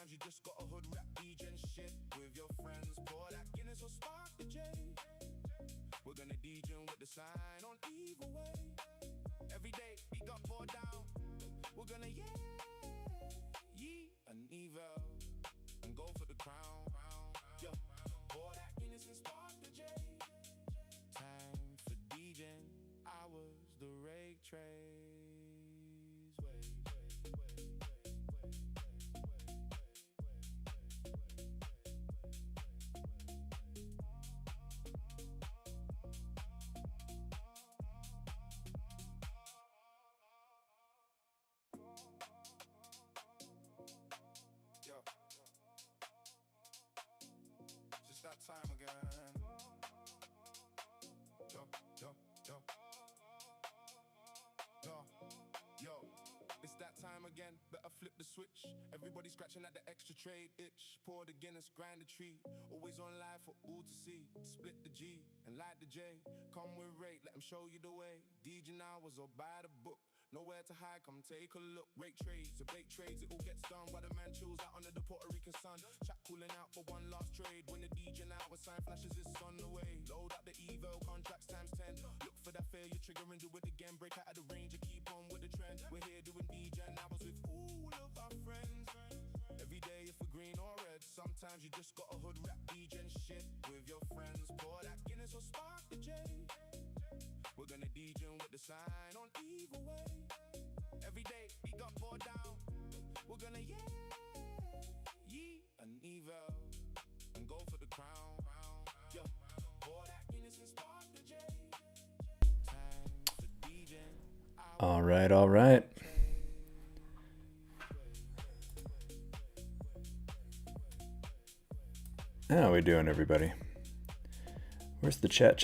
Sometimes you just got a hood rap DJ and shit with your friends. Pour that Guinness or spark the J. We're gonna DJ with the sign on either way. Every day we got four down. We're gonna yee an evil and go for the crown. Yo, pour that Guinness and spark the J. Time for DJing. I was the rake trays. Just that time again. Yo, it's that time again. Better flip the switch. Everybody scratching at the extra trade itch. Pour the Guinness, grind the tree. Always on live for all to see. Split the G and light the J. Come with rate, let them show you the way. DJ hours or buy the book. Nowhere to hide, come take a look. Rake trades, to bake trades, it all gets done while the man chills out under the Puerto Rican sun. Chat cooling out for one last trade. When the DJ now with sign flashes his sun away. Load up the Evo, contracts times 10. Look for that failure, trigger and do it again. Break out of the range and keep on with the trend. We're here doing DJ hours with all of our friends. Every day if we're green or red. Sometimes you just got a hood rap DJ and shit with your friends. Pour that Guinness or spark the J. We're gonna DJ with the sign on either way. Every day we got four down. We're gonna yee an evil and go for the crown. Yo, pour that Guinness and spark the J. Time for DJ. All right, all right. How we doing, everybody? Where's the chat?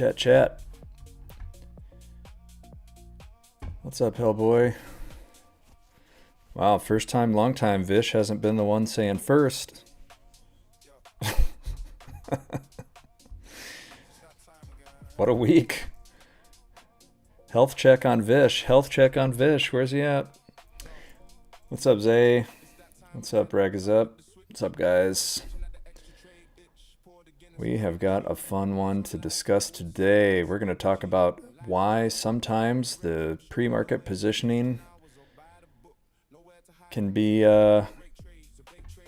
What's up, Hellboy? Wow, first time, long time. Vish hasn't been the one saying first. What a week. Health check on Vish. Where's he at? What's up, Zay? What's up, Ragazup? What's up, guys? We have got a fun one to discuss today. We're going to talk about why sometimes the pre-market positioning can be a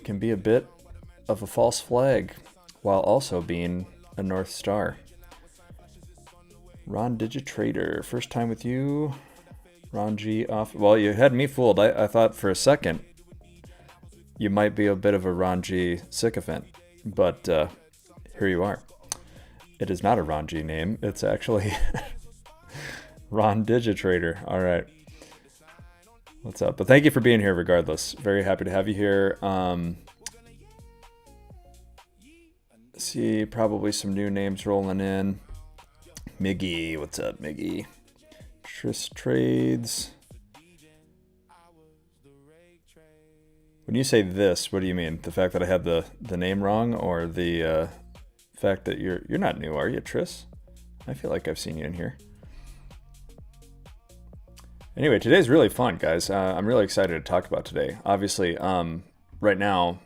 bit of a false flag while also being a North Star. Ron Digitrader, first time with you. Ron G off. Well, you had me fooled. I thought for a second you might be a bit of a Ron G sycophant, but here you are. It is not a Ron G name. It's actually Ron Digitrader. All right. What's up? But thank you for being here regardless. Very happy to have you here. See probably some new names rolling in. Miggy. What's up, Miggy? Tris Trades. When you say this, what do you mean? The fact that I had the name wrong, or the fact that you're not new, are you, Tris? I feel like I've seen you in here. Anyway, today's really fun, guys. I'm really excited to talk about today. Obviously, right now,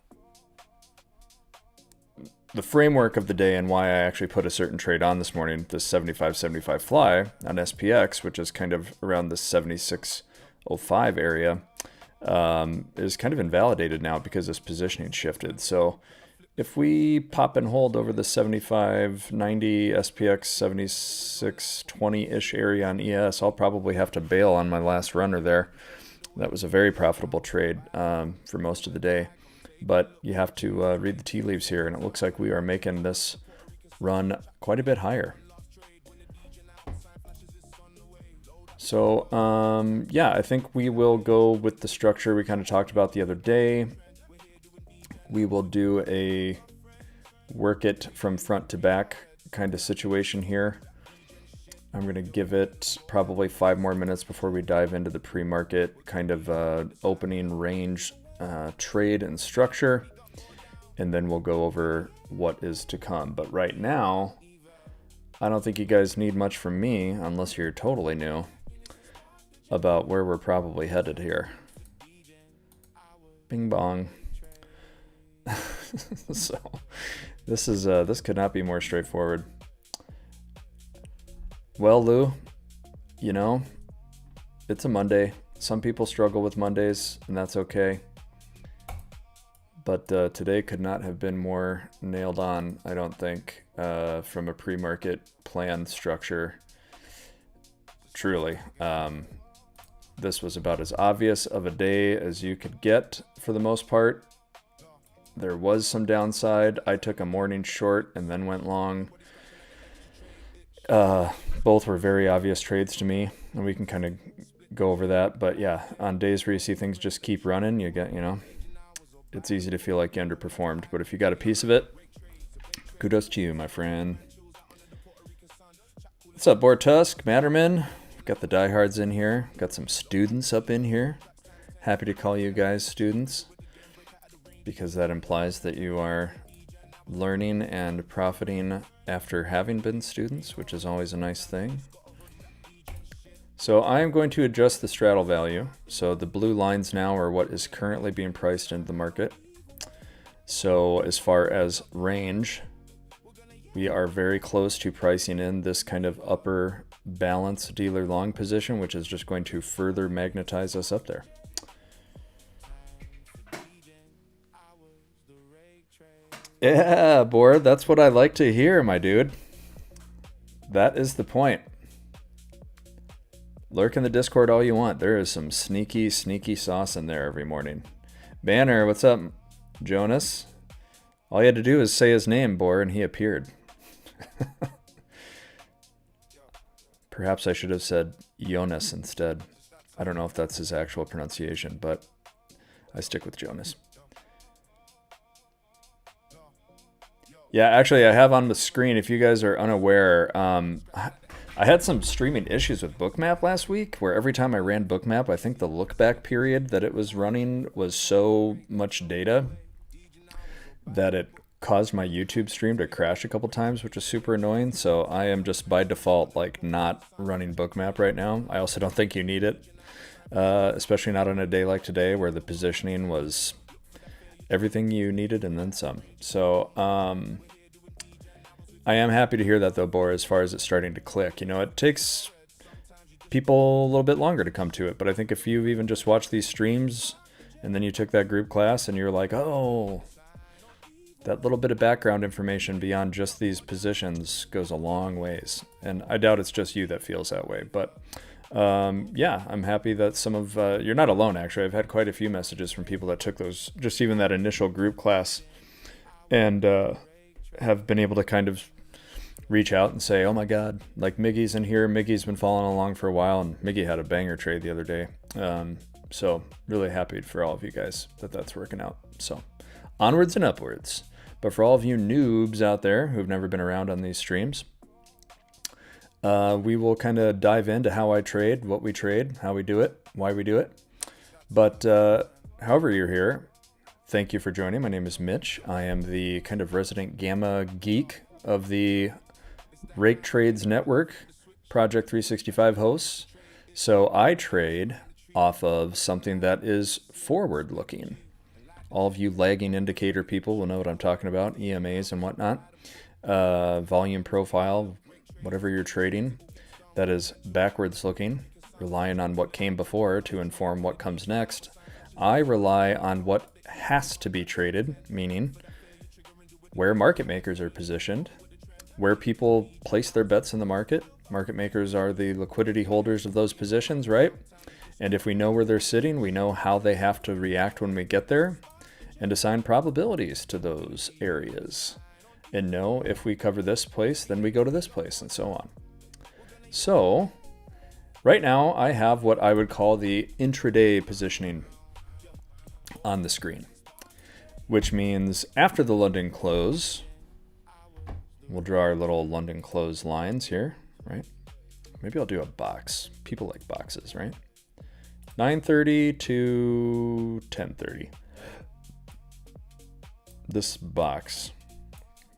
the framework of the day and why I actually put a certain trade on this morning, this 75.75 fly on SPX, which is kind of around the 76.05 area, is kind of invalidated now because this positioning shifted. So if we pop and hold over the 75.90 SPX 76.20-ish area on ES, I'll probably have to bail on my last runner there. That was a very profitable trade for most of the day. But you have to read the tea leaves here, and it looks like we are making this run quite a bit higher. So, yeah, I think we will go with the structure we kind of talked about the other day. We will do a work it from front to back kind of situation here. I'm going to give it probably 5 more minutes before we dive into the pre-market kind of opening range trade and structure, and then we'll go over what is to come. But right now, I don't think you guys need much from me unless you're totally new about where we're probably headed here. Bing bong. So this could not be more straightforward. Well, Lou, you know, it's a Monday. Some people struggle with Mondays, and that's okay. But today could not have been more nailed on, I don't think, from a pre-market plan structure. Truly. This was about as obvious of a day as you could get for the most part. There was some downside. I took a morning short and then went long. Both were very obvious trades to me, and we can kind of go over that. But yeah, on days where you see things just keep running, you know, it's easy to feel like you underperformed. But if you got a piece of it, kudos to you, my friend. What's up, Bortusk, Matterman? Got the diehards in here. Got some students up in here. Happy to call you guys students, because that implies that you are learning and profiting after having been students, which is always a nice thing. So I am going to adjust the straddle value. So the blue lines now are what is currently being priced into the market. So as far as range, we are very close to pricing in this kind of upper balance dealer long position, which is just going to further magnetize us up there. Yeah, board. That's what I like to hear, my dude. That is the point. Lurk in the Discord all you want. There is some sneaky sauce in there every morning. Banner, what's up, Jonas? All you had to do is say his name, Boar, and he appeared. Perhaps I should have said Jonas instead. I don't know if that's his actual pronunciation, but I stick with Jonas. Yeah, actually, I have on the screen, if you guys are unaware, I had some streaming issues with Bookmap last week, where every time I ran Bookmap, I think the look back period that it was running was so much data that it caused my YouTube stream to crash a couple times, which is super annoying. So I am just by default like not running Bookmap right now. I also don't think you need it, especially not on a day like today where the positioning was everything you needed and then some. So I am happy to hear that though, Bor, as far as it's starting to click. You know, it takes people a little bit longer to come to it, but I think if you've even just watched these streams and then you took that group class and you're like, oh, that little bit of background information beyond just these positions goes a long ways. And I doubt it's just you that feels that way, but yeah, I'm happy that some of, you're not alone actually. I've had quite a few messages from people that took those, just even that initial group class, and have been able to kind of reach out and say, oh my God, like Miggy's in here. Miggy's been following along for a while, and Miggy had a banger trade the other day. So really happy for all of you guys that that's working out. So onwards and upwards. But for all of you noobs out there who've never been around on these streams, we will kind of dive into how I trade, what we trade, how we do it, why we do it. But however you're here, thank you for joining. My name is Mitch. I am the kind of resident gamma geek of the Rake Trades Network, Project 365 hosts. So I trade off of something that is forward-looking. All of you lagging indicator people will know what I'm talking about, EMAs and whatnot. Volume profile, whatever you're trading, that is backwards looking, relying on what came before to inform what comes next. I rely on what has to be traded, meaning where market makers are positioned, where people place their bets in the market. Market makers are the liquidity holders of those positions, right? And if we know where they're sitting, we know how they have to react when we get there, and assign probabilities to those areas. And know if we cover this place, then we go to this place, and so on. So right now I have what I would call the intraday positioning on the screen, which means after the London close, we'll draw our little London close lines here, right? Maybe I'll do a box. People like boxes, right? 9:30 to 10:30. This box.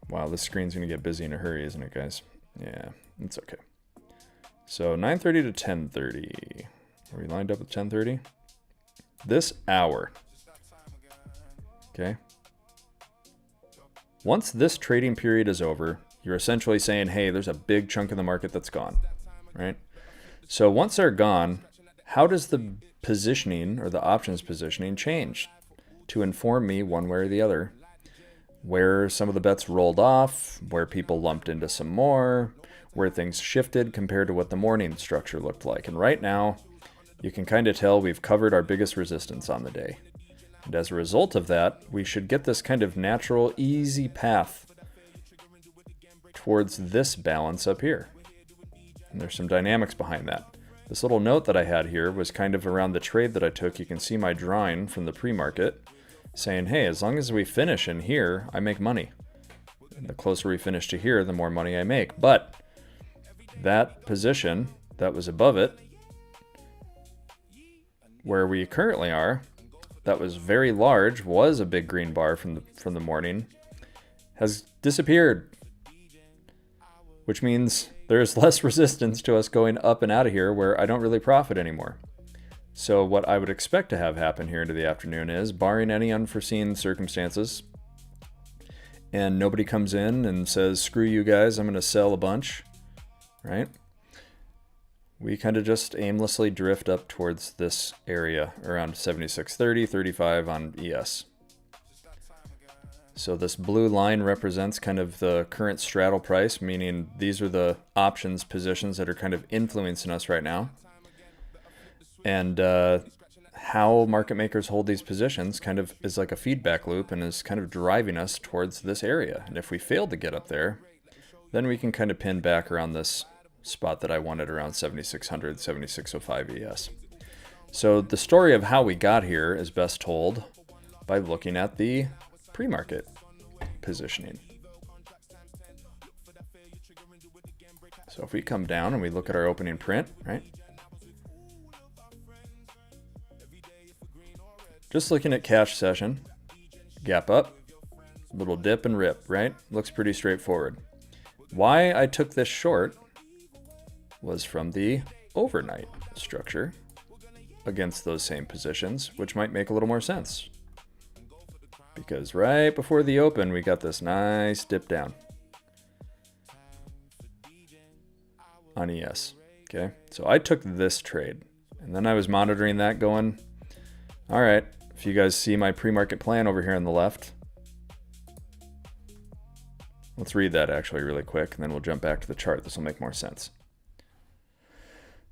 Wow, this screen's gonna get busy in a hurry, isn't it, guys? Yeah, it's okay. So 9:30 to 10:30. Are we lined up with 10:30? This hour. Okay. Once this trading period is over, you're essentially saying, hey, there's a big chunk of the market that's gone, right? So once they're gone, how does the positioning or the options positioning change to inform me one way or the other? Where some of the bets rolled off, where people lumped into some more, where things shifted compared to what the morning structure looked like. And right now, you can kind of tell we've covered our biggest resistance on the day. And as a result of that, we should get this kind of natural, easy path towards this balance up here. And there's some dynamics behind that. This little note that I had here was kind of around the trade that I took. You can see my drawing from the pre-market saying, hey, as long as we finish in here, I make money. And the closer we finish to here, the more money I make. But that position that was above it, where we currently are, that was very large, was a big green bar from the morning, has disappeared. Which means there's less resistance to us going up and out of here where I don't really profit anymore. So what I would expect to have happen here into the afternoon is, barring any unforeseen circumstances, and nobody comes in and says, screw you guys, I'm going to sell a bunch, right? We kind of just aimlessly drift up towards this area around 76.30, 35 on ES. So this blue line represents kind of the current straddle price, meaning these are the options positions that are kind of influencing us right now. And how market makers hold these positions kind of is like a feedback loop and is kind of driving us towards this area. And if we fail to get up there, then we can kind of pin back around this spot that I wanted around 7600, 7605 ES. So the story of how we got here is best told by looking at the pre-market positioning. So if we come down and we look at our opening print, right? Just looking at cash session, gap up, little dip and rip, right? Looks pretty straightforward. Why I took this short was from the overnight structure against those same positions, which might make a little more sense. Because right before the open, we got this nice dip down on ES. Okay, so I took this trade, and then I was monitoring that going, all right, if you guys see my pre-market plan over here on the left, let's read that actually really quick, and then we'll jump back to the chart. This will make more sense.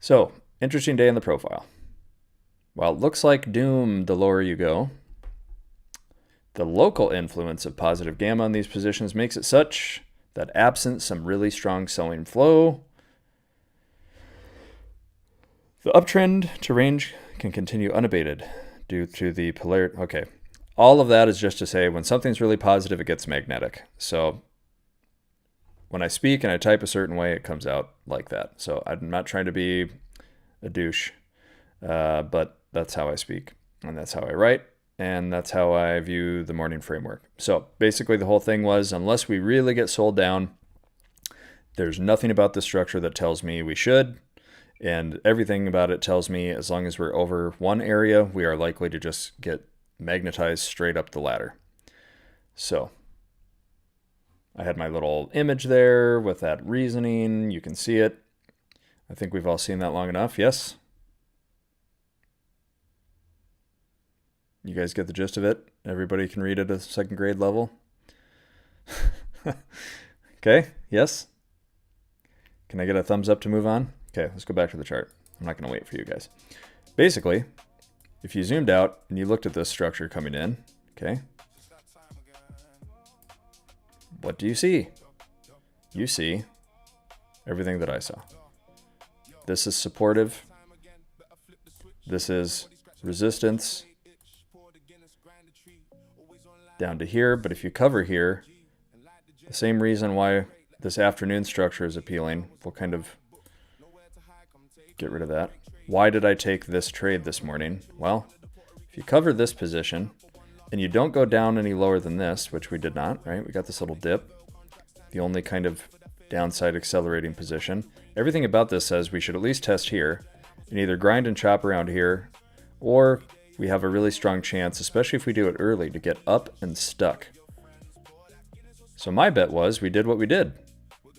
So, interesting day in the profile. While it looks like doom the lower you go, the local influence of positive gamma on these positions makes it such that absent some really strong selling flow, the uptrend to range can continue unabated due to the polarity. Okay, all of that is just to say when something's really positive, it gets magnetic. So when I speak and I type a certain way, it comes out like that. So I'm not trying to be a douche, but that's how I speak, and that's how I write, and that's how I view the morning framework. So basically the whole thing was, unless we really get sold down, there's nothing about the structure that tells me we should, and everything about it tells me as long as we're over one area, we are likely to just get magnetized straight up the ladder. So I had my little image there with that reasoning. You can see it. I think we've all seen that long enough. Yes? You guys get the gist of it? Everybody can read at a second grade level? Okay, yes? Can I get a thumbs up to move on? Okay, let's go back to the chart. I'm not going to wait for you guys. Basically, if you zoomed out and you looked at this structure coming in, okay, what do you see? You see everything that I saw. This is supportive. This is resistance down to here. But if you cover here, the same reason why this afternoon structure is appealing, we'll kind of get rid of that. Why did I take this trade this morning? Well, if you cover this position and you don't go down any lower than this, which we did not, right? We got this little dip, the only kind of downside accelerating position. Everything about this says we should at least test here and either grind and chop around here, or we have a really strong chance, especially if we do it early, to get up and stuck So my bet was we did what we did.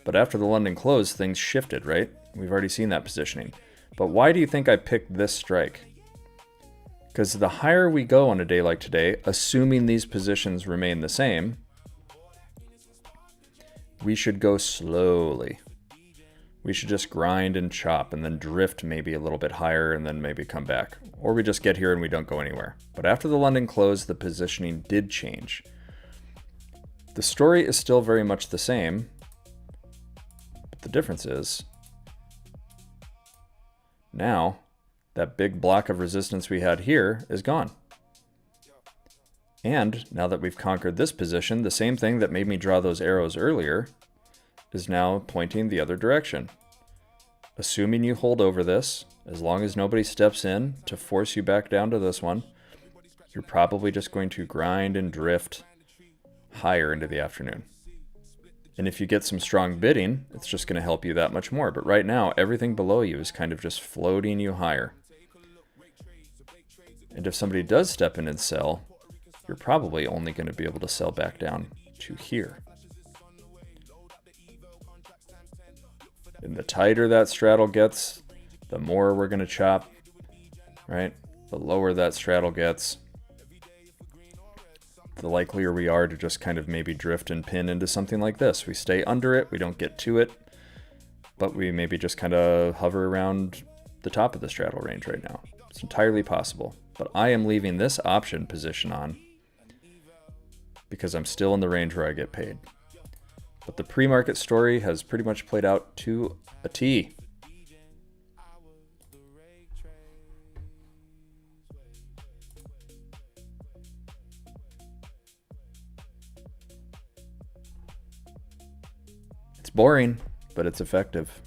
But after the London close, things shifted, right? We've already seen that positioning. But why do you think I picked this strike? Because the higher we go on a day like today, assuming these positions remain the same, we should go slowly. We should just grind and chop and then drift maybe a little bit higher and then maybe come back. Or we just get here and we don't go anywhere. But after the London close, the positioning did change. The story is still very much the same. But the difference is now that big block of resistance we had here is gone. And now that we've conquered this position, the same thing that made me draw those arrows earlier is now pointing the other direction. Assuming you hold over this, as long as nobody steps in to force you back down to this one, you're probably just going to grind and drift higher into the afternoon. And if you get some strong bidding, it's just going to help you that much more. But right now, everything below you is kind of just floating you higher. And if somebody does step in and sell, you're probably only going to be able to sell back down to here. And the tighter that straddle gets, the more we're going to chop, right? The lower that straddle gets, the likelier we are to just kind of maybe drift and pin into something like this. We stay under it, we don't get to it, but we maybe just kind of hover around the top of the straddle range right now. It's entirely possible. But I am leaving this option position on because I'm still in the range where I get paid. But the pre-market story has pretty much played out to a T. It's boring, but it's effective.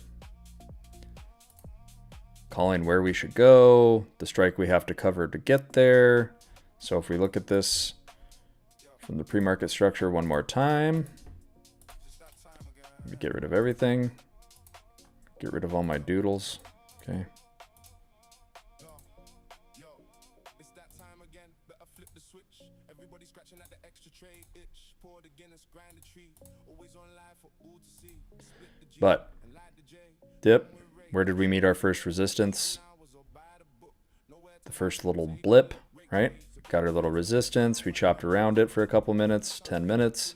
Calling where we should go, the strike we have to cover to get there. So if we look at this from the pre-market structure one more time, let me get rid of everything. Get rid of all my doodles. Okay. But dip, where did we meet our first resistance? The first little blip, right? Got our little resistance. We chopped around it for a couple minutes, 10 minutes.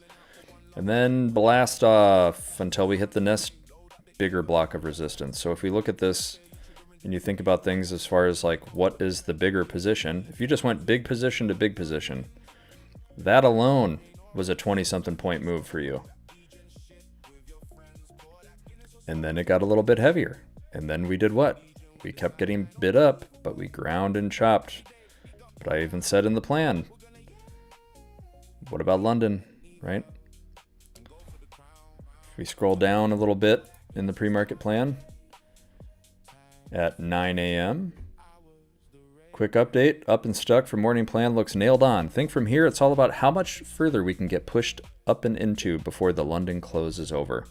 And then blast off until we hit the next bigger block of resistance. So if we look at this and you think about things as far as like what is the bigger position, if you just went big position to big position, that alone was a 20-something point move for you. And then it got a little bit heavier. And then we did what? We kept getting bid up, but we ground and chopped. But I even said in the plan, what about London, right? If we scroll down a little bit in the pre-market plan at 9 a.m. Quick update, up and stuck for morning plan looks nailed on. Think from here, it's all about how much further we can get pushed up and into before the London close is over.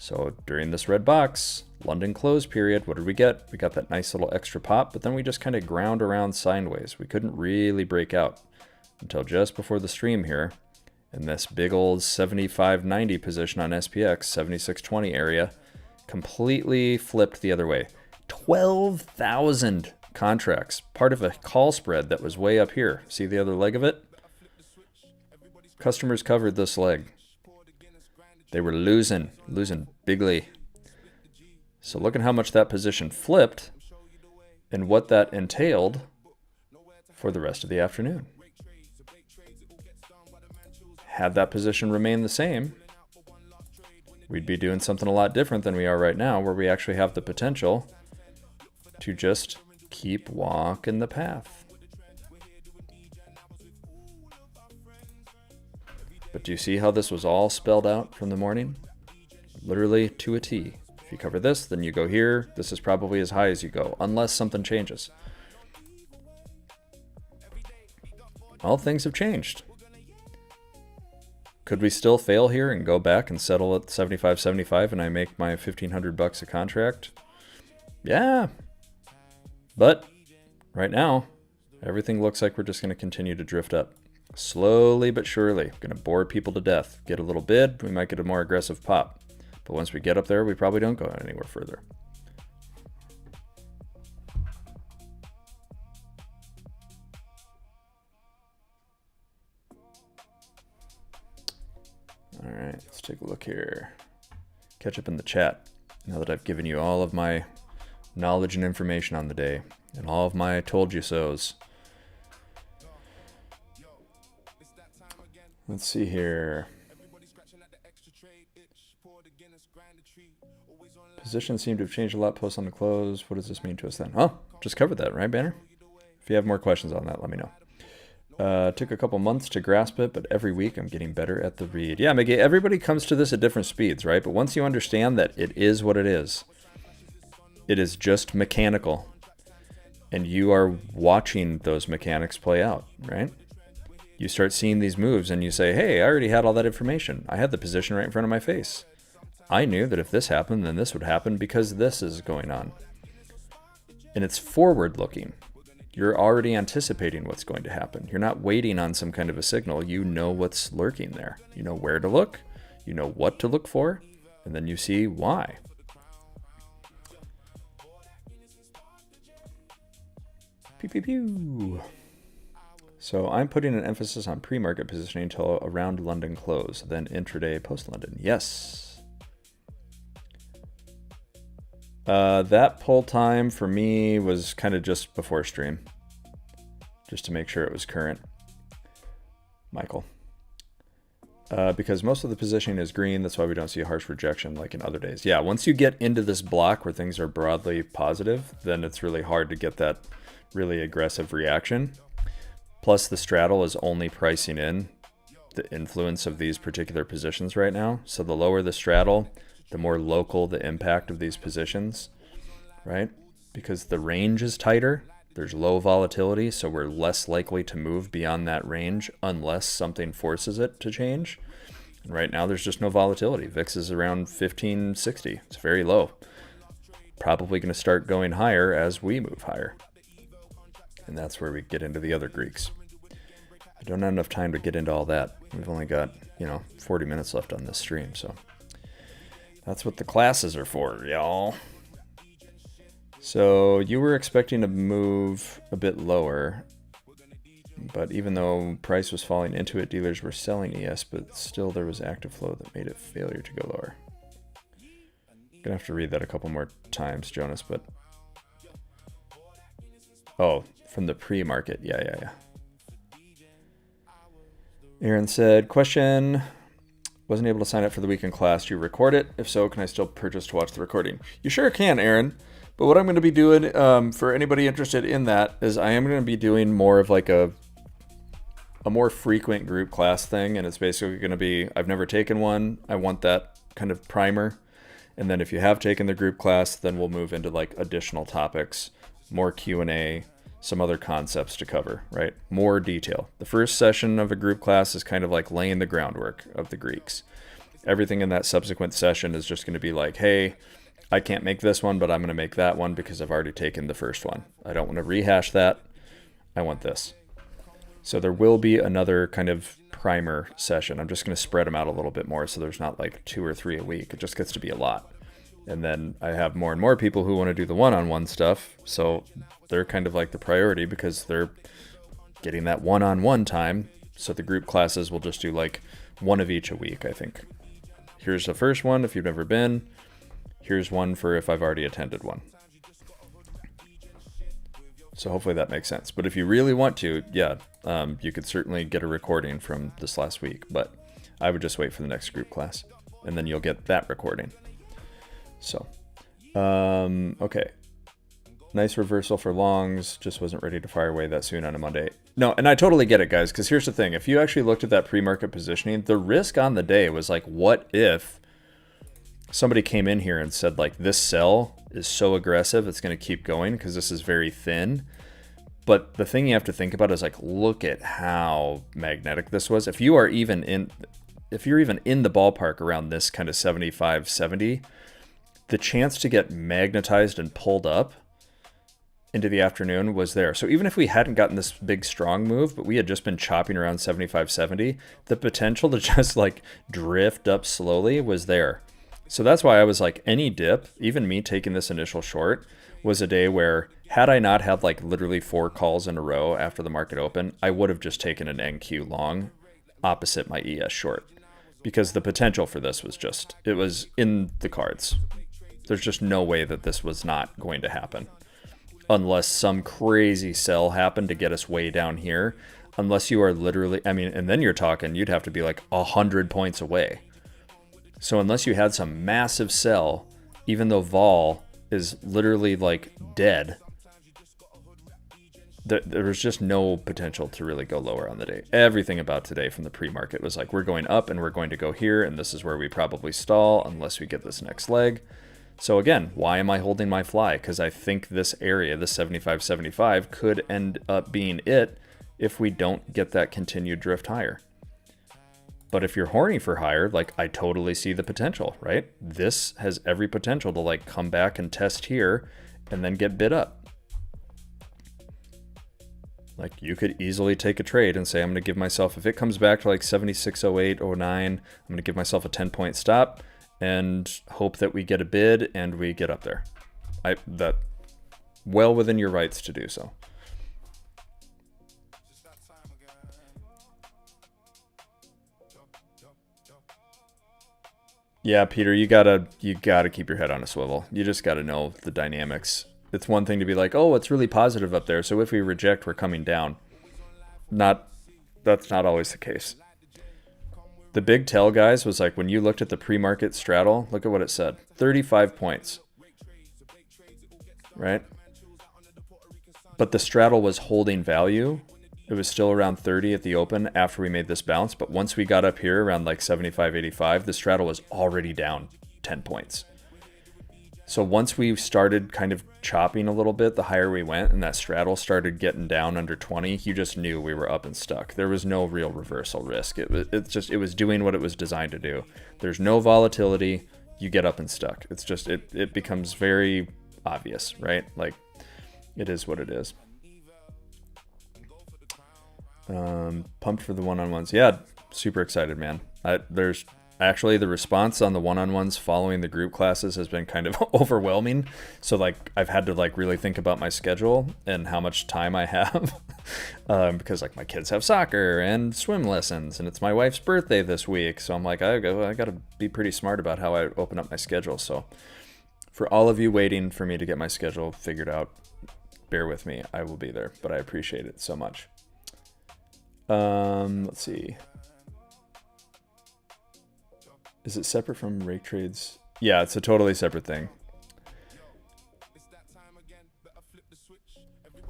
So during this red box, London close period, what did we get? We got that nice little extra pop, but then we just kind of ground around sideways. We couldn't really break out until just before the stream here. And this big old 75.90 position on SPX, 76.20 area, completely flipped the other way. 12,000 contracts, part of a call spread that was way up here. See the other leg of it? Customers covered this leg. They were losing bigly. So look at how much that position flipped and what that entailed for the rest of the afternoon. Had that position remained the same, we'd be doing something a lot different than we are right now, where we actually have the potential to just keep walking the path. But do you see how this was all spelled out from the morning? Literally to a T. If you cover this, then you go here. This is probably as high as you go, unless something changes. All things have changed. Could we still fail here and go back and settle at 75.75 and I make my $1,500 a contract? Yeah. But right now, everything looks like we're just going to continue to drift up. Slowly but surely, going to bore people to death. Get a little bid, we might get a more aggressive pop. But once we get up there, we probably don't go anywhere further. All right, let's take a look here. Catch up in the chat now that I've given you all of my knowledge and information on the day and all of my told you so's. Let's see here. Positions seem to have changed a lot post on the close. What does this mean to us then? Oh, just covered that, right, Banner? If you have more questions on that, let me know. Took a couple months to grasp it, but every week I'm getting better at the read. Yeah, Miggy, everybody comes to this at different speeds, right? But once you understand that it is what it is just mechanical. And you are watching those mechanics play out, right? You start seeing these moves and you say, hey, I already had all that information. I had the position right in front of my face. I knew that if this happened, then this would happen because this is going on. And it's forward looking. You're already anticipating what's going to happen. You're not waiting on some kind of a signal. You know what's lurking there. You know where to look. You know what to look for. And then you see why. Pew, pew, pew. So I'm putting an emphasis on pre-market positioning until around London close, then intraday post-London. Yes. That pull time for me was kind of just before stream, just to make sure it was current. Michael. Because most of the positioning is green, that's why we don't see a harsh rejection like in other days. Yeah, once you get into this block where things are broadly positive, then it's really hard to get that really aggressive reaction. Plus, the straddle is only pricing in the influence of these particular positions right now. So the lower the straddle, the more local the impact of these positions, right? Because the range is tighter, there's low volatility, so we're less likely to move beyond that range unless something forces it to change. And right now, there's just no volatility. VIX is around 1560. It's very low. Probably going to start going higher as we move higher. And that's where we get into the other Greeks. I don't have enough time to get into all that. We've only got, 40 minutes left on this stream, so that's what the classes are for, y'all. So you were expecting to move a bit lower, but even though price was falling into it, dealers were selling ES, but still there was active flow that made it failure to go lower. Gonna have to read that a couple more times, Jonas, but oh, from the pre-market. Yeah. Aaron said, question, wasn't able to sign up for the weekend class. Do you record it? If so, can I still purchase to watch the recording? You sure can, Aaron. But what I'm going to be doing for anybody interested in that is I am going to be doing more of like a more frequent group class thing. And it's basically going to be, I've never taken one. I want that kind of primer. And then if you have taken the group class, then we'll move into like additional topics, more Q&A, some other concepts to cover, right? More detail. The first session of a group class is kind of like laying the groundwork of the Greeks. Everything in that subsequent session is just going to be like, hey, I can't make this one, but I'm going to make that one because I've already taken the first one. I don't want to rehash that. I want this. So there will be another kind of primer session. I'm just going to spread them out a little bit more so there's not like 2 or 3 a week. It just gets to be a lot. And then I have more and more people who want to do the one-on-one stuff. So they're kind of like the priority because they're getting that one-on-one time. So the group classes will just do like one of each a week, I think. Here's the first one if you've never been. Here's one for if I've already attended one. So hopefully that makes sense. But if you really want to, you could certainly get a recording from this last week. But I would just wait for the next group class. And then you'll get that recording. So, okay. Nice reversal for longs. Just wasn't ready to fire away that soon on a Monday. No, and I totally get it, guys, because here's the thing. If you actually looked at that pre-market positioning, the risk on the day was like, what if somebody came in here and said, like, this sell is so aggressive, it's going to keep going because this is very thin. But the thing you have to think about is, like, look at how magnetic this was. If you're even in the ballpark around this kind of 75, 70, the chance to get magnetized and pulled up into the afternoon was there. So even if we hadn't gotten this big strong move, but we had just been chopping around 75.70, the potential to just like drift up slowly was there. So that's why I was like, any dip, even me taking this initial short, was a day where had I not had like literally 4 calls in a row after the market open, I would have just taken an NQ long opposite my ES short, because the potential for this was just, it was in the cards. There's just no way that this was not going to happen unless some crazy sell happened to get us way down here. Unless you are literally, I mean, and then you're talking, you'd have to be like 100 points away. So unless you had some massive sell, even though vol is literally like dead, there was just no potential to really go lower on the day. Everything about today from the pre-market was like, we're going up and we're going to go here, and this is where we probably stall unless we get this next leg. So again, why am I holding my fly? Because I think this area, the 75.75, could end up being it if we don't get that continued drift higher. But if you're horny for higher, like I totally see the potential, right? This has every potential to like come back and test here and then get bid up. Like you could easily take a trade and say, I'm going to give myself, if it comes back to like 76.08, 09, I'm going to give myself a 10-point stop and hope that we get a bid and we get up there. That well within your rights to do so. Yeah, Peter, you gotta keep your head on a swivel. You just gotta know the dynamics. It's one thing to be like, oh, it's really positive up there, so if we reject, we're coming down. That's not always the case. The big tell, guys, was like when you looked at the pre-market straddle, look at what it said. 35 points. Right? But the straddle was holding value. It was still around 30 at the open after we made this bounce. But once we got up here around like 75.85, the straddle was already down 10 points. So once we started kind of chopping a little bit, the higher we went and that straddle started getting down under 20, you just knew we were up and stuck. There was no real reversal risk. It was doing what it was designed to do. There's no volatility. You get up and stuck. It's just, it becomes very obvious, right? Like it is what it is. Pumped for the one-on-ones. Yeah, super excited, man. There's actually the response on the one-on-ones following the group classes has been kind of overwhelming. So like I've had to like really think about my schedule and how much time I have because like my kids have soccer and swim lessons and it's my wife's birthday this week. So I'm like, I got to be pretty smart about how I open up my schedule. So for all of you waiting for me to get my schedule figured out, bear with me. I will be there, but I appreciate it so much. Let's see. Is it separate from rake trades? Yeah, it's a totally separate thing.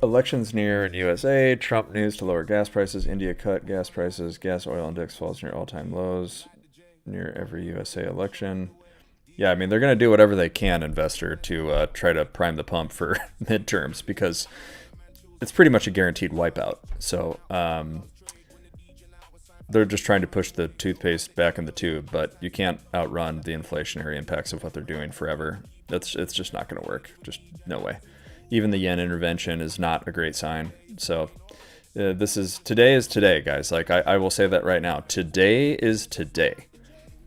Elections near in USA. Trump news to lower gas prices. India cut gas prices. Gas oil index falls near all-time lows near every USA election. Yeah, I mean, they're going to do whatever they can, investor, to try to prime the pump for midterms because it's pretty much a guaranteed wipeout. So, they're just trying to push the toothpaste back in the tube, but you can't outrun the inflationary impacts of what they're doing forever. It's just not going to work. Just no way. Even the yen intervention is not a great sign. So today is today, guys. Like I will say that right now. Today is today.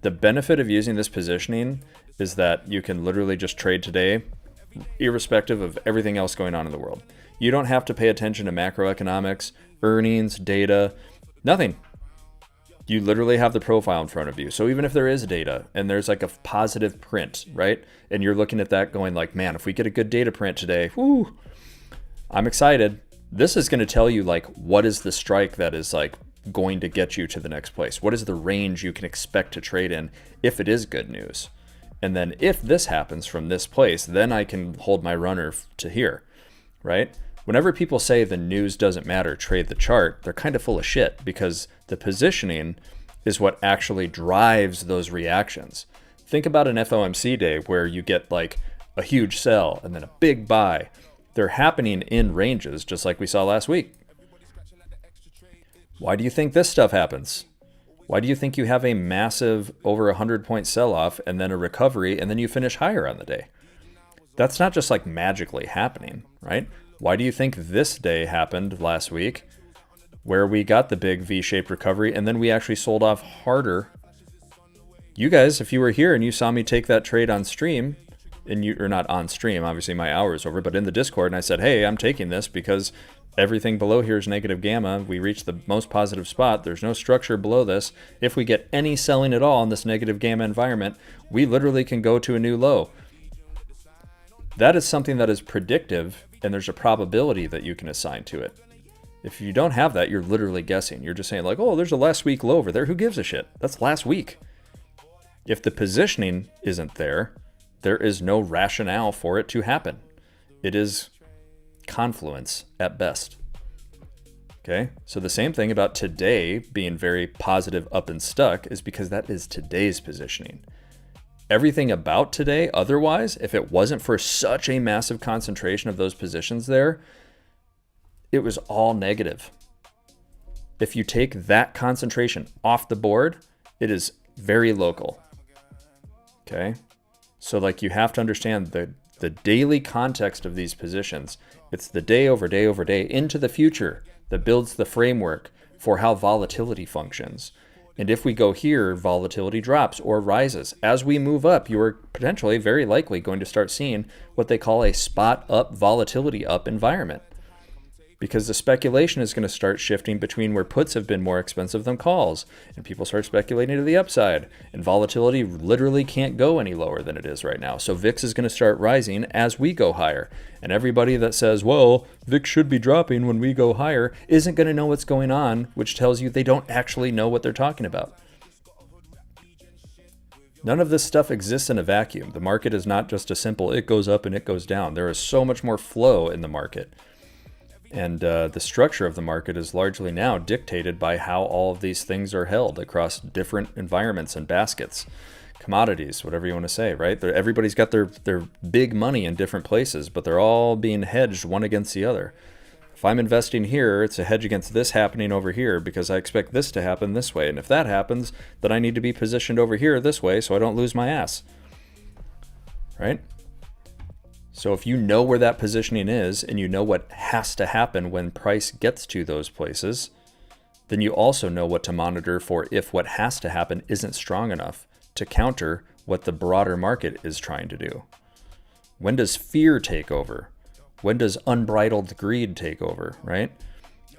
The benefit of using this positioning is that you can literally just trade today, irrespective of everything else going on in the world. You don't have to pay attention to macroeconomics, earnings, data, nothing. You literally have the profile in front of you. So even if there is data and there's like a positive print, right? And you're looking at that going like, man, if we get a good data print today, whoo, I'm excited. This is going to tell you like, what is the strike that is like going to get you to the next place? What is the range you can expect to trade in if it is good news? And then if this happens from this place, then I can hold my runner to here, right? Whenever people say the news doesn't matter, trade the chart, they're kind of full of shit because the positioning is what actually drives those reactions. Think about an FOMC day where you get like a huge sell and then a big buy. They're happening in ranges just like we saw last week. Why do you think this stuff happens? Why do you think you have a massive over 100-point sell-off and then a recovery and then you finish higher on the day? That's not just like magically happening, right? Why do you think this day happened last week where we got the big V-shaped recovery and then we actually sold off harder? You guys, if you were here and you saw me take that trade on stream, and you, or not on stream, obviously my hour is over, but in the Discord, and I said, hey, I'm taking this because everything below here is negative gamma. We reached the most positive spot. There's no structure below this. If we get any selling at all in this negative gamma environment, we literally can go to a new low. That is something that is predictive, and there's a probability that you can assign to it. If you don't have that, you're literally guessing. You're just saying like, oh, there's a last week low over there. Who gives a shit? That's last week. If the positioning isn't there, there is no rationale for it to happen. It is confluence at best. Okay, so the same thing about today being very positive up and stuck is because that is today's positioning. Everything about today, otherwise, if it wasn't for such a massive concentration of those positions there, it was all negative. If you take that concentration off the board, it is very local. Okay, so like you have to understand the daily context of these positions. It's the day over day over day into the future that builds the framework for how volatility functions. And if we go here, volatility drops or rises. As we move up, you are potentially very likely going to start seeing what they call a spot up, volatility up environment. Because the speculation is going to start shifting between where puts have been more expensive than calls, and people start speculating to the upside, and volatility literally can't go any lower than it is right now. So VIX is going to start rising as we go higher. And everybody that says, well, VIX should be dropping when we go higher, isn't going to know what's going on, which tells you they don't actually know what they're talking about. None of this stuff exists in a vacuum. The market is not just a simple, it goes up and it goes down. There is so much more flow in the market. And the structure of the market is largely now dictated by how all of these things are held across different environments and baskets, commodities, whatever you want to say, right? Everybody's got their big money in different places, but they're all being hedged one against the other. If I'm investing here, it's a hedge against this happening over here because I expect this to happen this way. And if that happens, then I need to be positioned over here this way so I don't lose my ass, right? So if you know where that positioning is and you know what has to happen when price gets to those places, then you also know what to monitor for if what has to happen isn't strong enough to counter what the broader market is trying to do. When does fear take over? When does unbridled greed take over, right?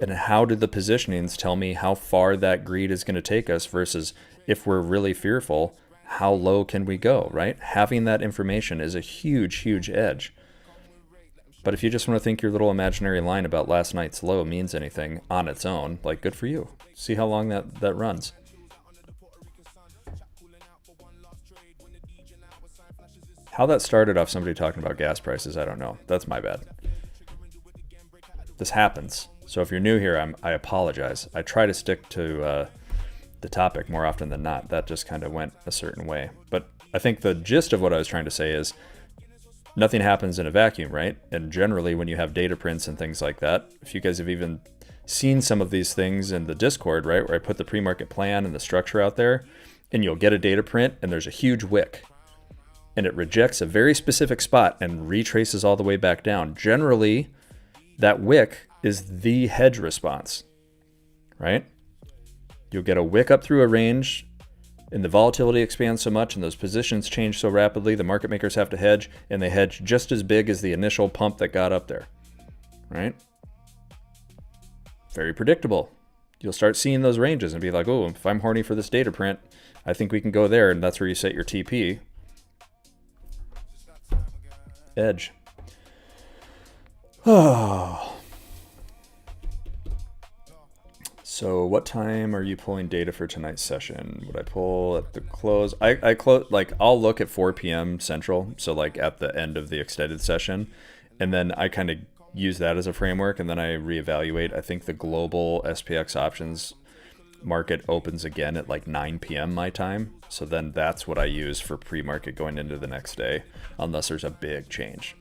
And how do the positionings tell me how far that greed is going to take us versus if we're really fearful, how low can we go, right? Having that information is a huge, huge edge. But if you just want to think your little imaginary line about last night's low means anything on its own, like good for you. See how long that runs. How that started off somebody talking about gas prices, I don't know. That's my bad. This happens. So if you're new here, I apologize. I try to stick to the topic more often than not. That just kind of went a certain way. But I think the gist of what I was trying to say is nothing happens in a vacuum, right? And generally when you have data prints and things like that, if you guys have even seen some of these things in the Discord, right, where I put the pre-market plan and the structure out there, and you'll get a data print and there's a huge wick and it rejects a very specific spot and retraces all the way back down. Generally, that wick is the hedge response, right? You'll get a wick up through a range and the volatility expands so much and those positions change so rapidly, the market makers have to hedge and they hedge just as big as the initial pump that got up there, right? Very predictable. You'll start seeing those ranges and be like, oh, if I'm horny for this data print, I think we can go there, and that's where you set your TP. Edge. Oh. So what time are you pulling data for tonight's session? Would I pull at the close? I close, like I'll look at 4 p.m. Central, so like at the end of the extended session, and then I kind of use that as a framework, and then I reevaluate. I think the global SPX options market opens again at like 9 p.m. my time, so then that's what I use for pre-market going into the next day, unless there's a big change.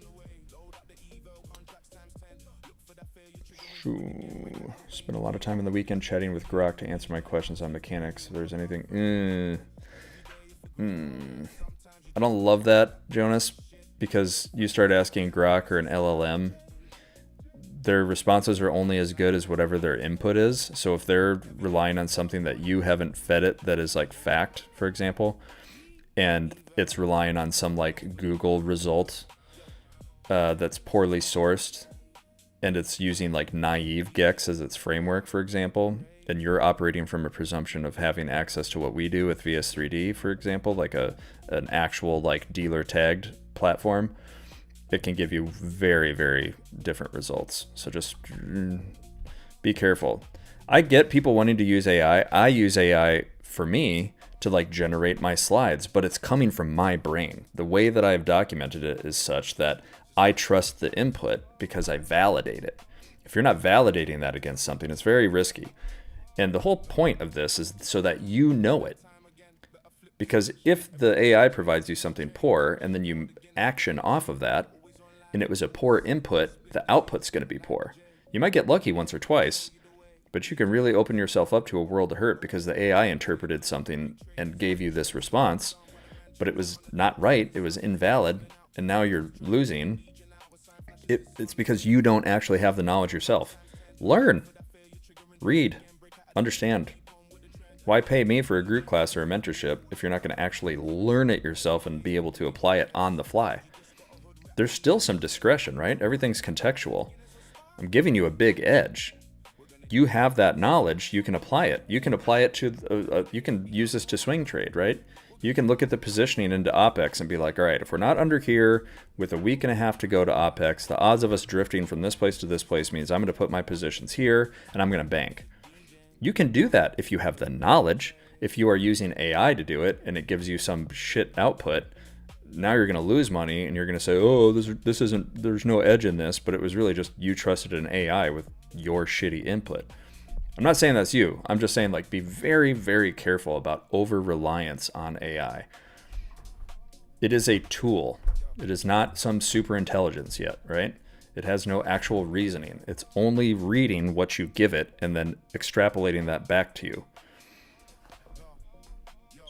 Spent a lot of time in the weekend chatting with Grok to answer my questions on mechanics. If there's anything, I don't love that, Jonas, because you start asking Grok or an LLM their responses are only as good as whatever their input is. So if they're relying on something that you haven't fed it that is like fact, for example, and it's relying on some like Google result that's poorly sourced, and it's using like naive gex as its framework, for example, and you're operating from a presumption of having access to what we do with VS3D, for example, like an actual like dealer tagged platform, it can give you very, very different results. So just be careful. I get people wanting to use AI. I use AI for me to like generate my slides, but it's coming from my brain. The way that I've documented it is such that I trust the input because I validate it. If you're not validating that against something, it's very risky. And the whole point of this is so that you know it. Because if the AI provides you something poor and then you action off of that, and it was a poor input, the output's going to be poor. You might get lucky once or twice, but you can really open yourself up to a world of hurt because the AI interpreted something and gave you this response, but it was not right, it was invalid, and now you're losing. It's because you don't actually have the knowledge yourself. Learn, read, understand. Why pay me for a group class or a mentorship if you're not going to actually learn it yourself and be able to apply it on the fly? There's still some discretion, right? Everything's contextual. I'm giving you a big edge. You have that knowledge, you can apply it. You can apply it to, you can use this to swing trade, right? You can look at the positioning into OPEX and be like, all right, if we're not under here with a week and a half to go to OPEX, the odds of us drifting from this place to this place means I'm going to put my positions here and I'm going to bank. You can do that if you have the knowledge. If you are using AI to do it and it gives you some shit output, now you're going to lose money and you're going to say, oh, this isn't, there's no edge in this, but it was really just you trusted an AI with your shitty input. I'm not saying that's you. I'm just saying like be very, very careful about over-reliance on AI. It is a tool. It is not some super intelligence yet, right? It has no actual reasoning. It's only reading what you give it and then extrapolating that back to you.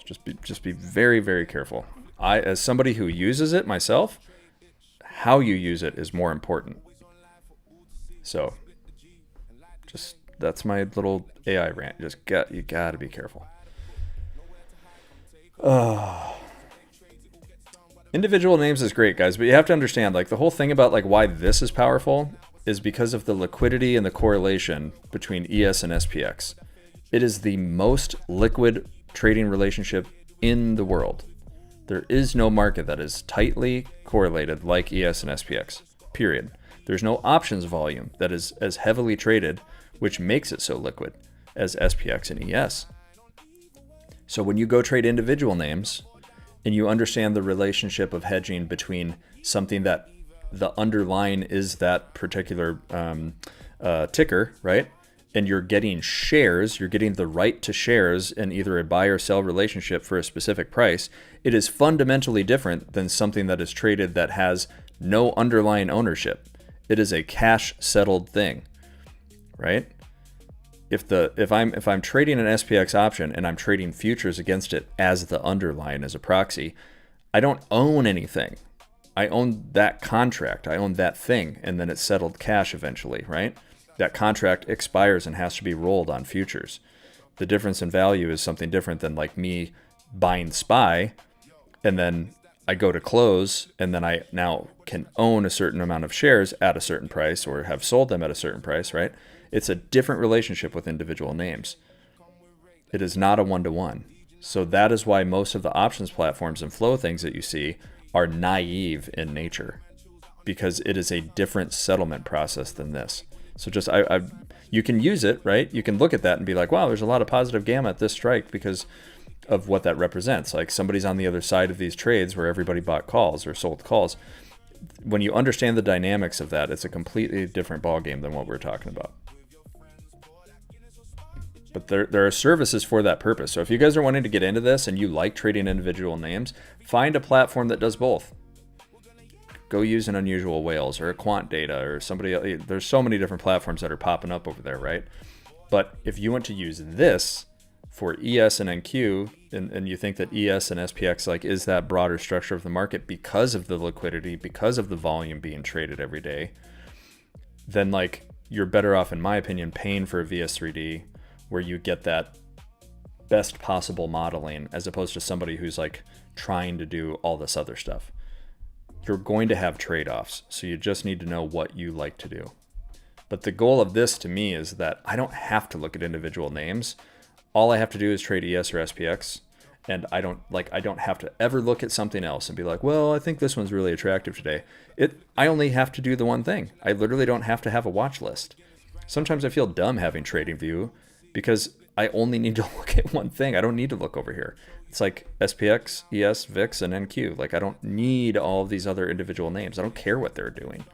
Just be very, very careful. As somebody who uses it myself, how you use it is more important. So, that's my little AI rant. You gotta be careful. Individual names is great, guys, but you have to understand, like, the whole thing about like why this is powerful is because of the liquidity and the correlation between ES and SPX. It is the most liquid trading relationship in the world. There is no market that is tightly correlated like ES and SPX, period. There's no options volume that is as heavily traded, which makes it so liquid, as SPX and ES. So when you go trade individual names and you understand the relationship of hedging between something that the underlying is that particular ticker, right? And you're getting shares, you're getting the right to shares in either a buy or sell relationship for a specific price, it is fundamentally different than something that is traded that has no underlying ownership. It is a cash settled thing, right? If I'm trading an SPX option and I'm trading futures against it as the underlying, as a proxy, I don't own anything. I own that contract, I own that thing, and then it's settled cash eventually, right? That contract expires and has to be rolled on futures. The difference in value is something different than like me buying SPY and then I go to close and then I now can own a certain amount of shares at a certain price or have sold them at a certain price, right? It's a different relationship with individual names. It is not a one-to-one. So that is why most of the options platforms and flow things that you see are naive in nature, because it is a different settlement process than this. So just you can use it, right? You can look at that and be like, wow, there's a lot of positive gamma at this strike because of what that represents. Like somebody's on the other side of these trades where everybody bought calls or sold calls. When you understand the dynamics of that, it's a completely different ballgame than what we're talking about. But there are services for that purpose. So if you guys are wanting to get into this and you like trading individual names, find a platform that does both. Go use an Unusual Whales or a Quant Data or somebody. There's so many different platforms that are popping up over there, right? But if you want to use this for ES and NQ, and you think that ES and SPX like is that broader structure of the market because of the liquidity, because of the volume being traded every day, then like you're better off, in my opinion, paying for a VS3D where you get that best possible modeling as opposed to somebody who's like trying to do all this other stuff. You're going to have trade-offs, so you just need to know what you like to do. But the goal of this to me is that I don't have to look at individual names. All I have to do is trade ES or SPX, and I don't have to ever look at something else and be like, well, I think this one's really attractive today. I only have to do the one thing. I literally don't have to have a watch list. Sometimes I feel dumb having TradingView because I only need to look at one thing. I don't need to look over here. It's like SPX, ES, VIX, and NQ. Like I don't need all of these other individual names. I don't care what they're doing.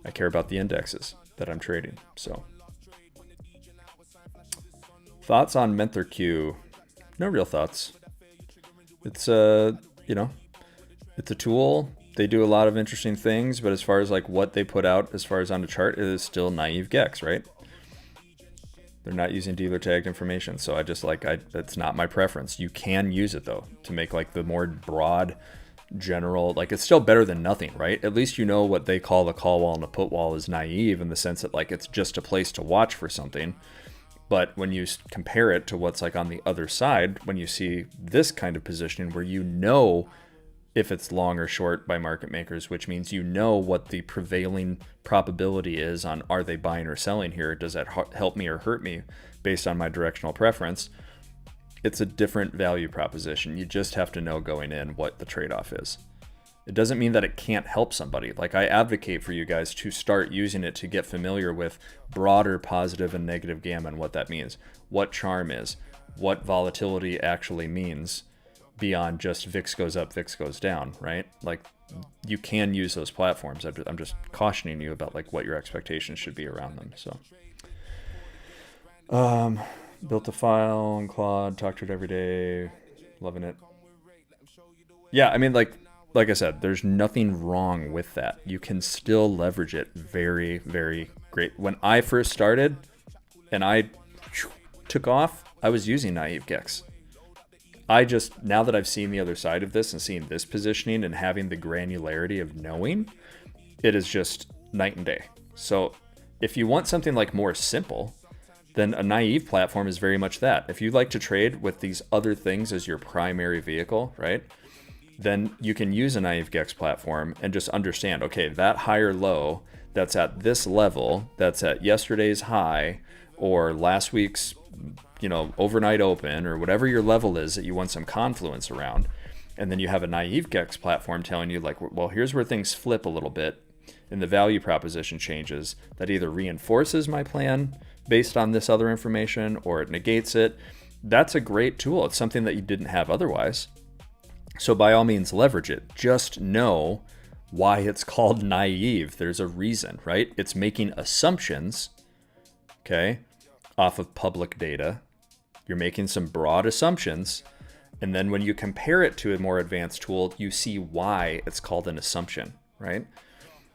I care about the indexes that I'm trading. So thoughts on Mentor Q? No real thoughts. It's it's a tool. They do a lot of interesting things, but as far as like what they put out as far as on the chart, it is still naive gex, right? They're not using dealer tagged information. So I just it's not my preference. You can use it though to make like the more broad general, like it's still better than nothing, right? At least you know what they call the call wall and the put wall is naive in the sense that like it's just a place to watch for something. But when you compare it to what's like on the other side, when you see this kind of positioning where you know if it's long or short by market makers, which means you know what the prevailing probability is on are they buying or selling here, does that help me or hurt me based on my directional preference, it's a different value proposition. You just have to know going in what the trade-off is. It doesn't mean that it can't help somebody. Like I advocate for you guys to start using it to get familiar with broader positive and negative gamma and what that means, what charm is, what volatility actually means beyond just VIX goes up, VIX goes down, right? Like you can use those platforms. I'm just cautioning you about like what your expectations should be around them. So, built a file on Claude, talked to it every day, loving it. Yeah, I mean, like I said, there's nothing wrong with that. You can still leverage it very, very great. When I first started and I took off, I was using naive gex. Now that I've seen the other side of this and seeing this positioning and having the granularity of knowing, it is just night and day. So if you want something like more simple, then a naive platform is very much that. If you like to trade with these other things as your primary vehicle, right? Then you can use a naive gex platform and just understand, okay, that high or low that's at this level, that's at yesterday's high or last week's overnight open or whatever your level is that you want some confluence around. And then you have a naive gex platform telling you like, well, here's where things flip a little bit and the value proposition changes that either reinforces my plan based on this other information or it negates it. That's a great tool. It's something that you didn't have otherwise. So by all means, leverage it. Just know why it's called naive. There's a reason, right? It's making assumptions, okay, off of public data. You're making some broad assumptions. And then when you compare it to a more advanced tool, you see why it's called an assumption, right?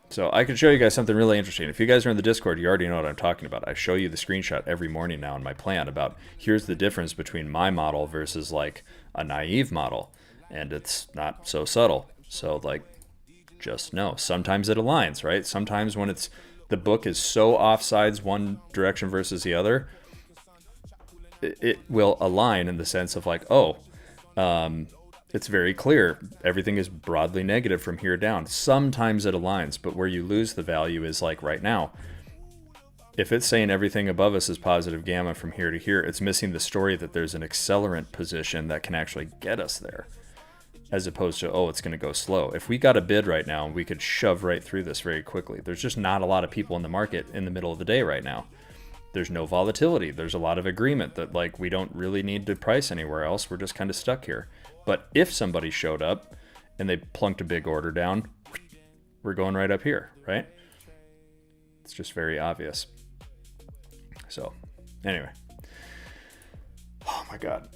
So I can show you guys something really interesting. If you guys are in the Discord, you already know what I'm talking about. I show you the screenshot every morning now in my plan about here's the difference between my model versus like a naive model. And it's not so subtle. So like, just know. Sometimes it aligns, right? Sometimes when the book is so offsides one direction versus the other, it will align in the sense of like, it's very clear. Everything is broadly negative from here down. Sometimes it aligns, but where you lose the value is like right now. If it's saying everything above us is positive gamma from here to here, it's missing the story that there's an accelerant position that can actually get us there, as opposed to, it's going to go slow. If we got a bid right now, we could shove right through this very quickly. There's just not a lot of people in the market in the middle of the day right now. There's no volatility. There's a lot of agreement that like we don't really need to price anywhere else. We're just kind of stuck here. But if somebody showed up and they plunked a big order down, we're going right up here, right? It's just very obvious. So anyway, oh my God.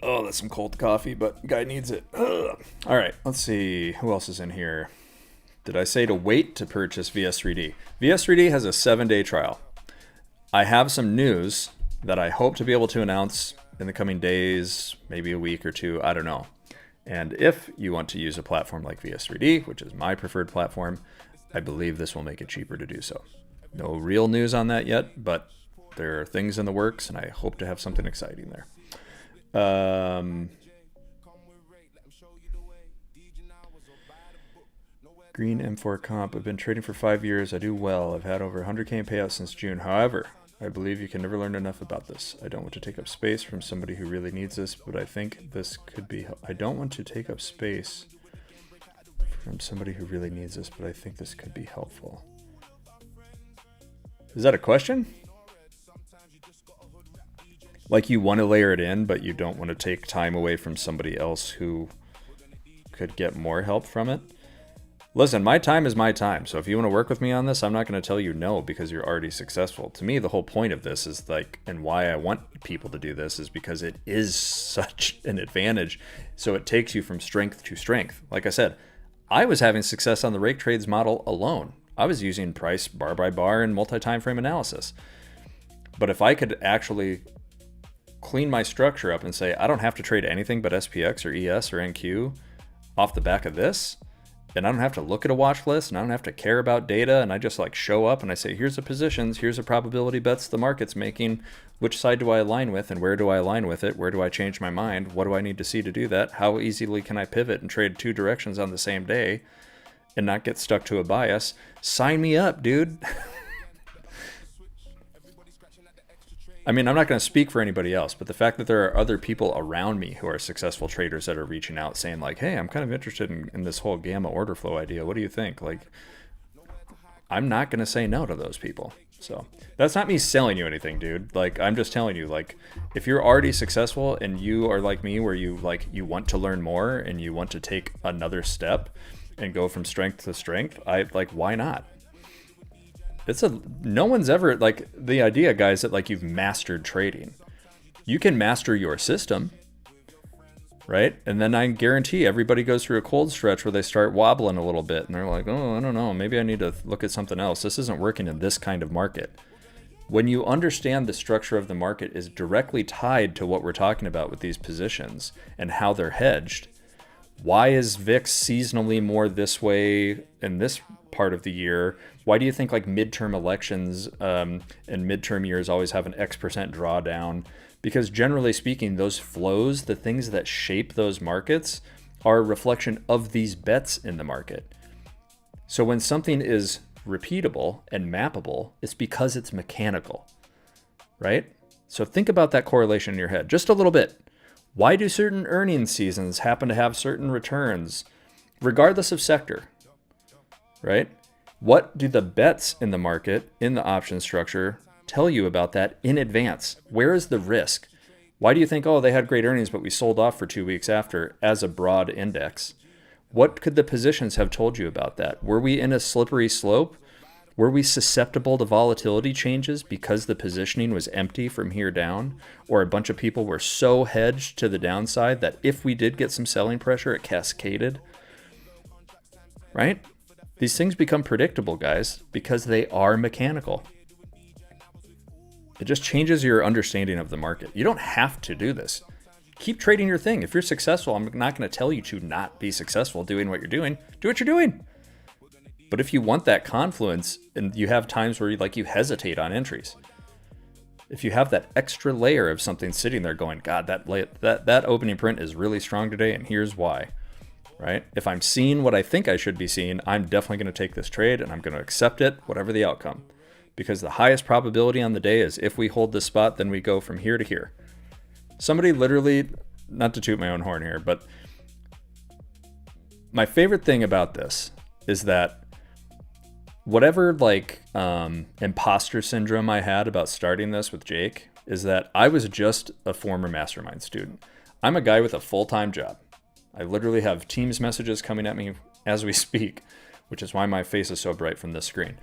Oh, that's some cold coffee, but guy needs it. Ugh. All right, let's see. Who else is in here? Did I say to wait to purchase VS3D? VS3D has a 7-day trial. I have some news that I hope to be able to announce in the coming days, maybe a week or two. I don't know. And if you want to use a platform like VS3D, which is my preferred platform, I believe this will make it cheaper to do so. No real news on that yet, but there are things in the works, and I hope to have something exciting there. Green M4 comp. I've been trading for 5 years. I do well. I've had over 100K in payouts since June. However, I believe you can never learn enough about this. I don't want to take up space from somebody who really needs this, but I think this could be. I don't want to take up space from somebody who really needs this, but I think this could be helpful. Is that a question? Like you want to layer it in, but you don't want to take time away from somebody else who could get more help from it? Listen, my time is my time. So if you want to work with me on this, I'm not going to tell you no because you're already successful. To me, the whole point of this is like, and why I want people to do this is because it is such an advantage. So it takes you from strength to strength. Like I said, I was having success on the rake trades model alone. I was using price bar by bar and multi-time frame analysis. But if I could actually clean my structure up and say, I don't have to trade anything but SPX or ES or NQ off the back of this, and I don't have to look at a watch list, and I don't have to care about data, and I just like show up and I say, here's the positions, here's the probability bets the market's making, which side do I align with, and where do I align with it, where do I change my mind, what do I need to see to do that, how easily can I pivot and trade 2 directions on the same day and not get stuck to a bias? Sign me up, dude. I mean, I'm not going to speak for anybody else, but the fact that there are other people around me who are successful traders that are reaching out saying like, hey, I'm kind of interested in this whole gamma order flow idea. What do you think? Like, I'm not going to say no to those people. So that's not me selling you anything, dude. Like, I'm just telling you, like, if you're already successful and you are like me, where you want to learn more and you want to take another step and go from strength to strength, why not? No one's ever, like, the idea, guys, that like you've mastered trading. You can master your system, right? And then I guarantee everybody goes through a cold stretch where they start wobbling a little bit and they're like, oh, I don't know, maybe I need to look at something else. This isn't working in this kind of market. When you understand the structure of the market is directly tied to what we're talking about with these positions and how they're hedged, why is VIX seasonally more this way in this part of the year? Why do you think like midterm elections and midterm years always have an X% drawdown? Because generally speaking, those flows, the things that shape those markets, are a reflection of these bets in the market. So when something is repeatable and mappable, it's because it's mechanical, right? So think about that correlation in your head just a little bit. Why do certain earnings seasons happen to have certain returns, regardless of sector, right? What do the bets in the market, in the option structure, tell you about that in advance? Where is the risk? Why do you think, oh, they had great earnings, but we sold off for 2 weeks after as a broad index? What could the positions have told you about that? Were we in a slippery slope? Were we susceptible to volatility changes because the positioning was empty from here down? Or a bunch of people were so hedged to the downside that if we did get some selling pressure, it cascaded? Right? These things become predictable, guys, because they are mechanical. It just changes your understanding of the market. You don't have to do this. Keep trading your thing. If you're successful, I'm not going to tell you to not be successful doing what you're doing. Do what you're doing. But if you want that confluence and you have times where you hesitate on entries, if you have that extra layer of something sitting there going, God, that opening print is really strong today, and here's why, right? If I'm seeing what I think I should be seeing, I'm definitely going to take this trade and I'm going to accept it, whatever the outcome. Because the highest probability on the day is if we hold this spot, then we go from here to here. Somebody literally, not to toot my own horn here, but my favorite thing about this is that whatever imposter syndrome I had about starting this with Jake is that I was just a former mastermind student. I'm a guy with a full-time job. I literally have Teams messages coming at me as we speak, which is why my face is so bright from this screen.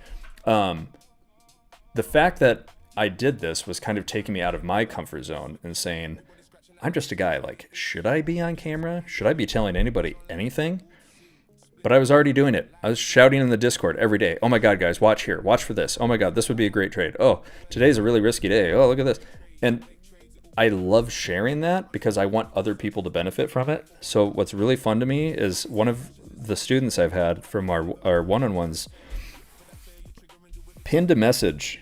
The fact that I did this was kind of taking me out of my comfort zone and saying, I'm just a guy, should I be on camera? Should I be telling anybody anything? But I was already doing it. I was shouting in the Discord every day. Oh my God, guys, watch here. Watch for this. Oh my God, this would be a great trade. Oh, today's a really risky day. Oh, look at this. And I love sharing that because I want other people to benefit from it. So what's really fun to me is one of the students I've had from our one-on-ones pinned a message,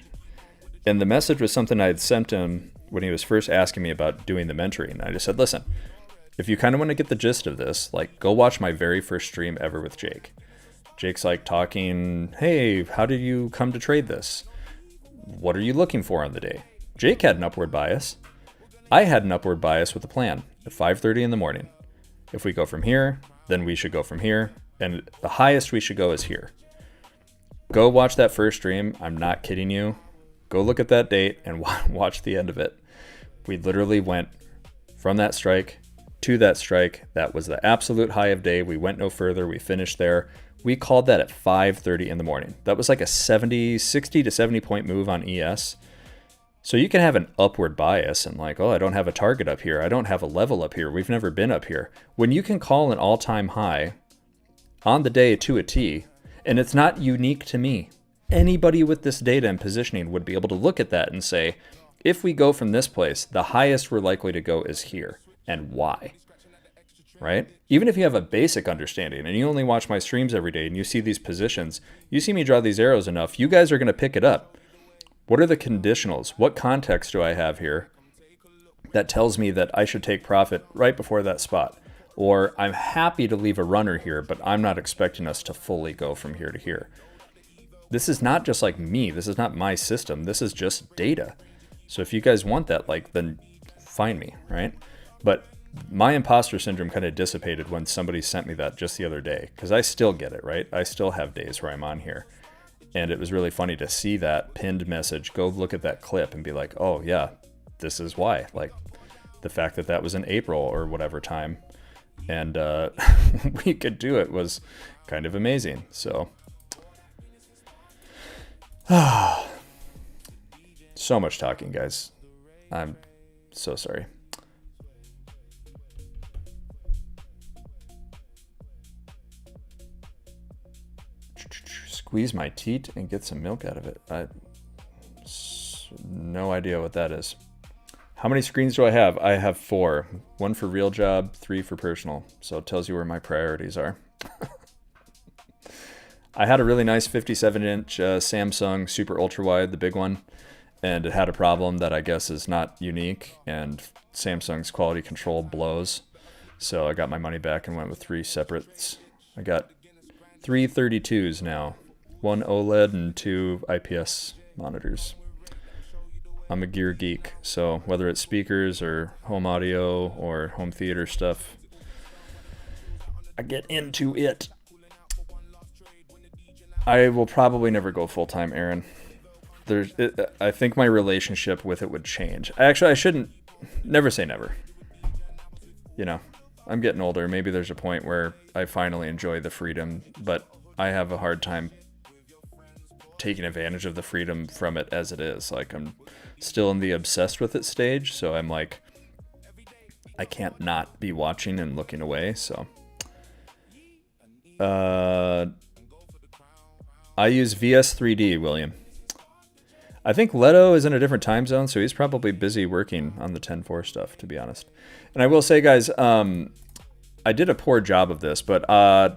and the message was something I had sent him when he was first asking me about doing the mentoring. I just said, listen, if you kind of want to get the gist of this, like, go watch my very first stream ever with Jake. Jake's like talking, hey, how did you come to trade this? What are you looking for on the day? Jake had an upward bias. I had an upward bias with a plan at 5:30 in the morning. If we go from here, then we should go from here. And the highest we should go is here. Go watch that first stream. I'm not kidding you. Go look at that date and watch the end of it. We literally went from that strike to that strike. That was the absolute high of day. We went no further. We finished there. We called that at 5:30 in the morning. That was like a 60 to 70 point move on ES. So you can have an upward bias and like, oh, I don't have a target up here. I don't have a level up here. We've never been up here. When you can call an all-time high on the day to a T, and it's not unique to me. Anybody with this data and positioning would be able to look at that and say, if we go from this place, the highest we're likely to go is here, and why, right? Even if you have a basic understanding and you only watch my streams every day and you see these positions, you see me draw these arrows enough, you guys are going to pick it up. What are the conditionals? What context do I have here that tells me that I should take profit right before that spot? Or I'm happy to leave a runner here, but I'm not expecting us to fully go from here to here. This is not just like me. This is not my system. This is just data. So if you guys want that, like, then find me, right? But my imposter syndrome kind of dissipated when somebody sent me that just the other day, because I still get it, right? I still have days where I'm on here. And it was really funny to see that pinned message, go look at that clip and be like, oh yeah, this is why. Like the fact that that was in April or whatever time. And we could do it was kind of amazing. So, so much talking, guys. I'm so sorry. Squeeze my teat and get some milk out of it. No idea what that is. How many screens do I have? I have 4. 1 for real job, 3 for personal. So it tells you where my priorities are. I had a really nice 57-inch Samsung Super Ultra Wide, the big one. And it had a problem that I guess is not unique. And Samsung's quality control blows. So I got my money back and went with 3 separates. I got 3 32s now. 1 OLED and 2 IPS monitors. I'm a gear geek, so whether it's speakers or home audio or home theater stuff, I get into it. I will probably never go full-time, Aaron. I think my relationship with it would change. Actually, I shouldn't never say never. You know, I'm getting older. Maybe there's a point where I finally enjoy the freedom, but I have a hard time taking advantage of the freedom from it as it is. Like, I'm still in the obsessed with it stage, so I'm like, I can't not be watching and looking away. So I use VS3D, William. I think Leto is in a different time zone, so he's probably busy working on the 10.4 stuff, to be honest. And I will say, guys, I did a poor job of this, but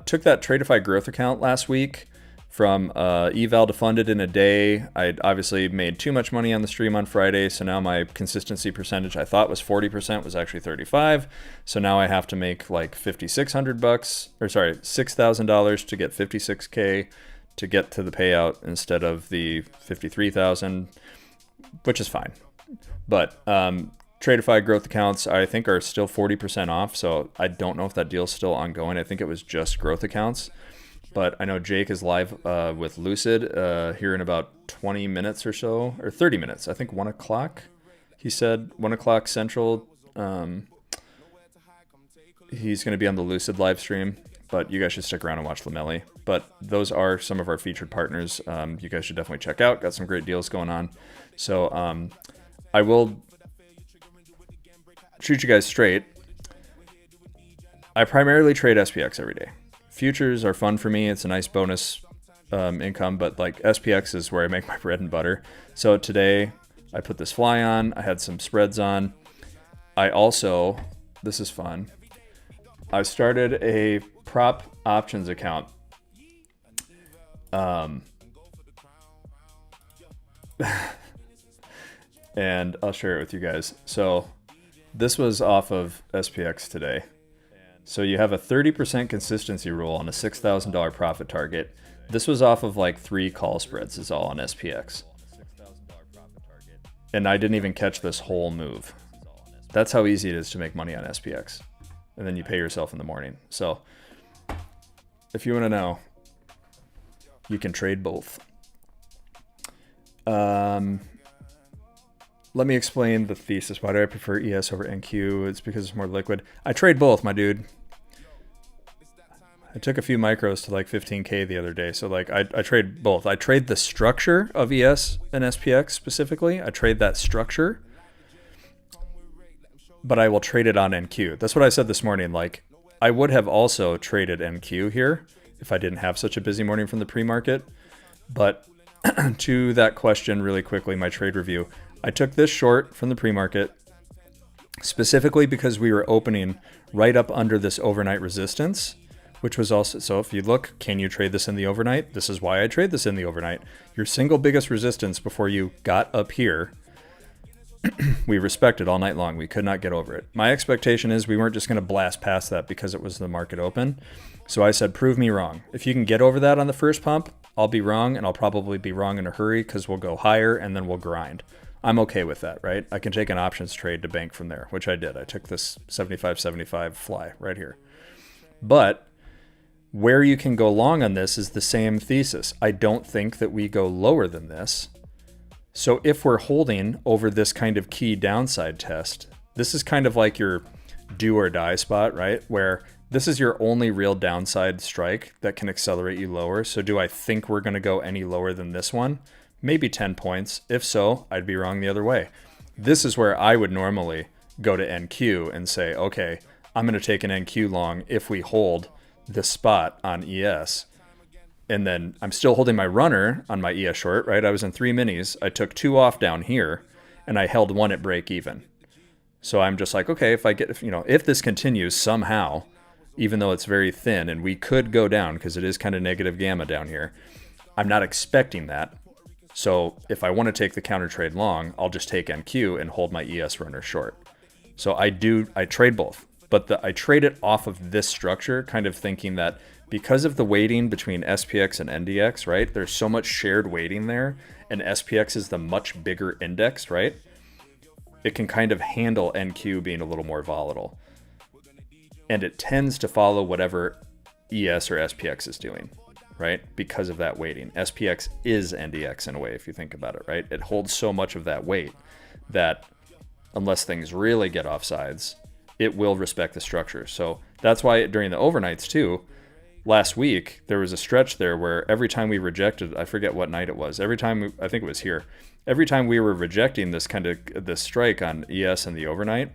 took that Tradeify growth account last week from eval to funded in a day. I obviously made too much money on the stream on Friday, so now my consistency percentage I thought was 40% was actually 35. So now I have to make like $5,600 or sorry, $6,000 to get 56K to get to the payout instead of the 53,000, which is fine. But Tradeify growth accounts I think are still 40% off, so I don't know if that deal's still ongoing. I think it was just growth accounts. But I know Jake is live with Lucid here in about 20 minutes or so, or 30 minutes. I think 1 o'clock. He said 1 o'clock Central. He's going to be on the Lucid live stream, but you guys should stick around and watch Lomeli. But those are some of our featured partners. You guys should definitely check out. Got some great deals going on. So I will shoot you guys straight. I primarily trade SPX every day. Futures are fun for me. It's a nice bonus income, but like SPX is where I make my bread and butter. So today I put this fly on. I had some spreads on, I also, this is fun, I started a prop options account. And I'll share it with you guys. So this was off of SPX today. So you have a 30% consistency rule on a $6,000 profit target. This was off of like 3 call spreads is all on SPX. And I didn't even catch this whole move. That's how easy it is to make money on SPX. And then you pay yourself in the morning. So if you want to know, you can trade both. Let me explain the thesis. Why do I prefer ES over NQ? It's because it's more liquid. I trade both, my dude. I took a few micros to like 15K the other day. So like I trade both. I trade the structure of ES and SPX specifically. I trade that structure, but I will trade it on NQ. That's what I said this morning. Like I would have also traded NQ here if I didn't have such a busy morning from the pre-market. But to that question really quickly, my trade review, I took this short from the pre-market specifically because we were opening right up under this overnight resistance, which was also, so if you look, can you trade this in the overnight? This is why I trade this in the overnight. Your single biggest resistance before you got up here, we respected all night long. We could not get over it. My expectation is we weren't just going to blast past that because it was the market open. So I said, prove me wrong. If you can get over that on the first pump, I'll be wrong, and I'll probably be wrong in a hurry because we'll go higher and then we'll grind. I'm okay with that, right? I can take an options trade to bank from there, which I did. I took this 75.75 fly right here. But where you can go long on this is the same thesis. I don't think that we go lower than this. So if we're holding over this kind of key downside test, this is kind of like your do or die spot, right? Where this is your only real downside strike that can accelerate you lower. So do I think we're going to go any lower than this one? Maybe 10 points. If so, I'd be wrong the other way. This is where I would normally go to NQ and say, okay, I'm going to take an NQ long if we hold this spot on ES. And then I'm still holding my runner on my ES short, right? I was in 3 minis. I took 2 off down here and I held 1 at break even. So I'm just like, okay, if I get, if this continues somehow, even though it's very thin and we could go down because it is kind of negative gamma down here, I'm not expecting that. So if I want to take the counter trade long, I'll just take NQ and hold my ES runner short. So I trade both, but I trade it off of this structure, kind of thinking that because of the weighting between SPX and NDX, right? There's so much shared weighting there, and SPX is the much bigger index, right? It can kind of handle NQ being a little more volatile. And it tends to follow whatever ES or SPX is doing, right? Because of that weighting. SPX is NDX in a way, if you think about it, right? It holds so much of that weight that unless things really get offsides, it will respect the structure. So that's why during the overnights too, last week, there was a stretch there where every time we rejected, I forget what night it was, I think it was here, every time we were rejecting this strike on ES in the overnight,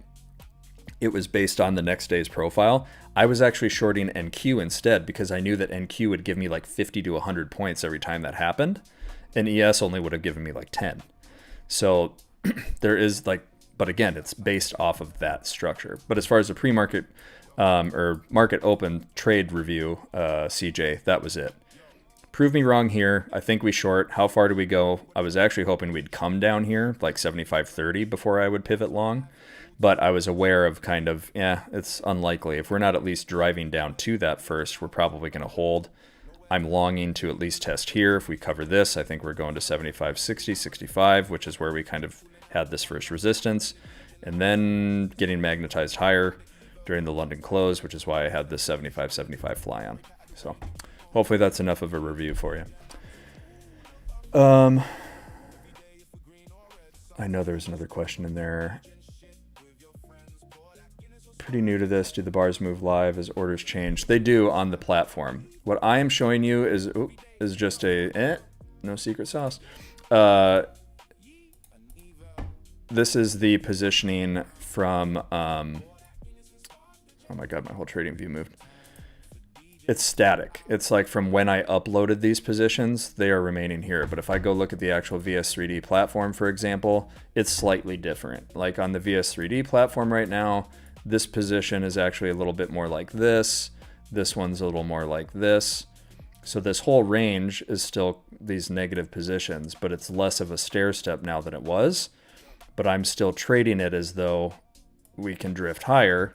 it was based on the next day's profile. I was actually shorting NQ instead because I knew that NQ would give me like 50 to 100 points every time that happened, and ES only would have given me like 10. So there is like, but again, it's based off of that structure. But as far as the pre-market or market open trade review, CJ, that was it. Prove me wrong here. I think we short. How far do we go? I was actually hoping we'd come down here like 75.30 before I would pivot long. But I was aware of kind of, it's unlikely. If we're not at least driving down to that first, we're probably going to hold. I'm longing to at least test here. If we cover this, I think we're going to 75.60, 65, which is where we kind of had this first resistance. And then getting magnetized higher during the London close, which is why I had this 75.75 fly on. So hopefully that's enough of a review for you. I know there's another question in there. Pretty new to this. Do the bars move live as orders change? They do on the platform. What I am showing you is just no secret sauce. This is the positioning from, oh my God, my whole trading view moved. it's static. It's like from when I uploaded these positions, they are remaining here. But if I go look at the actual VS3D platform, for example, it's slightly different. Like on the VS3D platform right now, this position is actually a little bit more like this. This one's a little more like this. So this whole range is still these negative positions, but it's less of a stair step now than it was. But I'm still trading it as though we can drift higher.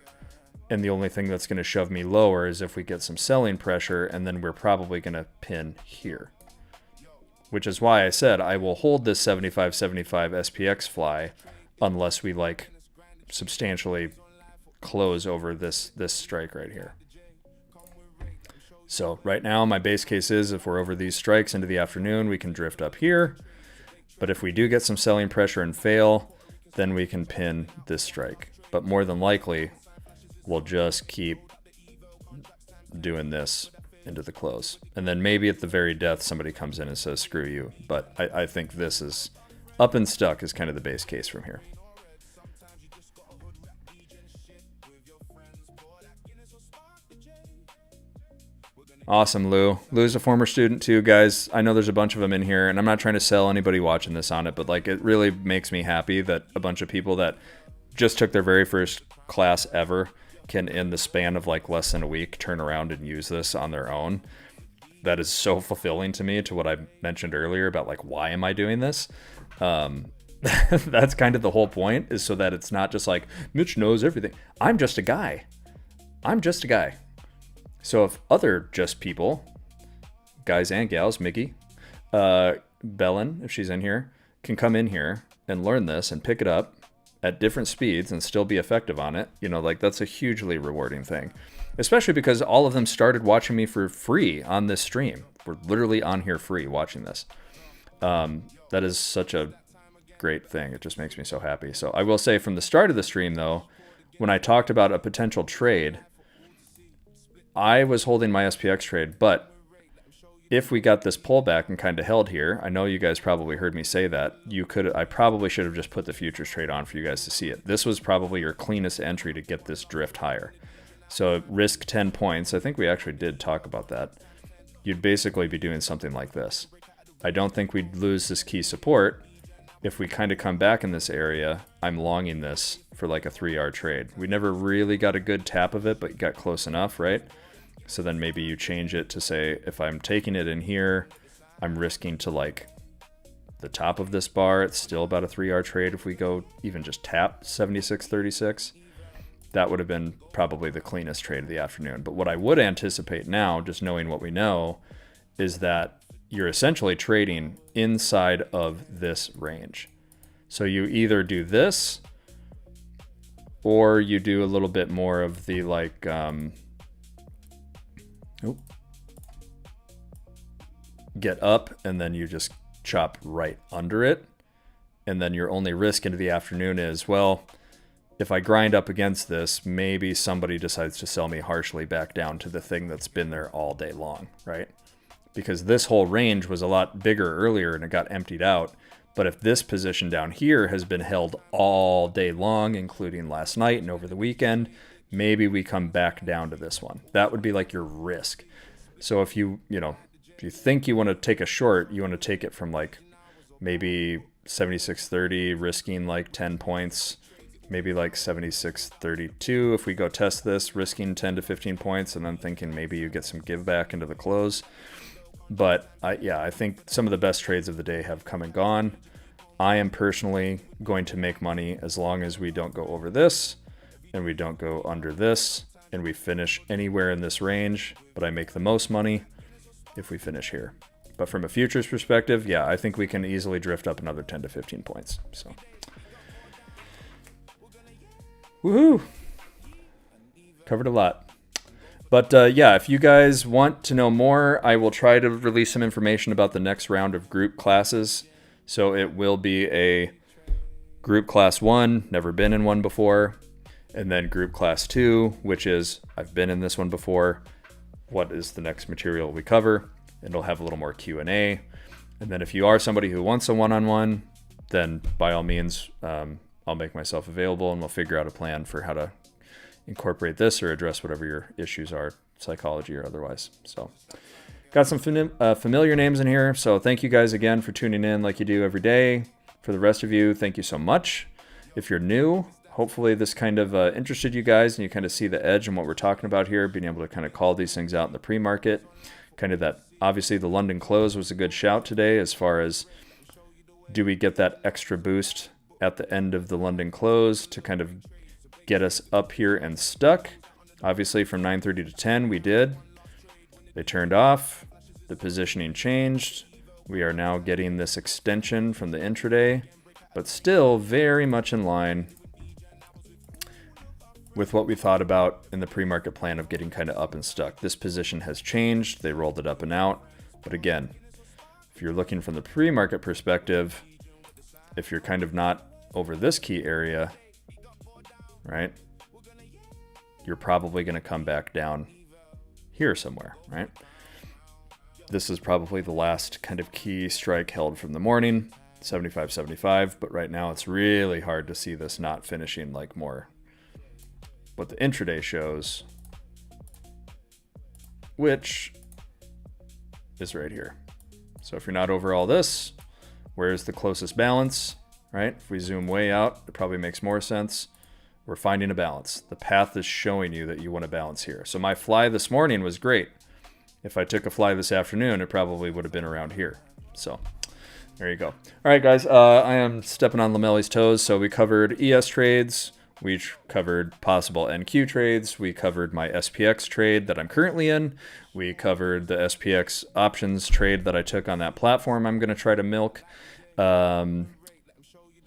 And the only thing that's going to shove me lower is if we get some selling pressure, and then we're probably going to pin here. Which is why I said I will hold this 75.75 SPX fly unless we like substantially close over this strike right here. So right now my base case is if we're over these strikes into the afternoon, we can drift up here. But if we do get some selling pressure and fail, then we can pin this strike. But more than likely, we'll just keep doing this into the close. And then maybe at the very death, somebody comes in and says, screw you. But I think this is up and stuck is kind of the base case from here. Awesome, Lou. Lou's a former student too, guys. I know there's a bunch of them in here, and I'm not trying to sell anybody watching this on it, but like it really makes me happy that a bunch of people that just took their very first class ever can, in the span of like less than a week, turn around and use this on their own. That is so fulfilling to me, to what I mentioned earlier about like, why am I doing this? That's kind of the whole point, is so that it's not just like, Mitch knows everything. I'm just a guy. So if other just people, guys and gals, Mickey, Bellin, if she's in here, can come in here and learn this and pick it up at different speeds and still be effective on it, you know, like that's a hugely rewarding thing, especially because all of them started watching me for free on this stream. We're literally on here free watching this. That is such a great thing. It just makes me so happy. So I will say from the start of the stream though, when I talked about a potential trade, I was holding my SPX trade, but if we got this pullback and kind of held here, I know you guys probably heard me say that, I probably should have just put the futures trade on for you guys to see it. This was probably your cleanest entry to get this drift higher. So risk 10 points. I think we actually did talk about that. You'd basically be doing something like this. I don't think we'd lose this key support. If we kind of come back in this area, I'm longing this for like a 3R trade. We never really got a good tap of it, but got close enough, right? So then maybe you change it to say, if I'm taking it in here, I'm risking to like the top of this bar. It's still about a 3R trade. If we go even just tap 76.36, that would have been probably the cleanest trade of the afternoon. But what I would anticipate now, just knowing what we know, is that you're essentially trading inside of this range. So you either do this, or you do a little bit more of the like, get up and then you just chop right under it. And then your only risk into the afternoon is, well, if I grind up against this, maybe somebody decides to sell me harshly back down to the thing that's been there all day long, right? Because this whole range was a lot bigger earlier and it got emptied out. But if this position down here has been held all day long, including last night and over the weekend, maybe we come back down to this one. That would be like your risk. So if you think you want to take a short, you want to take it from like maybe 76.30, risking like 10 points, maybe like 76.32. If we go test this, risking 10 to 15 points, and then thinking maybe you get some give back into the close. But I think some of the best trades of the day have come and gone. I am personally going to make money as long as we don't go over this and we don't go under this and we finish anywhere in this range, but I make the most money if we finish here. But from a futures perspective, yeah, I think we can easily drift up another 10 to 15 points. So, woohoo! Covered a lot. But yeah, if you guys want to know more, I will try to release some information about the next round of group classes. So it will be a group class 1, never been in one before, and then group class 2, which is I've been in this one before. What is the next material we cover? And it'll have a little more Q&A. And then if you are somebody who wants a one-on-one, then by all means, I'll make myself available and we'll figure out a plan for how to incorporate this or address whatever your issues are psychology or otherwise. So got some familiar names in here. So thank you guys again for tuning in like you do every day. For the rest of you, thank you so much. If you're new, hopefully this kind of interested you guys and you kind of see the edge in what we're talking about here, being able to kind of call these things out in the pre-market. Kind of that, obviously the London close was a good shout today as far as do we get that extra boost at the end of the London close to kind of get us up here and stuck. Obviously from 9:30 to 10 we did. They turned off. The positioning changed. We are now getting this extension from the intraday, but still very much in line with what we thought about in the pre-market plan of getting kind of up and stuck. This position has changed. They rolled it up and out. But again, if you're looking from the pre-market perspective, if you're kind of not over this key area, right, you're probably going to come back down here somewhere, right? This is probably the last kind of key strike held from the morning, 75.75, but right now it's really hard to see this not finishing like more what the intraday shows, which is right here. So if you're not over all this, where's the closest balance, right? If we zoom way out, it probably makes more sense. We're finding a balance. The path is showing you that you want a balance here. So my fly this morning was great. If I took a fly this afternoon, it probably would have been around here. So there you go. All right, guys, I am stepping on Lomeli's toes. So we covered ES trades. We covered possible NQ trades. We covered my SPX trade that I'm currently in. We covered the SPX options trade that I took on that platform I'm going to try to milk,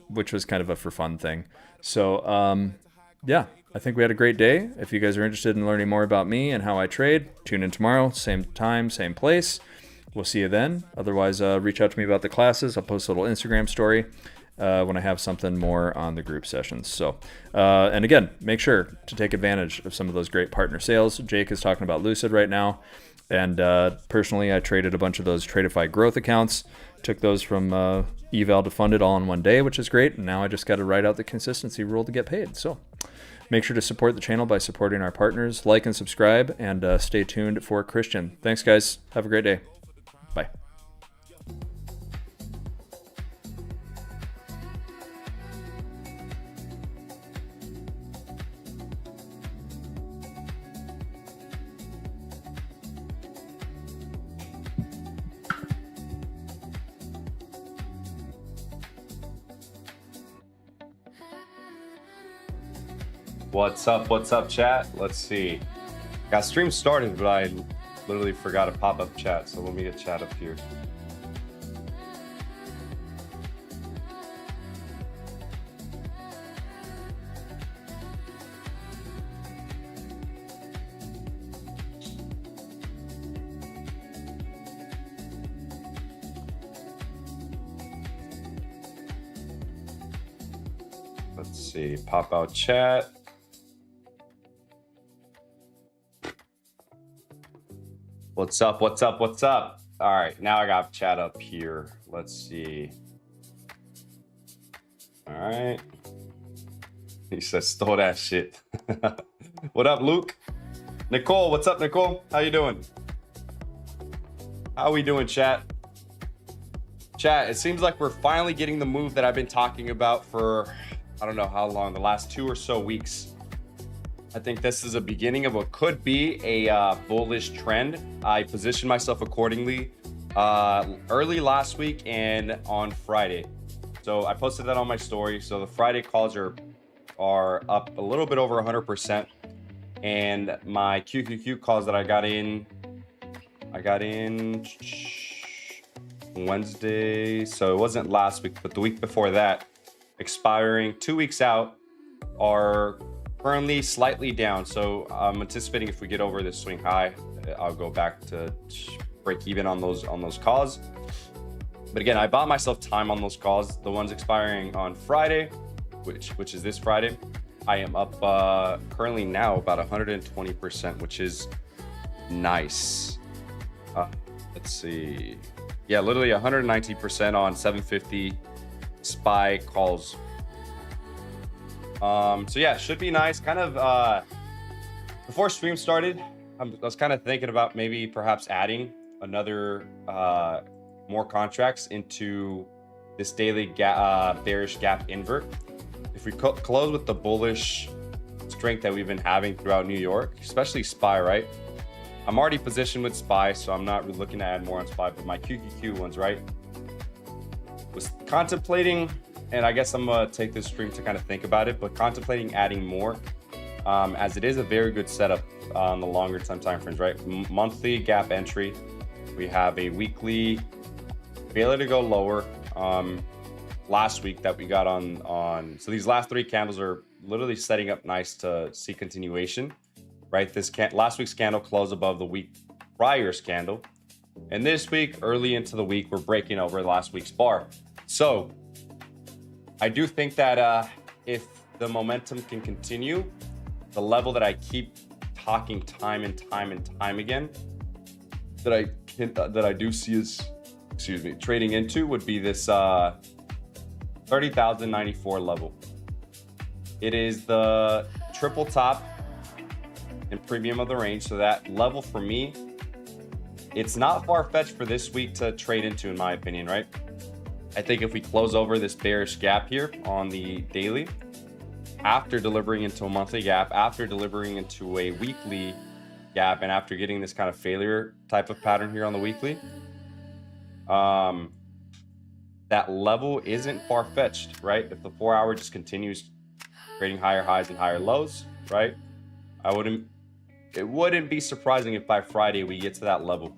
which was kind of a for fun thing. So, yeah, I think we had a great day. If you guys are interested in learning more about me and how I trade, tune in tomorrow, same time, same place. We'll see you then. Otherwise, reach out to me about the classes. I'll post a little Instagram story when I have something more on the group sessions. So, and again, make sure to take advantage of some of those great partner sales. Jake is talking about Lucid right now. And personally, I traded a bunch of those Tradeify growth accounts, took those from eval to funded all in one day, which is great. And now I just got to write out the consistency rule to get paid. So make sure to support the channel by supporting our partners, like and subscribe, and stay tuned for Christian. Thanks, guys. Have a great day. Bye. What's up, chat? Let's see. Got stream started, but I literally forgot to pop up chat, so let me get chat up here. Let's see, pop out chat. What's up? All right, now I got chat up here. Let's see. All right. He says, stole that shit. What up, Luke? Nicole, what's up, Nicole? How you doing? How we doing, chat? Chat, it seems like we're finally getting the move that I've been talking about for, I don't know how long, the last 2 or so weeks. I think this is a beginning of what could be a bullish trend. I positioned myself accordingly early last week and on Friday. So I posted that on my story. So the Friday calls are up a little bit over 100%. And my QQQ calls that I got in Wednesday. So it wasn't last week, but the week before that, expiring 2 weeks out, are currently slightly down. So I'm anticipating if we get over this swing high, I'll go back to break even on those calls. But again, I bought myself time on those calls. The ones expiring on Friday, which is this Friday, I am up currently now about 120%, which is nice. Let's see. Yeah, literally 119% on 750 SPY calls. So yeah, should be nice. Kind of before stream started, I was kind of thinking about maybe perhaps adding another more contracts into this daily bearish gap invert. If we close with the bullish strength that we've been having throughout New York, especially SPY, right? I'm already positioned with SPY, so I'm not really looking to add more on SPY, but my QQQ ones, right? Was contemplating, and I guess I'm gonna take this stream to kind of think about it, but contemplating adding more, as it is a very good setup on the longer time frames, right? Monthly gap entry. We have a weekly failure to go lower last week that we got on. So these last 3 candles are literally setting up nice to see continuation, right? This last week's candle closed above the week prior's candle, and this week, early into the week, we're breaking over last week's bar. So I do think that if the momentum can continue, the level that I keep talking time and time again that I do see is, trading into would be this 30,094 level. It is the triple top and premium of the range. So that level for me, it's not far-fetched for this week to trade into, in my opinion, right? I think if we close over this bearish gap here on the daily, after delivering into a monthly gap, after delivering into a weekly gap, and after getting this kind of failure type of pattern here on the weekly, that level isn't far-fetched, right? If the 4-hour just continues creating higher highs and higher lows, right? It wouldn't be surprising if by Friday we get to that level.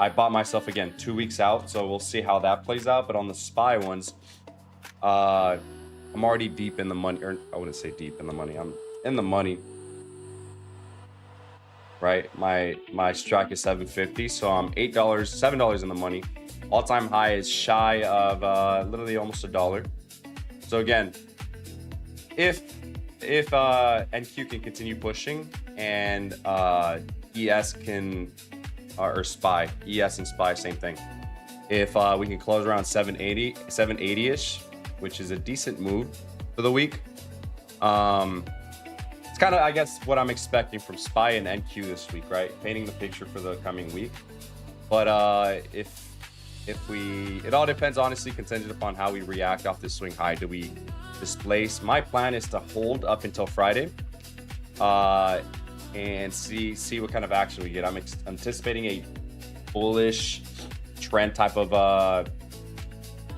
I bought myself again 2 weeks out, so we'll see how that plays out. But on the SPY ones, I'm already deep in the money, or I wouldn't say deep in the money. I'm in the money, right? My strike is $7.50, so I'm $7 in the money. All-time high is shy of literally almost $1. So again, if NQ can continue pushing and ES can, or SPY, ES and SPY, same thing. If we can close around 780-ish, which is a decent move for the week. It's kind of, I guess, what I'm expecting from SPY and NQ this week, right? Painting the picture for the coming week. But if it all depends, honestly, contingent upon how we react off this swing high. Do we displace? My plan is to hold up until Friday and see what kind of action we get. I'm anticipating a bullish trend type of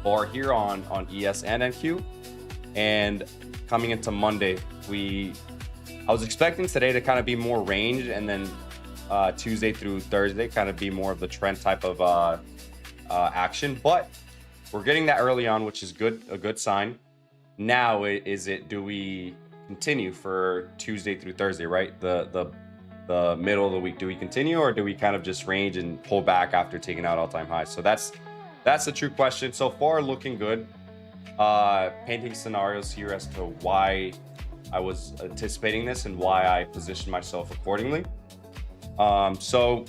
bar here on ES and NQ. And coming into Monday, I was expecting today to kind of be more range, and then Tuesday through Thursday kind of be more of the trend type of action. But we're getting that early on, which is a good sign. Now do we continue for Tuesday through Thursday, right? The middle of the week, do we continue, or do we kind of just range and pull back after taking out all-time highs? So that's the true question. So far, looking good. Painting scenarios here as to why I was anticipating this and why I positioned myself accordingly. So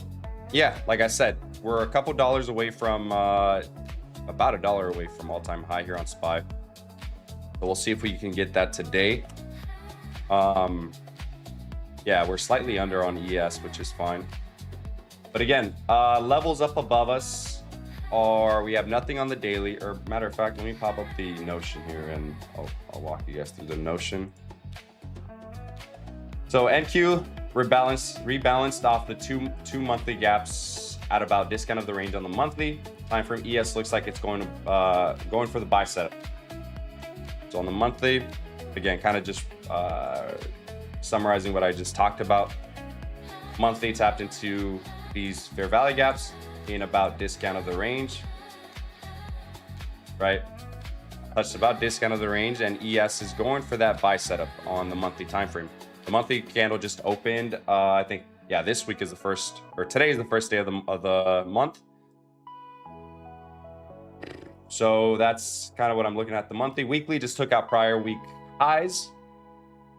yeah, like I said, we're a couple dollars away from about $1 away from all-time high here on SPY. So we'll see if we can get that today. Yeah, we're slightly under on ES, which is fine. But again, levels up above us are, we have nothing on the daily, or matter of fact, let me pop up the Notion here and I'll walk you guys through the Notion. So NQ rebalanced off the two monthly gaps at about discount of the range on the monthly time frame. ES looks like it's going for the buy setup. So on the monthly, again, kind of just summarizing what I just talked about. Monthly tapped into these fair value gaps in about discount of the range, right? Touched about discount of the range, and ES is going for that buy setup on the monthly time frame. The monthly candle just opened. I think, yeah, this week is the first, or today is the first day of the month. So that's kind of what I'm looking at. The monthly, weekly just took out prior week highs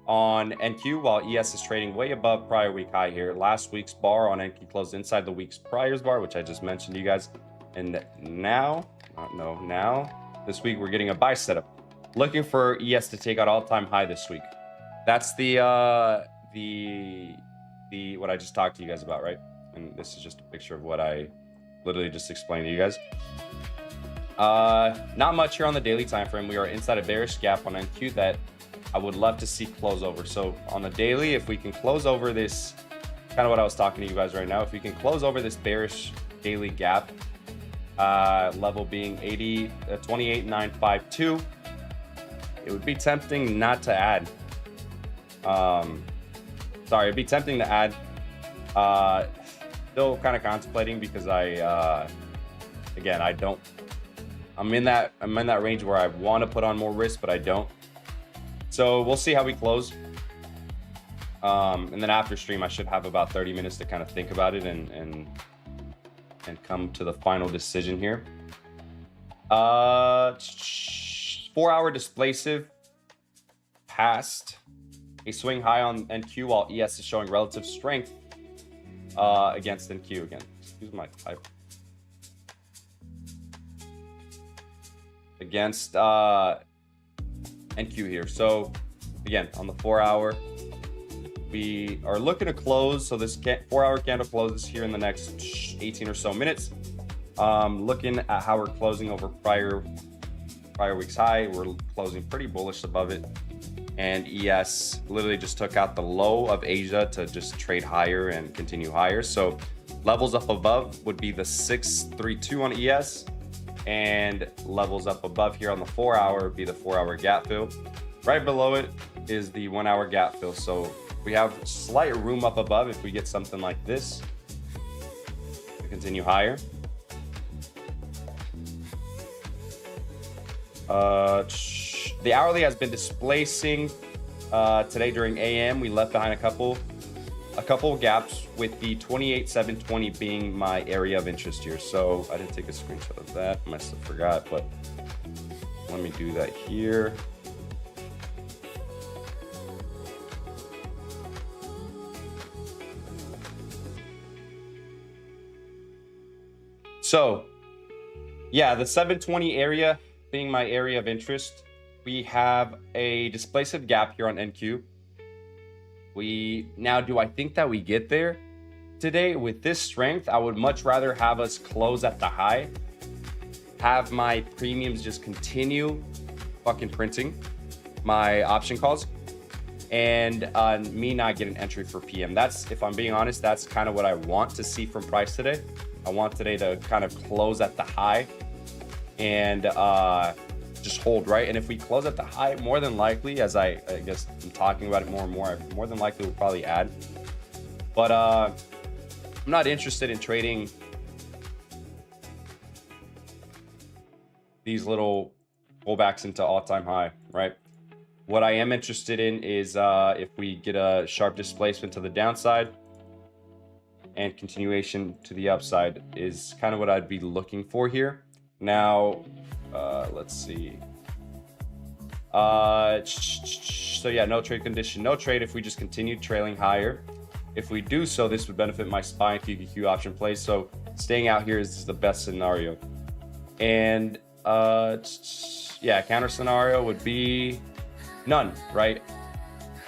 on NQ, while ES is trading way above prior week high here. Last week's bar on NQ closed inside the week's prior's bar, which I just mentioned to you guys. And now this week we're getting a buy setup. Looking for ES to take out all-time high this week. That's the what I just talked to you guys about, right? And this is just a picture of what I literally just explained to you guys. Not much here on the daily time frame. We are inside a bearish gap on NQ that I would love to see close over. So on the daily, if we can close over this, kind of what I was talking to you guys right now, if we can close over this bearish daily gap, level being 28,952, it would be tempting not to add. Sorry, it'd be tempting to add. Still kind of contemplating because again, I'm in that range where I want to put on more risk, but I don't. So we'll see how we close. And then after stream, I should have about 30 minutes to kind of think about it and come to the final decision here. 4-hour displacive past a swing high on NQ, while ES is showing relative strength against NQ again. Excuse my type. Against NQ here. So again, on the 4-hour, we are looking to close. So this 4-hour candle closes here in the next 18 or so minutes. Looking at how we're closing over prior week's high, we're closing pretty bullish above it. And ES literally just took out the low of Asia to just trade higher and continue higher. So levels up above would be the 632 on ES, and levels up above here on the 4-hour would be the 4-hour gap fill. Right below it is the 1-hour gap fill. So we have slight room up above if we get something like this to continue higher. The hourly has been displacing today during AM. We left behind a couple gaps, with the 28,720 being my area of interest here. So I didn't take a screenshot of that. I must have forgot, but let me do that here. So yeah, the 720 area being my area of interest. We have a displacive gap here on NQ. Do I think that we get there today with this strength? I would much rather have us close at the high, have my premiums just continue fucking printing my option calls, and me not get an entry for PM. That's, if I'm being honest, that's kind of what I want to see from price today. I want today to kind of close at the high and just hold, right? And if we close at the high, more than likely, as I guess I'm talking about it more and more, more than likely we'll probably add. But I'm not interested in trading these little pullbacks into all-time high, right? What I am interested in is if we get a sharp displacement to the downside and continuation to the upside is kind of what I'd be looking for here. Now, let's see. So yeah, no trade condition, no trade if we just continue trailing higher. If we do so, this would benefit my SPY and QQQ option plays. So staying out here is the best scenario. And yeah, counter scenario would be none, right?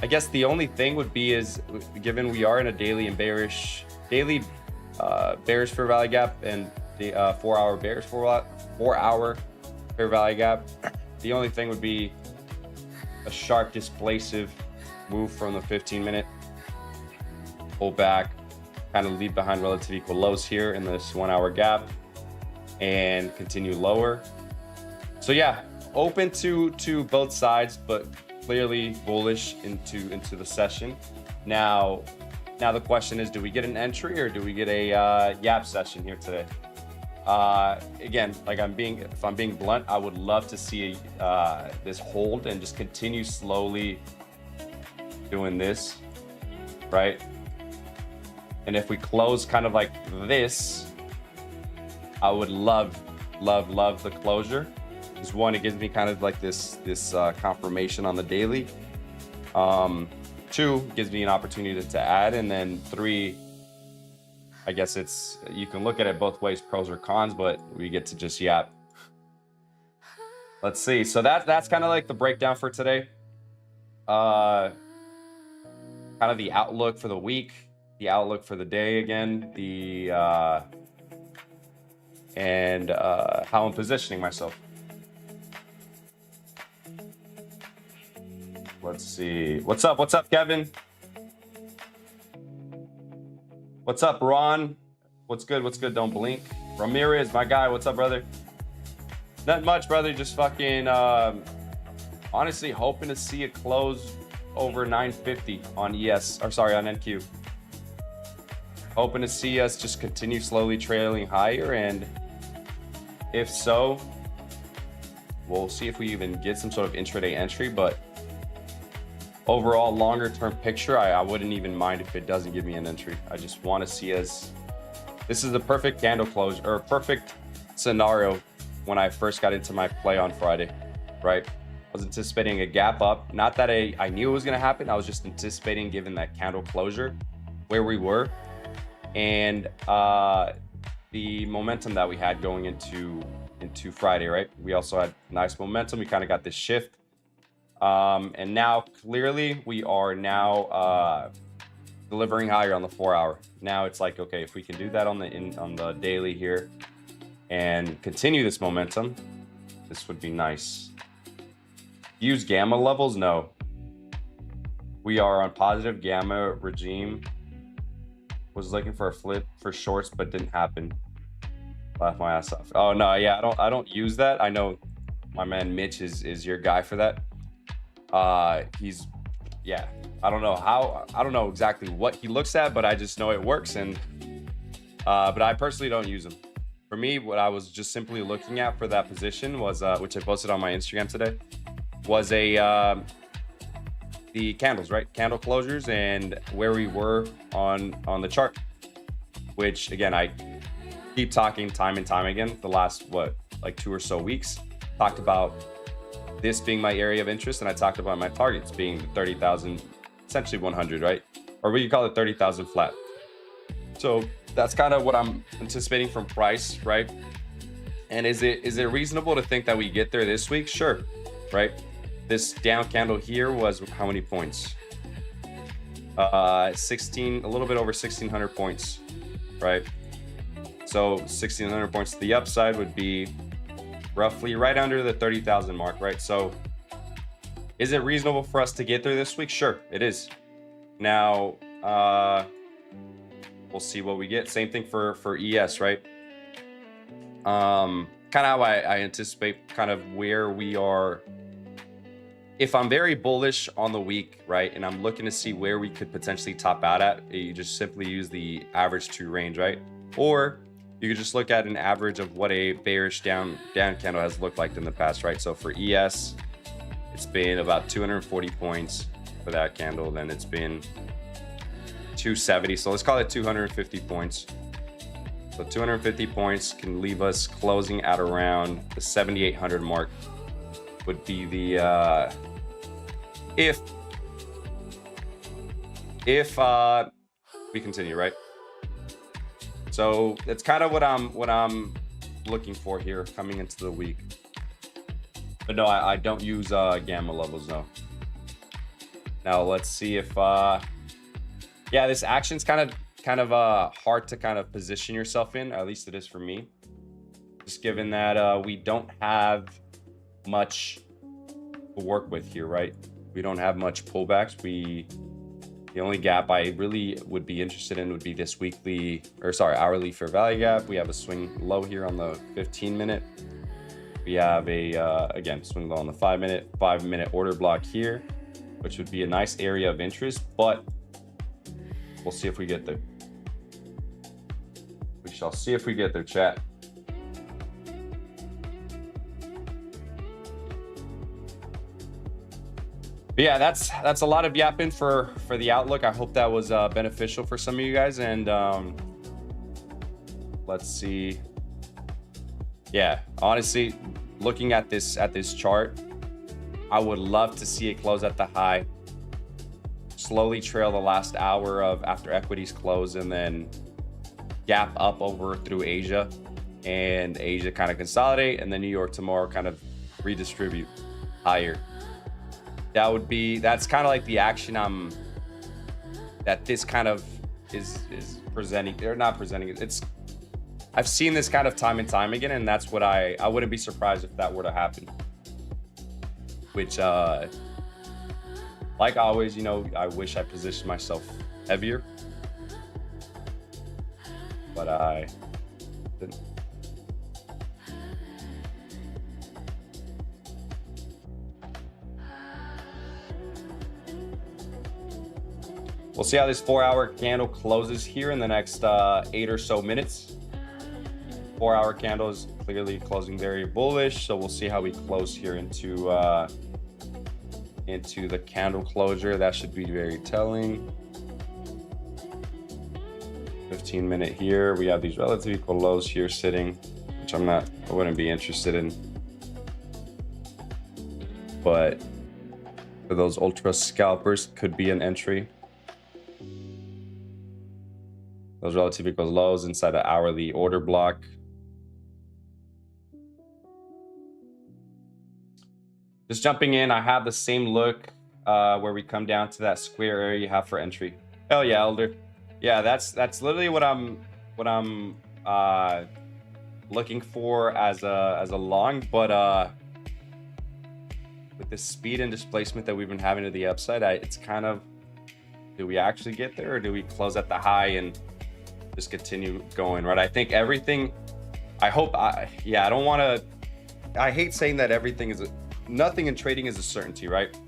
I guess the only thing would be is, given we are in a daily and bearish fair value gap and the 4-hour bearish 4-hour fair value gap, the only thing would be a sharp displacive move from the 15-minute, pull back, kind of leave behind relative equal lows here in this 1-hour gap, and continue lower. So yeah, open to both sides, but clearly bullish into the session. Now the question is, do we get an entry or do we get a yap session here today? Again, like if I'm being blunt, I would love to see this hold and just continue slowly doing this, right? And if we close kind of like this, I would love the closure. Because one, it gives me kind of like this confirmation on the daily. 2, gives me an opportunity to add, and then 3, I guess you can look at it both ways, pros or cons, but we get to just yap. Let's see. So that's kind of like the breakdown for today. Kind of the outlook for the week, the outlook for the day again, and how I'm positioning myself. Let's see. What's up? What's up, Kevin? What's up, Ron? What's good? What's good? Don't blink. Ramirez, my guy. What's up, brother? Not much, brother. Just fucking, honestly, hoping to see it close over 950 on ES, or sorry, on NQ. Hoping to see us just continue slowly trailing higher, and if so, we'll see if we even get some sort of intraday entry. But overall, longer term picture, I wouldn't even mind if it doesn't give me an entry. I just want to see us. This is the perfect candle close, or perfect scenario when I first got into my play on Friday, right? I was anticipating a gap up. Not that I knew it was going to happen. I was just anticipating, given that candle closure where we were, and the momentum that we had going into Friday, right? We also had nice momentum. We kind of got this shift. And now clearly we are now delivering higher on the 4 hour. Now it's like, okay, if we can do that on the daily here and continue this momentum, this would be nice. Use gamma levels? No. We are on positive gamma regime. Was looking for a flip for shorts, but didn't happen. Laugh my ass off. Oh no, yeah, I don't use that. I know my man Mitch is your guy for that. He's, yeah, I don't know exactly what he looks at, but I just know it works. And but I personally don't use them. For me, what I was just simply looking at for that position was, which I posted on my Instagram today, was the candles, right? Candle closures and where we were on the chart, which again, I keep talking time and time again, the last, like 2 or so weeks, talked about this being my area of interest. And I talked about my targets being 30,000, essentially 100, right? Or we could call it 30,000 flat. So that's kind of what I'm anticipating from price, right? And is it reasonable to think that we get there this week? Sure, right? This down candle here was how many points? 16, a little bit over 1,600 points, right? So 1,600 points to the upside would be roughly right under the 30,000 mark, right? So is it reasonable for us to get there this week? Sure, it is. Now, we'll see what we get. Same thing for ES, right? Kind of how I anticipate kind of where we are. If I'm very bullish on the week, right, and I'm looking to see where we could potentially top out at, you just simply use the average 2 range, right? Or you could just look at an average of what a bearish down candle has looked like in the past, right? So for ES, it's been about 240 points for that candle. Then it's been 270. So let's call it 250 points. So 250 points can leave us closing at around the 7,800 mark. Would be the if we continue, right? So that's kind of what I'm looking for here coming into the week. But no, I don't use gamma levels, no. Now let's see if yeah, this action's kind of hard to kind of position yourself in, at least it is for me. Just given that we don't have much to work with here, right? We don't have much pullbacks. The only gap I really would be interested in would be this hourly fair value gap. We have a swing low here on the 15-minute. We have a again, swing low on the 5-minute order block here, which would be a nice area of interest, but we'll see if we get there. We shall see if we get there, chat. But yeah, that's a lot of yapping for the outlook. I hope that was beneficial for some of you guys. And let's see. Yeah, honestly, looking at this chart, I would love to see it close at the high, slowly trail the last hour of after equities close, and then gap up over through Asia, and Asia kind of consolidate, and then New York tomorrow kind of redistribute higher. That's kind of like the action that this kind of is presenting. They're not presenting it. It's, I've seen this kind of time and time again, and that's what I wouldn't be surprised if that were to happen. Which, like always, you know, I wish I positioned myself heavier, but I didn't. We'll see how this 4-hour candle closes here in the next 8 or so minutes. 4-hour candle is clearly closing very bullish, so we'll see how we close here into the candle closure. That should be very telling. 15-minute here. We have these relative equal lows here sitting, which I wouldn't be interested in. But for those ultra scalpers, could be an entry. Those relative equals lows inside the hourly order block. Just jumping in, I have the same look where we come down to that square area you have for entry. Hell yeah, Elder. Yeah, that's literally what I'm looking for as a long, but with the speed and displacement that we've been having to the upside, it's kind of, do we actually get there, or do we close at the high and just continue going, right? I think everything, I don't want to, I hate saying that everything is, nothing in trading is a certainty, right?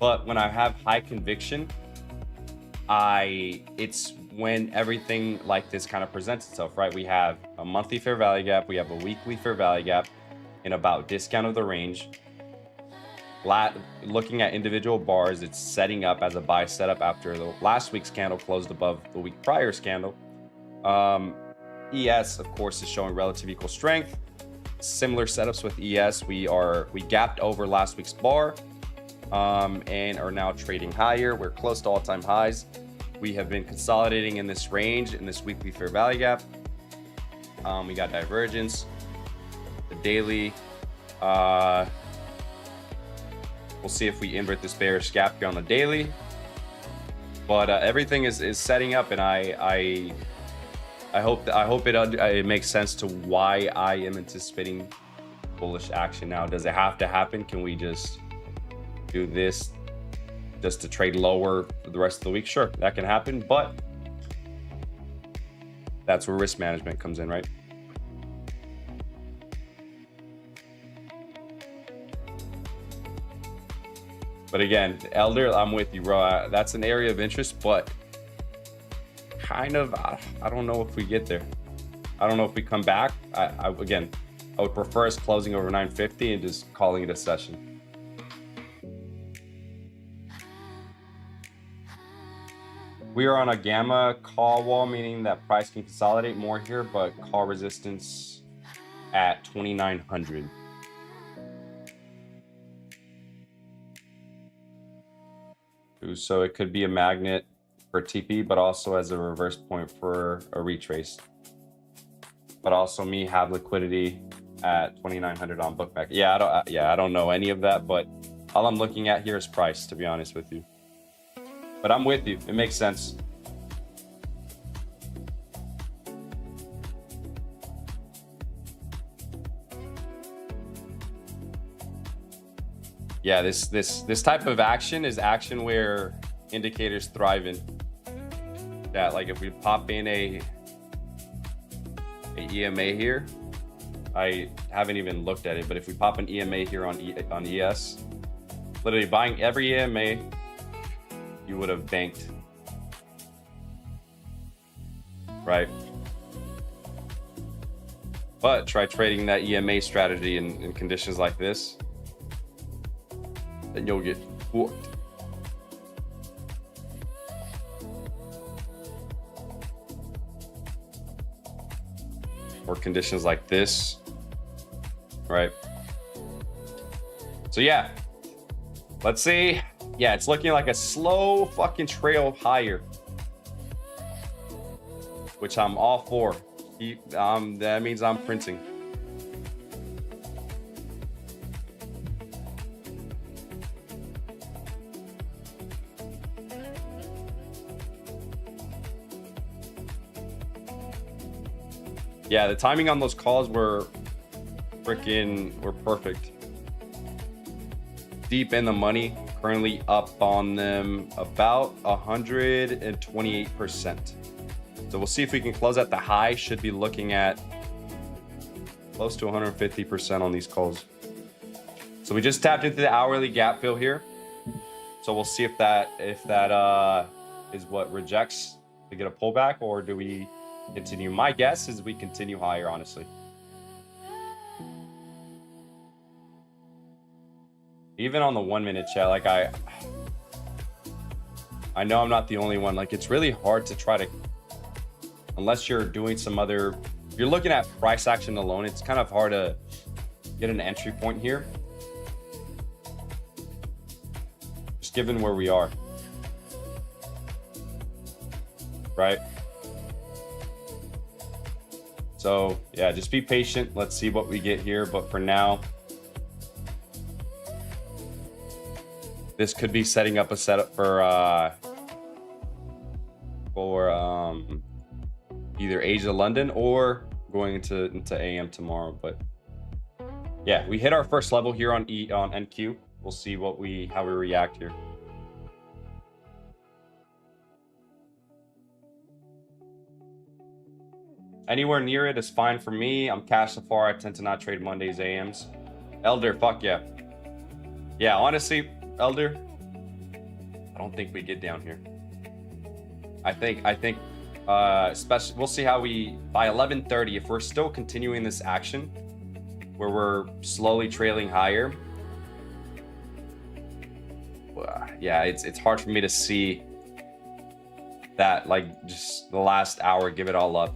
But when I have high conviction, it's when everything like this kind of presents itself, right? We have a monthly fair value gap, we have a weekly fair value gap, and about discount of the range. Looking at individual bars, it's setting up as a buy setup after the last week's candle closed above the week prior's candle. ES, of course, is showing relative equal strength. Similar setups with ES. We gapped over last week's bar and are now trading higher. We're close to all-time highs. We have been consolidating in this range in this weekly fair value gap. We got divergence. The daily. We'll see if we invert this bearish gap here on the daily. But everything is setting up, and I hope it makes sense to why I am anticipating bullish action now. Does it have to happen? Can we just do this just to trade lower for the rest of the week? Sure, that can happen, but that's where risk management comes in, right? But again, Elder, I'm with you, bro. That's an area of interest, but kind of, I don't know if we get there. I don't know if we come back. Again, I would prefer us closing over 950 and just calling it a session. We are on a gamma call wall, meaning that price can consolidate more here, but call resistance at 2,900. So it could be a magnet for TP, but also as a reverse point for a retrace. But also me have liquidity at 2,900 on bookback. I don't know any of that, but all I'm looking at here is price, to be honest with you. But I'm with you. It makes sense. Yeah, this type of action is action where indicators thrive in. That, like, if we pop in a EMA here, I haven't even looked at it, but if we pop an EMA here on ES, literally buying every EMA, you would have banked, right? But try trading that EMA strategy in conditions like this, then you'll get whooped. Or conditions like this, right? So yeah, let's see. Yeah, it's looking like a slow fucking trail higher, which I'm all for. That means I'm printing. Yeah, the timing on those calls were perfect. Deep in the money, currently up on them about 128%. So we'll see if we can close at the high. Should be looking at close to 150% on these calls. So we just tapped into the hourly gap fill here. So we'll see if that is what rejects to get a pullback, or do we continue? My guess is we continue higher, honestly. Even on the 1 minute chat, like I know I'm not the only one. Like, it's really hard to try to, unless you're doing some other, if you're looking at price action alone, it's kind of hard to get an entry point here, just given where we are, right? So yeah, just be patient. Let's see what we get here. But for now, this could be setting up a setup for either Asia, London, or going into AM tomorrow. But yeah, we hit our first level here on NQ. We'll see how we react here. Anywhere near it is fine for me. I'm cash so far. I tend to not trade Mondays, AMs. Elder, fuck yeah. Yeah, honestly, Elder, I don't think we get down here. I think especially, we'll see how we, by 11:30, if we're still continuing this action where we're slowly trailing higher, yeah, it's hard for me to see that, like, just the last hour give it all up.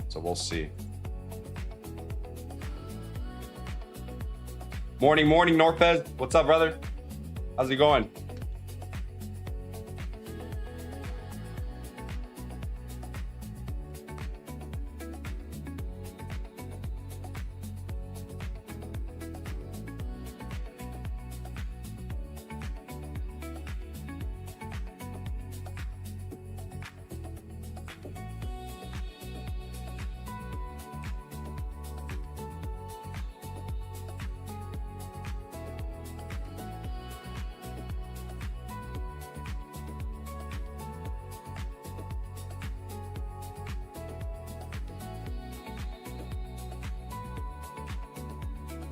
So we'll see. Morning, Norpez. What's up, brother? How's it going?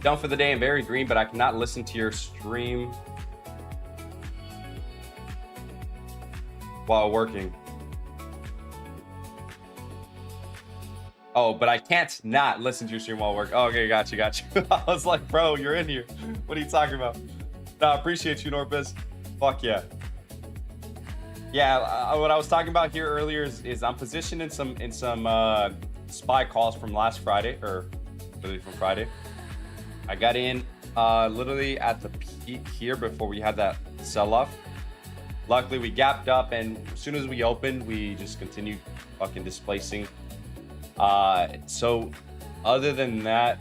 Done for the day and very green, but I cannot listen to your stream while working. Oh, but I can't not listen to your stream while working. Oh, okay, got you. I was like, bro, you're in here. What are you talking about? No, I appreciate you, Norpez. Fuck yeah. Yeah, what I was talking about here earlier is I'm positioned in some SPY calls from last Friday, or really from Friday. I got in literally at the peak here before we had that sell-off. Luckily, we gapped up, and as soon as we opened, we just continued fucking displacing. So other than that,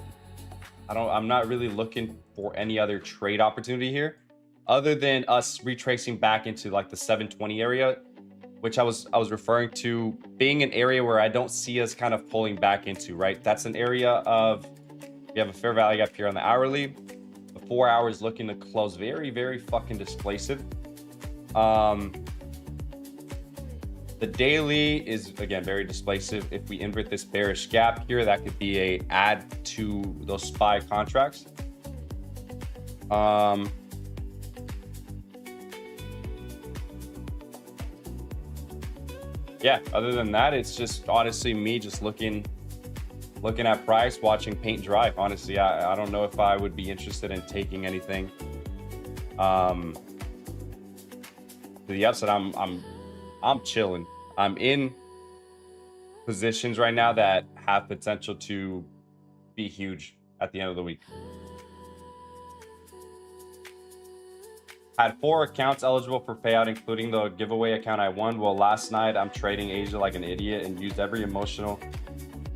I'm not really looking for any other trade opportunity here, other than us retracing back into like the 720 area, which I was referring to being an area where I don't see us kind of pulling back into, right? That's an area of, we have a fair value up here on the hourly. The 4 hours looking to close very, very fucking displacive. The daily is, again, very displacive. If we invert this bearish gap here, that could be a add to those SPY contracts. Yeah, other than that, it's just honestly me just looking at price, watching paint dry. Honestly, I don't know if I would be interested in taking anything to the upside. I'm chilling. I'm in positions right now that have potential to be huge at the end of the week. Had 4 accounts eligible for payout, including the giveaway account I won. Well, last night I'm trading Asia like an idiot and used every emotional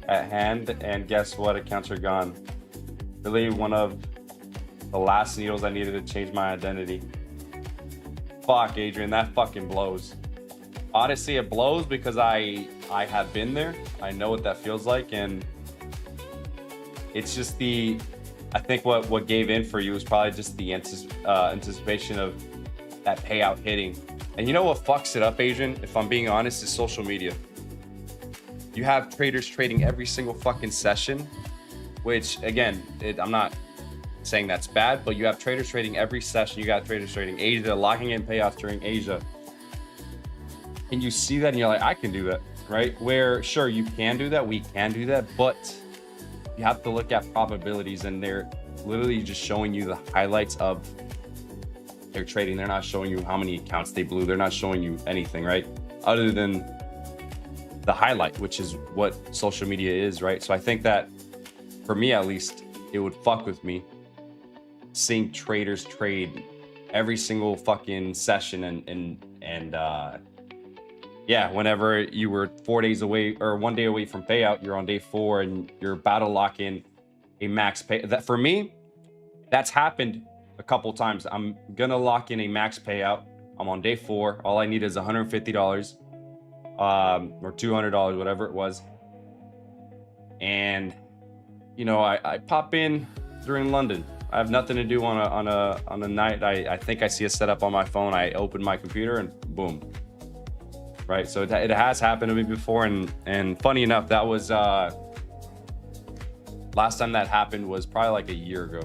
at hand, and guess what? Accounts are gone. Really one of the last needles I needed to change my identity. Fuck, Adrian, that fucking blows. honestly, it blows because I have been there. I know what that feels like, and it's just I think what gave in for you is probably just the anticipation of that payout hitting. And you know what fucks it up, Adrian, if I'm being honest, is social media. You have traders trading every single fucking session, which again, I'm not saying that's bad, but you have traders trading every session. You got traders trading Asia, locking in payouts during Asia. And you see that and you're like, I can do that, right? Where sure, you can do that, we can do that, but you have to look at probabilities, and they're literally just showing you the highlights of their trading. They're not showing you how many accounts they blew. They're not showing you anything, right? Other than the highlight, which is what social media is, right? So I think that for me, at least, it would fuck with me seeing traders trade every single fucking session and yeah, whenever you were 4 days away or 1 day away from payout, you're on day 4 and you're about to lock in a max pay. That for me, that's happened a couple times. I'm gonna lock in a max payout. I'm on day 4. All I need is $150 or $200, whatever it was. And you know, I pop in during London. I have nothing to do on a night. I think I see a setup on my phone. I open my computer and boom. Right, so it has happened to me before, and funny enough, that was last time that happened was probably like a year ago,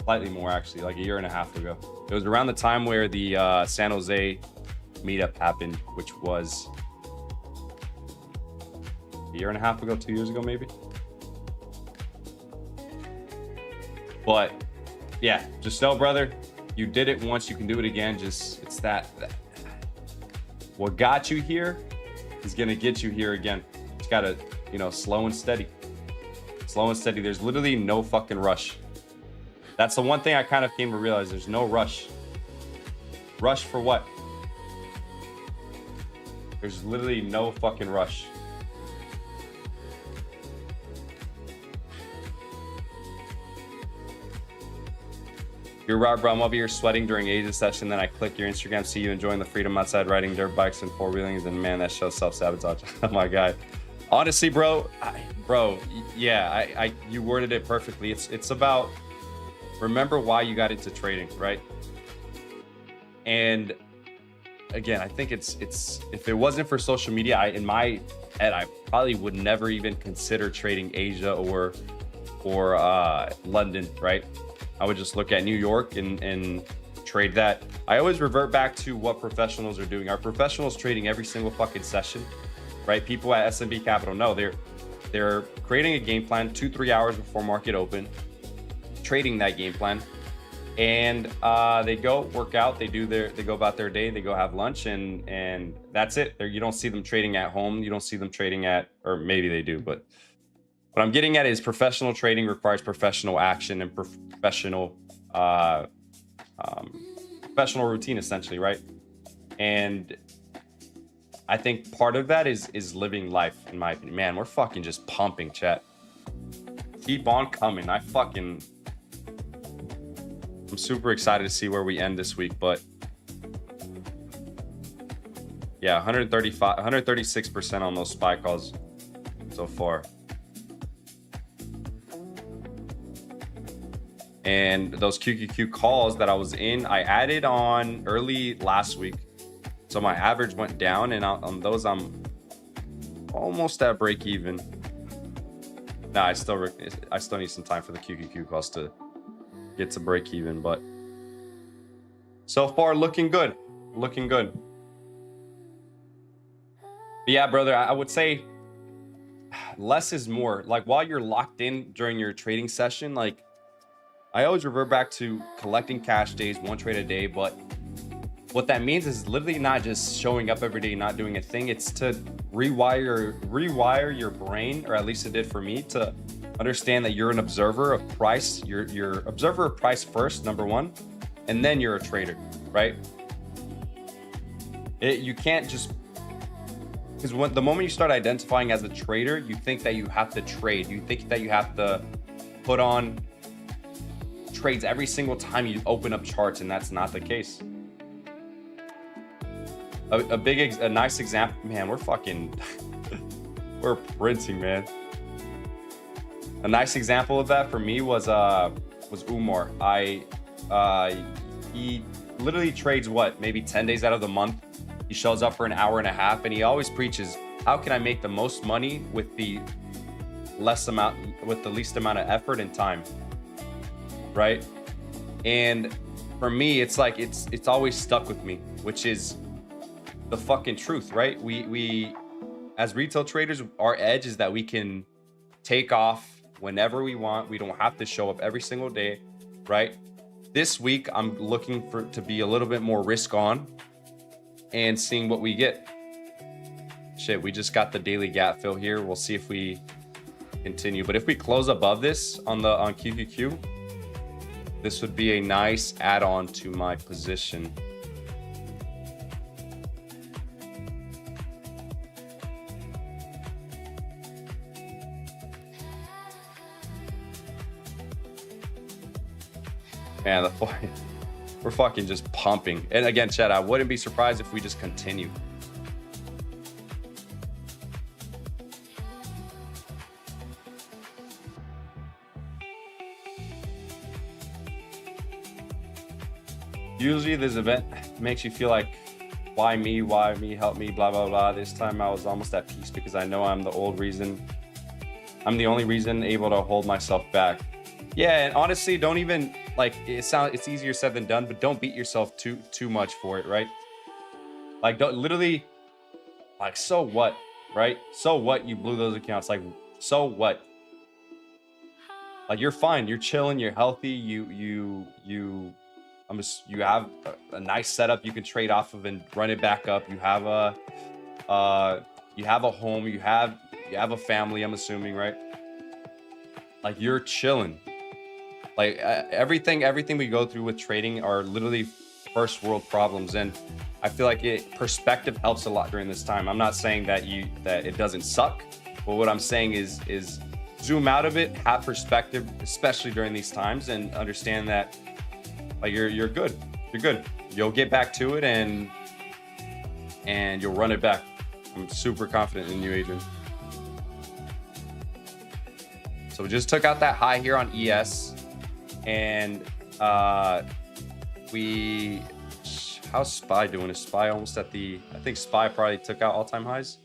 slightly more actually, like a year and a half ago. It was around the time where the San Jose meetup happened, which was a year and a half ago, 2 years ago maybe. But yeah, just know, brother, you did it once, you can do it again. Just it's that what got you here is gonna get you here again. It's gotta, you know, slow and steady. There's literally no fucking rush. That's the one thing I kind of came to realize. There's no rush. Rush for what? There's literally no fucking rush. You're right, bro. I'm over here sweating during Asia session. Then I click your Instagram, see you enjoying the freedom outside, riding dirt bikes and four-wheelings, and man, that shows self-sabotage. Oh my god. Honestly, bro, yeah, you worded it perfectly. It's about remember why you got into trading, right? And again, I think it's if it wasn't for social media, in my head, I probably would never even consider trading Asia or London, right? I would just look at New York and trade that. I always revert back to what professionals are doing. Are professionals trading every single fucking session, right? People at SMB Capital, no, they're creating a game plan 2-3 hours before market open, trading that game plan, and they go work out. They go about their day. They go have lunch, and that's it. You don't see them trading at home. You don't see them trading at, or maybe they do, but what I'm getting at is professional trading requires professional action and professional routine, essentially, right? And I think part of that is living life, in my opinion. Man, we're fucking just pumping, chat. Keep on coming. I'm super excited to see where we end this week, but yeah, 136% on those SPY calls so far. And those QQQ calls that I was in, I added on early last week. So my average went down, and on those, I'm almost at break even. Nah, I still need some time for the QQQ calls to get to break even, but so far looking good. But yeah, brother, I would say less is more. Like while you're locked in during your trading session, like I always revert back to collecting cash days, 1 trade a day. But what that means is literally not just showing up every day, not doing a thing. It's to rewire your brain, or at least it did for me, to understand that you're an observer of price. You're observer of price first, number one, and then you're a trader, right? You can't just, because the moment you start identifying as a trader, you think that you have to trade. You think that you have to put on trades every single time you open up charts, and that's not the case. a nice example, man. We're fucking we're printing, man. A nice example of that for me was Umar. He literally trades what, maybe 10 days out of the month. He shows up for an hour and a half, and he always preaches, how can I make the most money with the least amount of effort and time, right? And for me, it's like it's always stuck with me, which is the fucking truth, right? We as retail traders, our edge is that we can take off whenever we want. We don't have to show up every single day, right? This week, I'm looking to be a little bit more risk on and seeing what we get. Shit, we just got the daily gap fill here. We'll see if we continue. But if we close above this on QQQ, this would be a nice add-on to my position. Man, we're fucking just pumping. And again, chat, I wouldn't be surprised if we just continue. Usually this event makes you feel like, why me, help me, blah, blah, blah. This time I was almost at peace because I know I'm the only reason able to hold myself back. Yeah, and honestly, don't even, like, it's easier said than done, but don't beat yourself too much for it, right? Like, don't literally, like, so what, right? So what you blew those accounts? Like, so what? Like, you're fine, you're chilling, you're healthy, you have a nice setup you can trade off of and run it back up. You have a home, you have a family, I'm assuming, right? Like, you're chilling. Like, everything we go through with trading are literally first world problems, and I feel like perspective helps a lot during this time. I'm not saying that it doesn't suck, but what I'm saying is zoom out of it, have perspective, especially during these times, and understand that, like, you're good. You're good. You'll get back to it, and you'll run it back. I'm super confident in you, Adrian. So we just took out that high here on ES, and how's SPY doing? Is SPY almost at I think SPY probably took out all-time highs.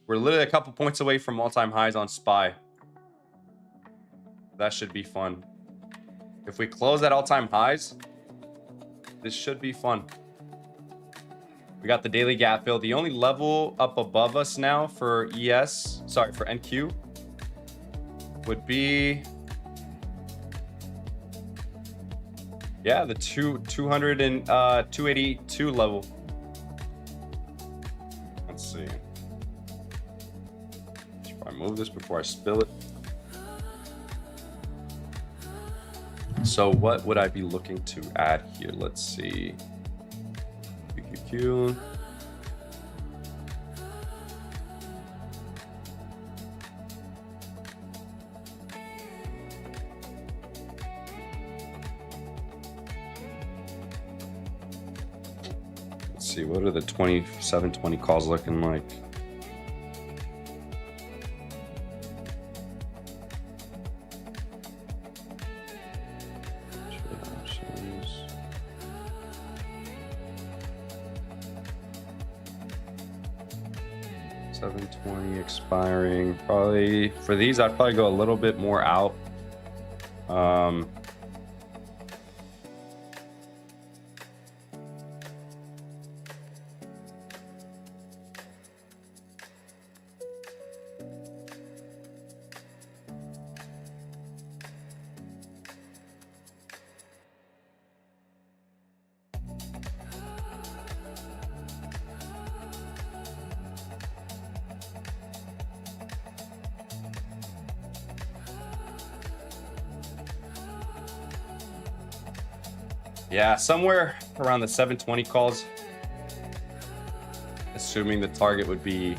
We're literally a couple points away from all-time highs on SPY. That should be fun. If we close at all-time highs, this should be fun. We got the daily gap fill. The only level up above us now for for NQ would be, yeah, the 282 level. Let's see. Should I move this before I spill it? So what would I be looking to add here? Let's see. QQQ. Let's see, what are the 2720 calls looking like? Expiring. Probably for these, I'd probably go a little bit more out. Yeah, somewhere around the 720 calls, assuming the target would be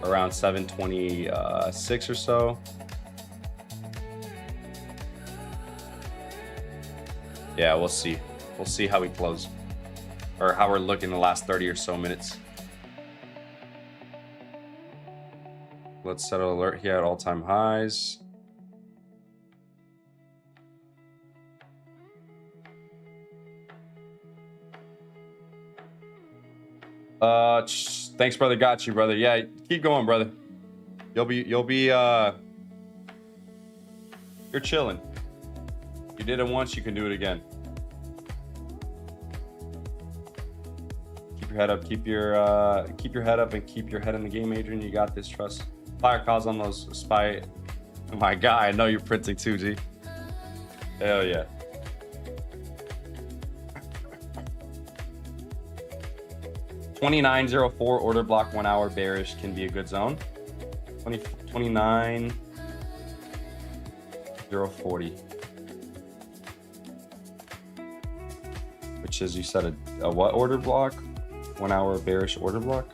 around 726 or so. Yeah, we'll see. We'll see how we close, or how we're looking the last 30 or so minutes. Let's set an alert here at all-time highs. Thanks, brother. Got you, brother. Yeah, keep going, brother. You're chilling. You did it once, you can do it again. Keep your head up. Keep your head up and keep your head in the game, Adrian. You got this. Trust. Fire calls on those spy. Oh my God, I know you're printing too, G. Hell yeah. $29.04 order block 1 hour bearish can be a good zone. 29.040, which is, you said a what order block? 1 hour bearish order block.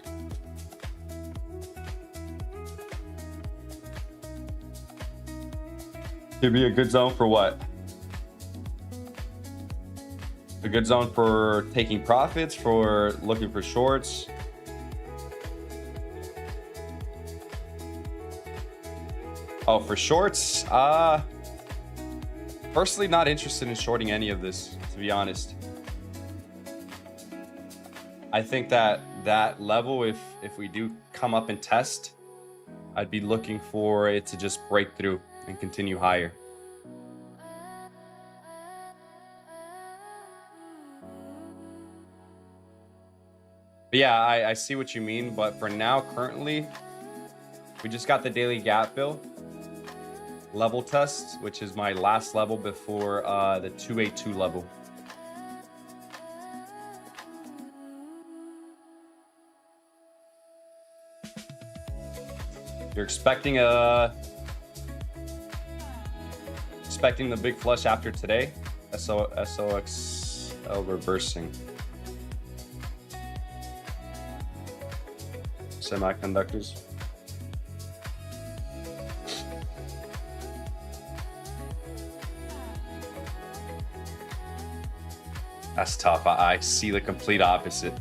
Could be a good zone for what? A good zone for taking profits, for looking for shorts. Oh, for shorts? Personally not interested in shorting any of this, to be honest. I think that level, if we do come up and test, I'd be looking for it to just break through and continue higher. But yeah, I see what you mean, but for now, currently, we just got the daily gap fill level test, which is my last level before the 282 level. You're expecting the big flush after today. SOXL reversing. Semiconductors. That's tough. I see the complete opposite.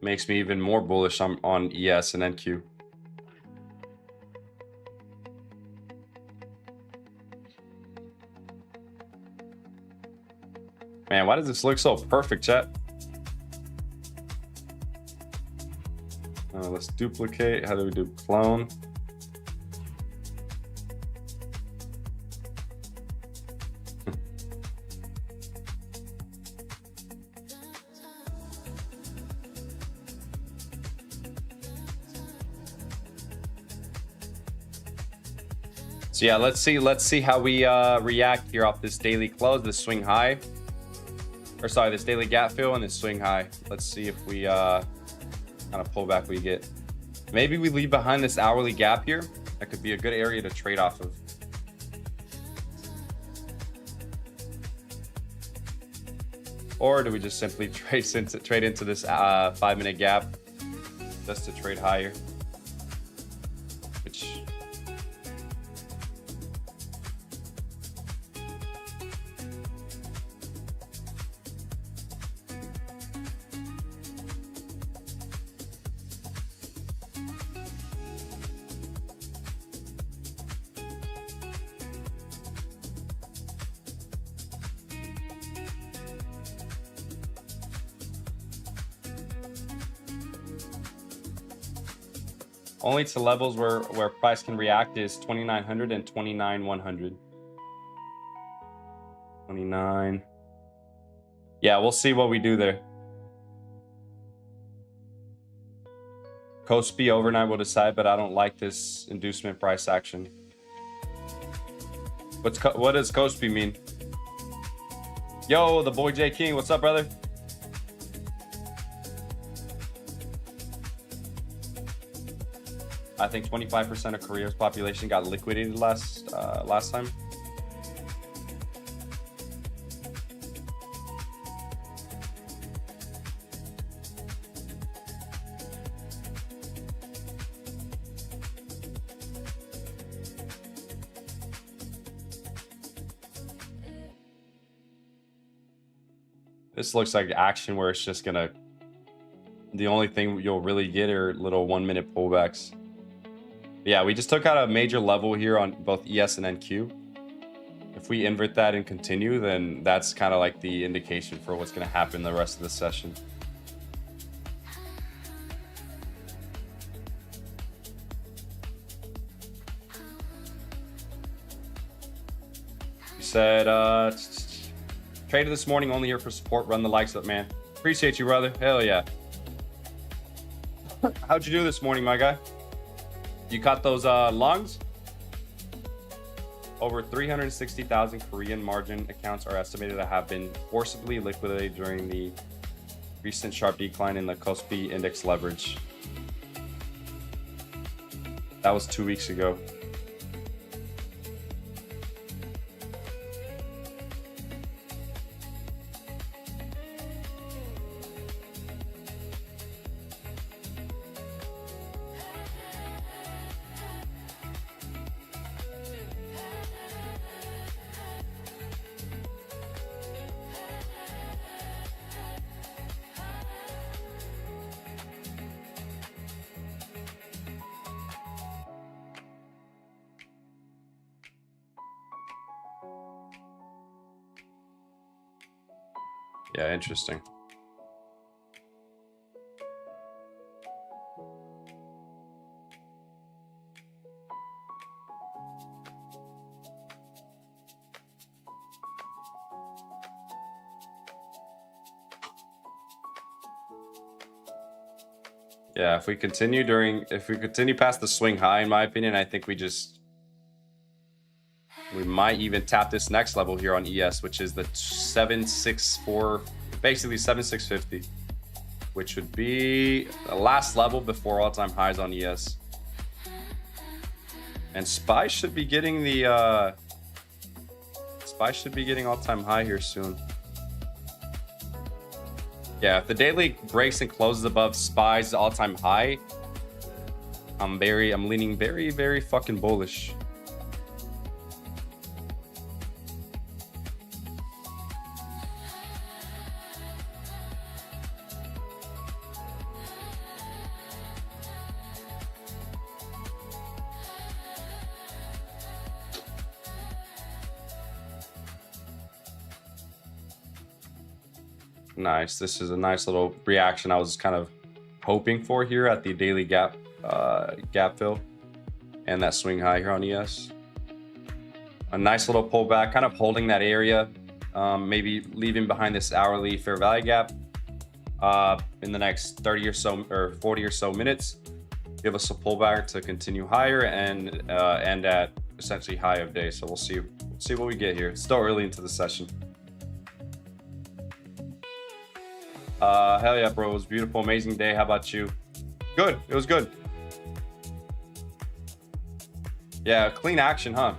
Makes me even more bullish on ES and NQ. Man, why does this look so perfect, chat? Let's duplicate. How do we do clone? So yeah, let's see how we react here off this daily close, this swing high. Or sorry, this daily gap fill and this swing high. Let's see if we kind of pullback we get. Maybe we leave behind this hourly gap here. That could be a good area to trade off of. Or do we just simply trade into this 5-minute gap just to trade higher? Which only to levels where price can react is 2,900 and 29,100. 29. Yeah, we'll see what we do there. Kospi overnight will decide, but I don't like this inducement price action. What does Kospi mean? Yo, the boy J King, what's up, brother? I think 25% of Korea's population got liquidated last time. This looks like action where it's just gonna, the only thing you'll really get are little 1 minute pullbacks. Yeah, we just took out a major level here on both ES and NQ. If we invert that and continue, then that's kind of like the indication for what's going to happen the rest of the session. You said, traded this morning, only here for support. Run the likes up, man. Appreciate you, brother. Hell yeah. How'd you do this morning, my guy? You caught those longs? Over 360,000 Korean margin accounts are estimated to have been forcibly liquidated during the recent sharp decline in the Kospi index leverage. That was 2 weeks ago. Yeah, interesting. Yeah, if we continue past the swing high, in my opinion, I think we might even tap this next level here on ES, which is the 764, basically 7650, which would be the last level before all-time highs on ES. And SPY should be getting the all-time high here soon. Yeah, if the daily breaks and closes above SPY's all-time high, I'm leaning very, very fucking bullish. Nice. This is a nice little reaction I was kind of hoping for here at the daily gap fill and that swing high here on ES. A nice little pullback, kind of holding that area, maybe leaving behind this hourly fair value gap in the next 30 or so or 40 or so minutes. Give us a pullback to continue higher and end at essentially high of day. So we'll see what we get here. It's still early into the session. Hell yeah, bro. It was a beautiful, amazing day. How about you? Good. It was good. Yeah, clean action, huh?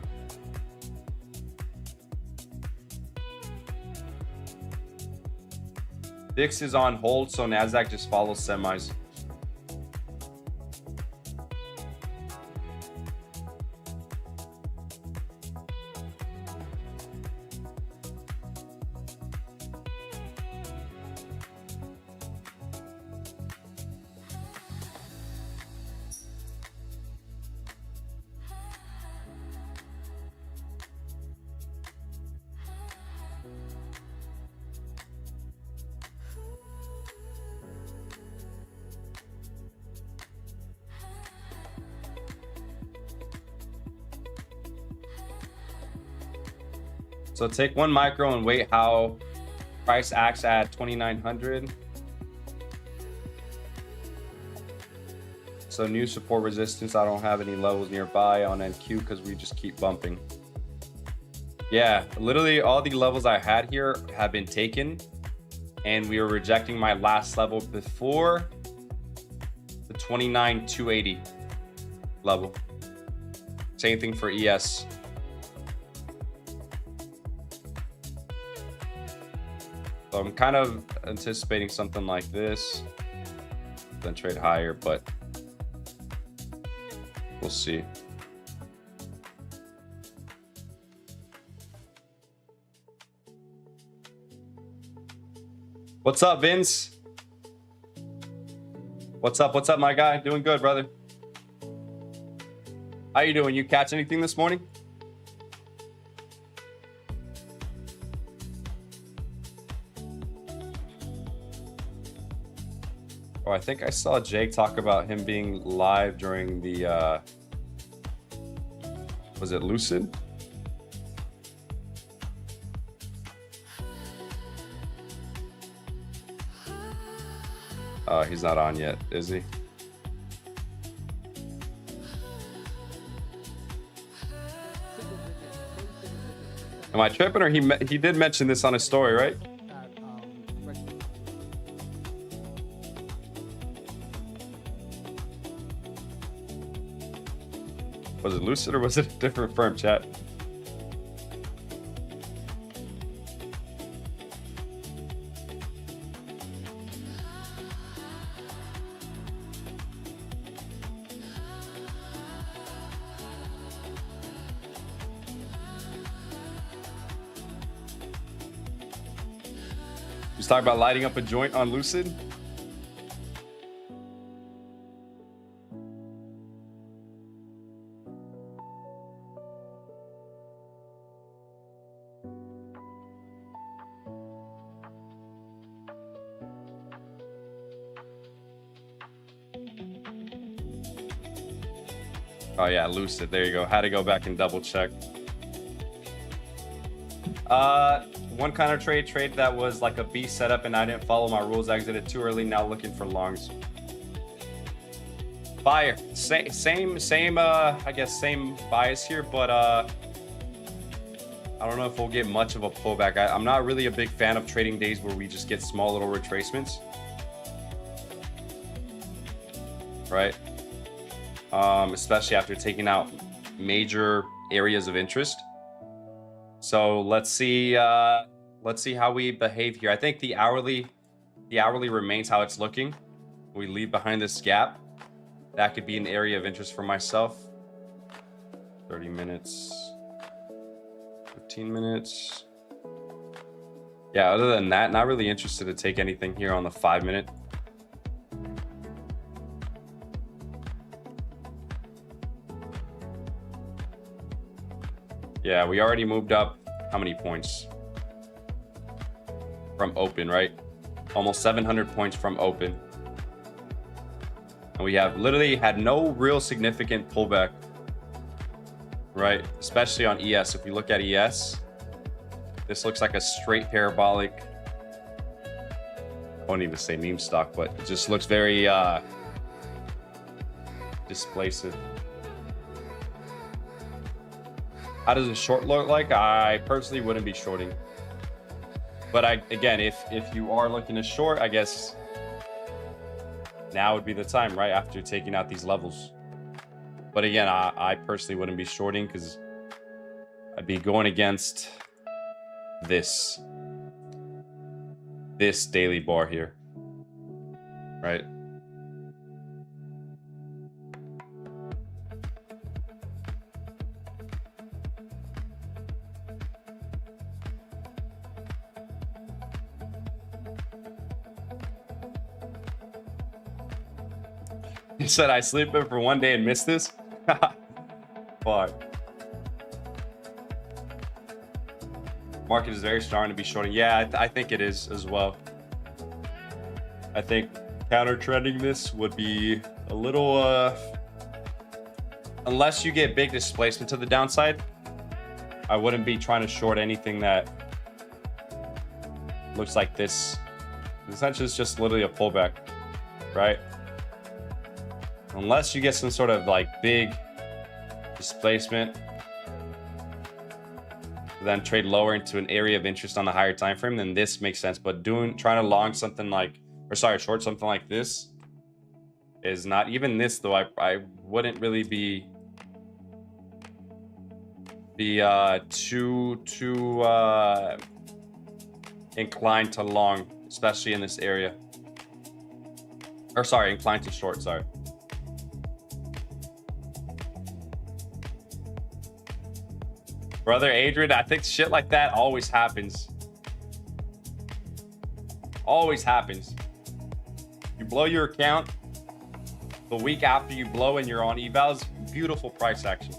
VIX is on hold, so NASDAQ just follows semis. So take 1 micro and wait how price acts at 2,900. So new support resistance. I don't have any levels nearby on NQ because we just keep bumping. Yeah, literally all the levels I had here have been taken, and we were rejecting my last level before the 29,280 level. Same thing for ES. So I'm kind of anticipating something like this, then trade higher, but we'll see. What's up, Vince? What's up? What's up, my guy? Doing good, brother. How you doing? You catch anything this morning? Oh, I think I saw Jake talk about him being live during the, was it Lucid? He's not on yet, is he? Am I tripping, or he did mention this on his story, right? Was it Lucid or was it a different firm, chat? He's talking about lighting up a joint on Lucid. Oh yeah, Lucid. There you go. Had to go back and double check. One kind of trade that was like a B setup, and I didn't follow my rules. Exited too early. Now looking for longs. Fire. Same. I guess same bias here, but I don't know if we'll get much of a pullback. I'm not really a big fan of trading days where we just get small little retracements. Right. Especially after taking out major areas of interest. So let's see how we behave here. I think the hourly remains how it's looking. We leave behind this gap. That could be an area of interest for myself. 30 minutes, 15 minutes. Yeah, other than that, not really interested to take anything here on the 5-minute. Yeah, we already moved up how many points from open, right? Almost 700 points from open. And we have literally had no real significant pullback, right? Especially on ES. If we look at ES, this looks like a straight parabolic. I won't even say meme stock, but it just looks very displacive. How does a short look like? I personally wouldn't be shorting. But again, if you are looking to short, I guess now would be the time, right? After taking out these levels. But again, I personally wouldn't be shorting because I'd be going against this daily bar here, right? He said, I sleep in for one day and miss this? Fuck. Market is very strong to be shorting. Yeah, I think it is as well. I think counter trending this would be a little, unless you get big displacement to the downside, I wouldn't be trying to short anything that looks like this. Essentially, it's just literally a pullback, right? Unless you get some sort of like big displacement, then trade lower into an area of interest on the higher time frame, then this makes sense. But trying to long something like, short something like this is not even this though. I wouldn't really be too inclined to long, especially in this area. Or sorry, inclined to short. Sorry. Brother Adrian, I think shit like that always happens. Always happens. You blow your account, the week after you blow and you're on evals, beautiful price action.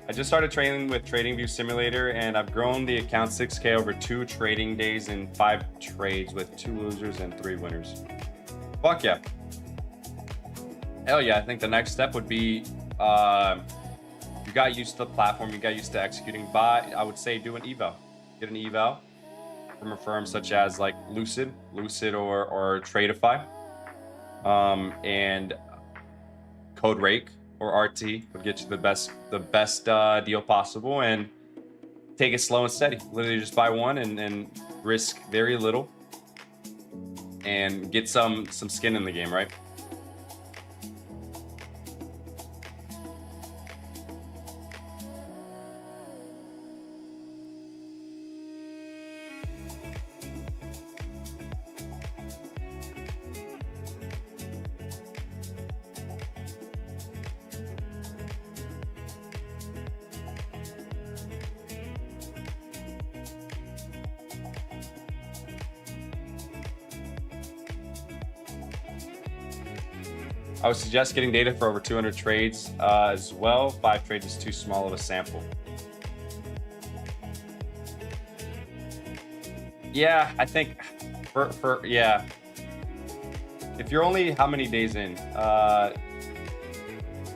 I just started training with TradingView Simulator, and I've grown the account 6K over 2 trading days and 5 trades with 2 losers and 3 winners. Fuck yeah. Hell yeah. I think the next step would be, you got used to the platform, you got used to executing, but I would say do an eval. Get an eval from a firm such as like Lucid or Tradeify, and Code Rake or RT would get you the best deal possible, and take it slow and steady. Literally just buy one and risk very little and get some skin in the game, right? I would suggest getting data for over 200 trades as well. 5 trades is too small of a sample. Yeah, I think yeah. If you're only how many days in?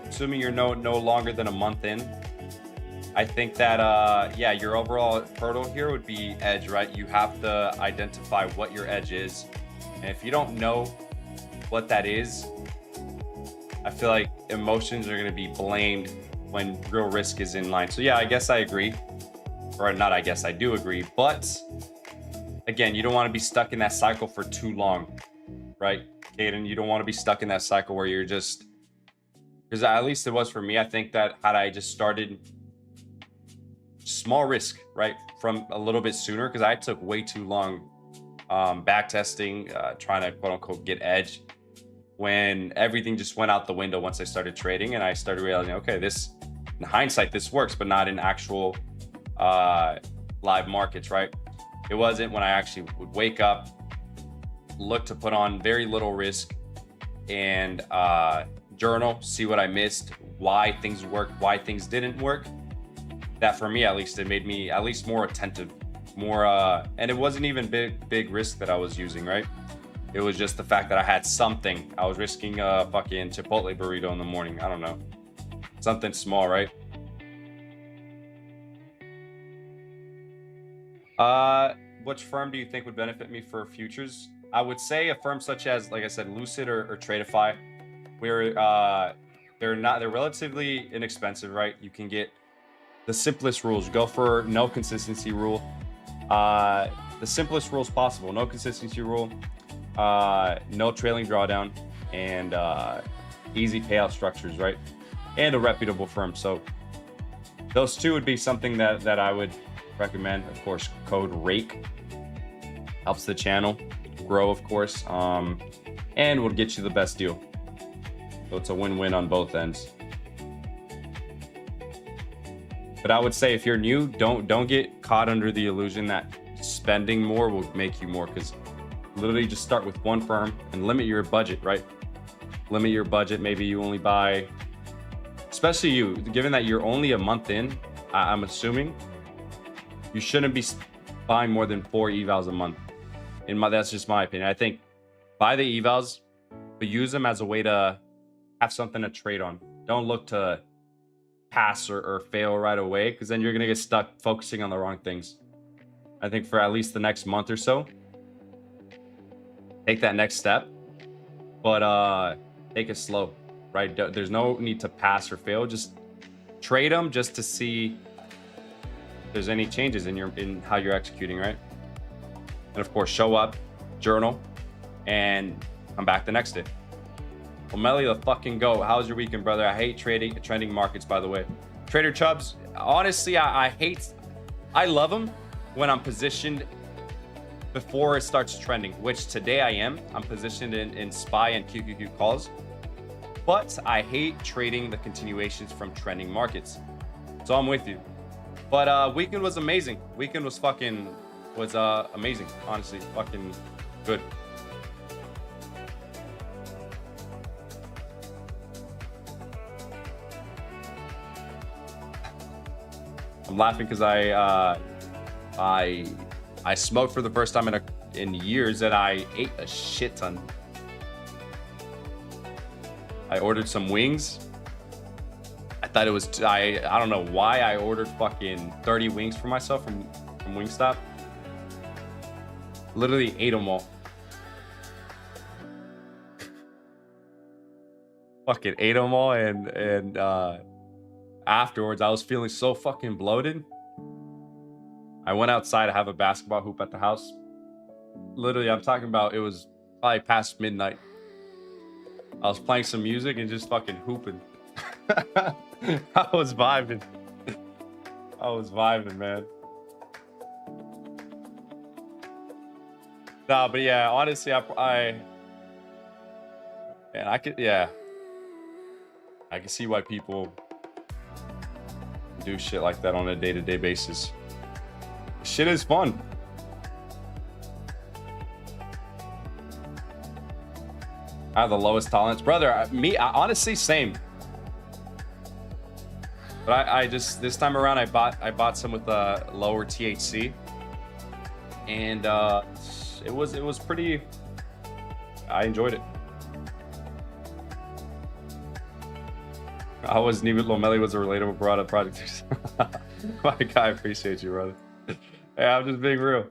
Assuming you're no longer than a month in, I think that yeah, your overall hurdle here would be edge, right? You have to identify what your edge is, and if you don't know what that is, I feel like emotions are going to be blamed when real risk is in line. So yeah, I guess I agree, or not. I guess I do agree, but again, you don't want to be stuck in that cycle for too long, right, Caden? You don't want to be stuck in that cycle where you're just, because at least it was for me. I think that had I just started small risk, right, from a little bit sooner, because I took way too long back testing, trying to quote unquote get edge, when everything just went out the window once I started trading, and I started realizing, okay, this, in hindsight, this works, but not in actual live markets, right? It wasn't when I actually would wake up, look to put on very little risk, and journal, see what I missed, why things worked, why things didn't work. That for me, at least, it made me at least more attentive, more, and it wasn't even big risk that I was using, right? It was just the fact that I had something. I was risking a fucking Chipotle burrito in the morning. I don't know. Something small, right? Which firm do you think would benefit me for futures? I would say a firm such as, like I said, Lucid or Tradeify, where they're relatively inexpensive, right? You can get the simplest rules. Go for no consistency rule. The simplest rules possible. No consistency rule. No trailing drawdown, and easy payout structures, right? And a reputable firm. So those two would be something that I would recommend. Of course, Code Rake helps the channel grow, of course, and will get you the best deal. So it's a win-win on both ends. But I would say if you're new, don't get caught under the illusion that spending more will make you more, because literally just start with one firm and limit your budget, right? Limit your budget. Maybe you only buy, especially you, given that you're only a month in, I'm assuming you shouldn't be buying more than 4 evals a month. That's just my opinion. I think buy the evals, but use them as a way to have something to trade on. Don't look to pass or fail right away, because then you're going to get stuck focusing on the wrong things. I think for at least the next month or so, take that next step, but take it slow, right? There's no need to pass or fail. Just trade them just to see if there's any changes in how you're executing, right? And of course, show up, journal, and come back the next day. Lomeli, the fucking go. How's your weekend, brother? I hate trending markets, by the way. Trader Chubbs, honestly, I love them when I'm positioned before it starts trending, which today I am. I'm positioned in SPY and QQQ calls, but I hate trading the continuations from trending markets. So I'm with you. But weekend was amazing. Weekend was amazing. Honestly, fucking good. I'm laughing because I smoked for the first time in years, and I ate a shit ton. I ordered some wings. I thought it was I don't know why I ordered fucking 30 wings for myself from Wingstop. Literally ate them all. Fucking ate them all, and afterwards I was feeling so fucking bloated. I went outside to have a basketball hoop at the house. Literally, I'm talking about, it was probably past midnight. I was playing some music and just fucking hooping. I was vibing. Man. Nah, but yeah, honestly, I can see why people do shit like that on a day-to-day basis. Shit is fun. I have the lowest tolerance, brother. Honestly, same. But I just, this time around, I bought some with lower THC, and it was pretty. I enjoyed it. I wasn't even, Lomeli was a relatable product project. My guy, I appreciate you, brother. Hey, I'm just being real.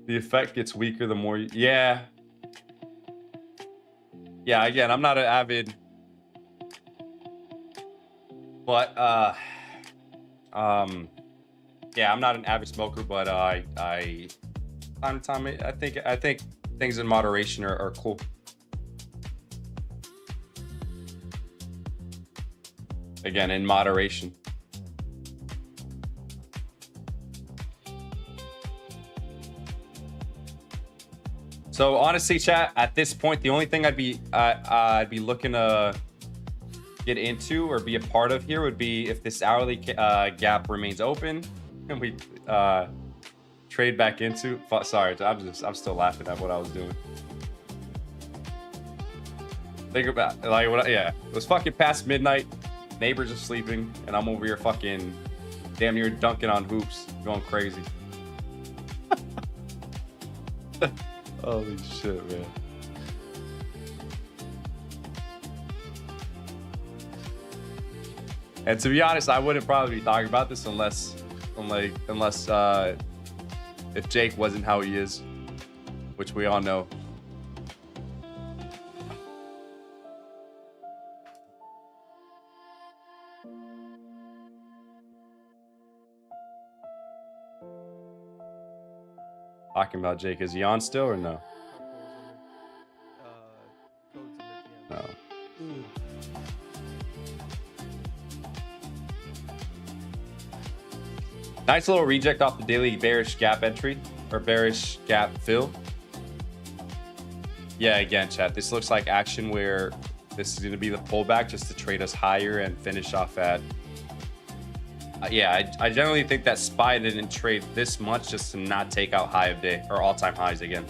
The effect gets weaker the more you, yeah, again, I'm not an avid, but I'm not an avid smoker, but time to time, I think things in moderation are cool. Again, in moderation. So honestly, chat, at this point, the only thing I'd be looking to get into or be a part of here would be if this hourly gap remains open and we trade back into. Sorry, I'm still laughing at what I was doing. Think about it was fucking past midnight. Neighbors are sleeping, and I'm over here fucking damn near dunking on hoops, going crazy. Holy shit, man. And to be honest, I wouldn't probably be talking about this unless if Jake wasn't how he is, which we all know. Talking about Jake, is he on still or no? No. Nice little reject off the daily bearish gap entry or bearish gap fill. Yeah, again, chat, this looks like action where this is going to be the pullback just to trade us higher and finish off at. I generally think that SPY didn't trade this much just to not take out high of day or all-time highs again.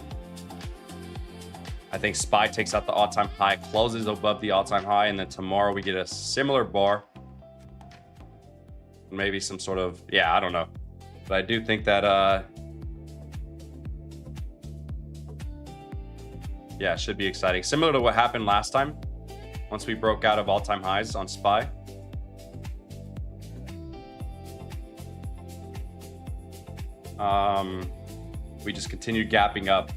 I think SPY takes out the all-time high, closes above the all-time high, and then tomorrow we get a similar bar. Maybe some sort of, I don't know. But I do think that, it should be exciting. Similar to what happened last time, once we broke out of all-time highs on SPY. We just continued gapping up,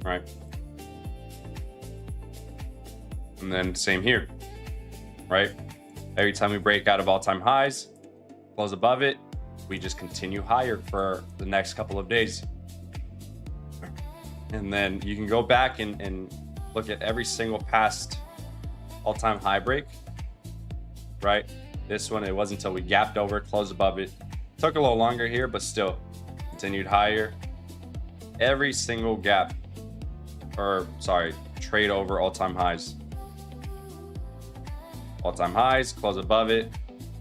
right? And then same here, right? Every time we break out of all-time highs, close above it, we just continue higher for the next couple of days. And then you can go back and look at every single past all-time high break, right? This one, it wasn't until we gapped over, closed above it. Took a little longer here, but still, continued higher. Every single gap, or sorry, trade over all-time highs. All-time highs, close above it,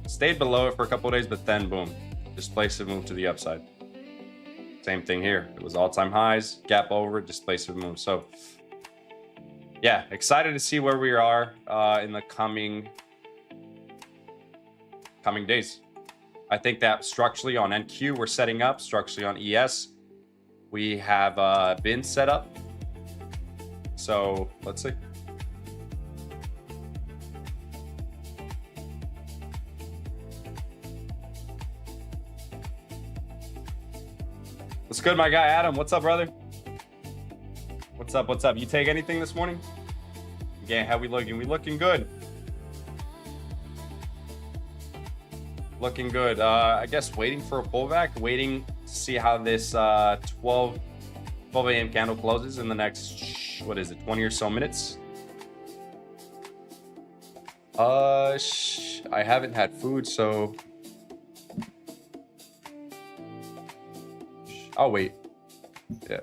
stayed below it for a couple of days, but then boom, displaced and moved to the upside. Same thing here. It was all-time highs, gap over, displaced and moved. So yeah, excited to see where we are in the coming days. I think that structurally on NQ we're setting up, structurally on ES we have been set up. So let's see. What's good, my guy Adam? What's up, brother? What's up? What's up? You take anything this morning? Again, how we looking? We looking good. Looking good. I guess waiting for a pullback, waiting to see how this 12 a.m. candle closes in the next, what is it, 20 or so minutes. I haven't had food, so I'll wait. Yeah.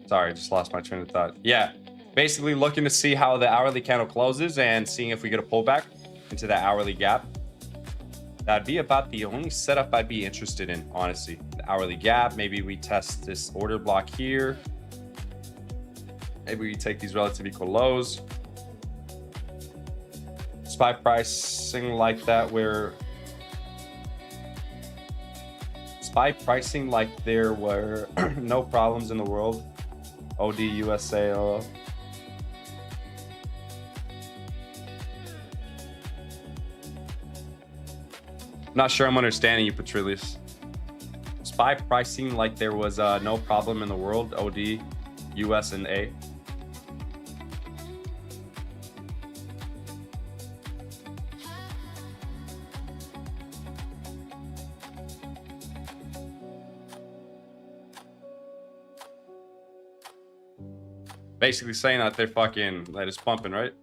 Sorry, just lost my train of thought. Yeah, basically looking to see how the hourly candle closes and seeing if we get a pullback into that hourly gap. That'd be about the only setup I'd be interested in, honestly. The hourly gap, maybe we test this order block here. Maybe we take these relative equal lows. SPY pricing like that, where SPY pricing like there were no problems in the world. OD USA. Not sure I'm understanding you, Petrilius. SPY pricing like there was no problem in the world. OD, US, and A. Basically saying that they're fucking, that it's pumping, right?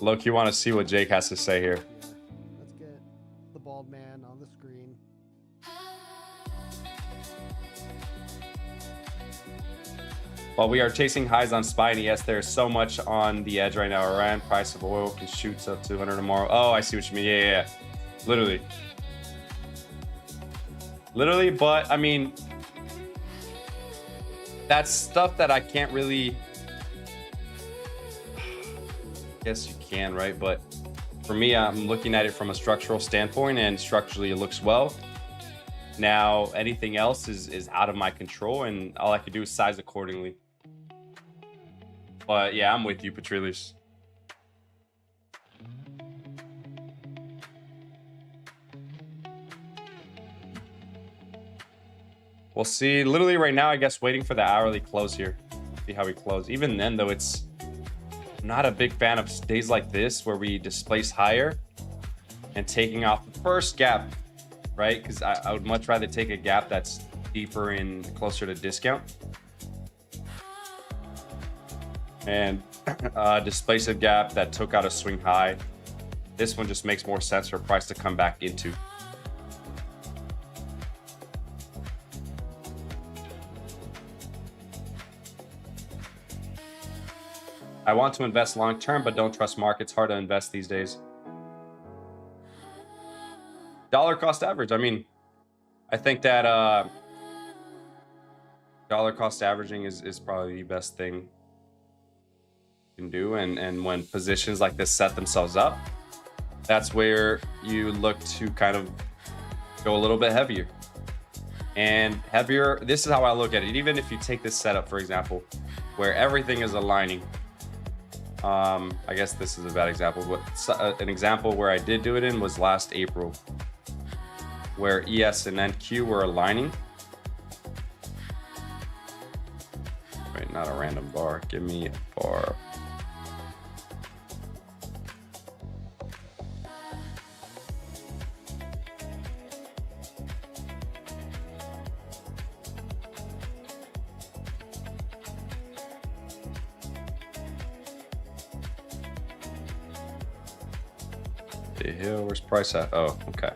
Look, you want to see what Jake has to say here. Yeah. Let's get the bald man on the screen. While we are chasing highs on SPY and ES, there's so much on the edge right now. Iran price of oil can shoot up to 200 tomorrow. Oh, I see what you mean. Yeah. Literally, but I mean, that's stuff that I can't really, I guess you can, right? But for me, I'm looking at it from a structural standpoint, and structurally it looks well. Now, anything else is out of my control, and all I can do is size accordingly. But yeah, I'm with you, Petrilius. We'll see. Literally right now, I guess waiting for the hourly close here. See how we close. Even then, though, it's not a big fan of days like this where we displace higher and taking off the first gap, right? Because I would much rather take a gap that's deeper and closer to discount and displace a gap that took out a swing high. This one just makes more sense for price to come back into. I want to invest long term, but don't trust markets. Hard to invest these days. Dollar cost average. I mean, I think that dollar cost averaging is probably the best thing you can do. And when positions like this set themselves up, that's where you look to kind of go a little bit heavier. And heavier, this is how I look at it. Even if you take this setup, for example, where everything is aligning. I guess this is a bad example, but an example where I did do it in was last April, where ES and NQ were aligning. not a random bar. Give me a bar. The hill, where's price at? Oh, okay.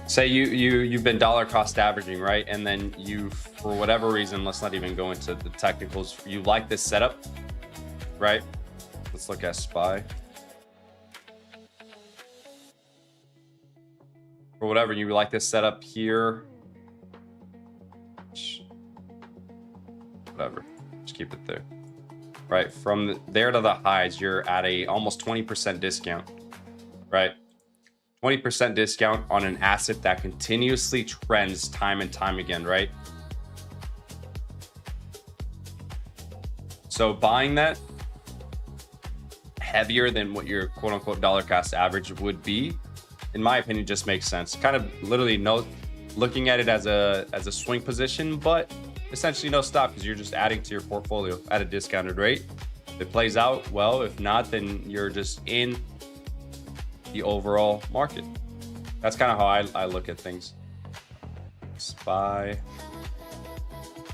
Say you've been dollar cost averaging, right? And then you, for whatever reason, let's not even go into the technicals. You like this setup, right? Let's look at SPY. For whatever, you like this setup here. Whatever, just keep it there. Right, from there to the highs, you're at a almost 20% discount, right? 20% discount on an asset that continuously trends time and time again, right? So buying that heavier than what your quote unquote dollar cost average would be, in my opinion, just makes sense. Kind of literally looking at it as a swing position, but essentially no stop, because you're just adding to your portfolio at a discounted rate. If it plays out well, if not, then you're just in the overall market. That's kind of how I look at things. SPY.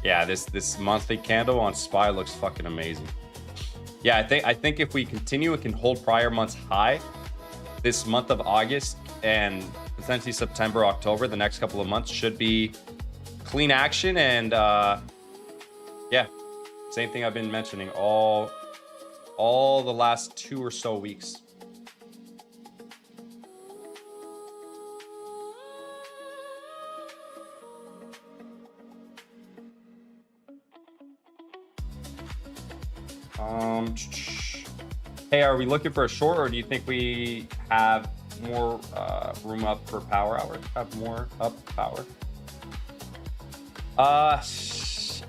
Yeah, this monthly candle on SPY looks fucking amazing. Yeah, I think if we continue, it can hold prior month's high this month of August and potentially September, October. The next couple of months should be clean action. And yeah, same thing I've been mentioning all the last 2 or so weeks. Hey, are we looking for a short, or do you think we have more room up for power hour? Have more up power?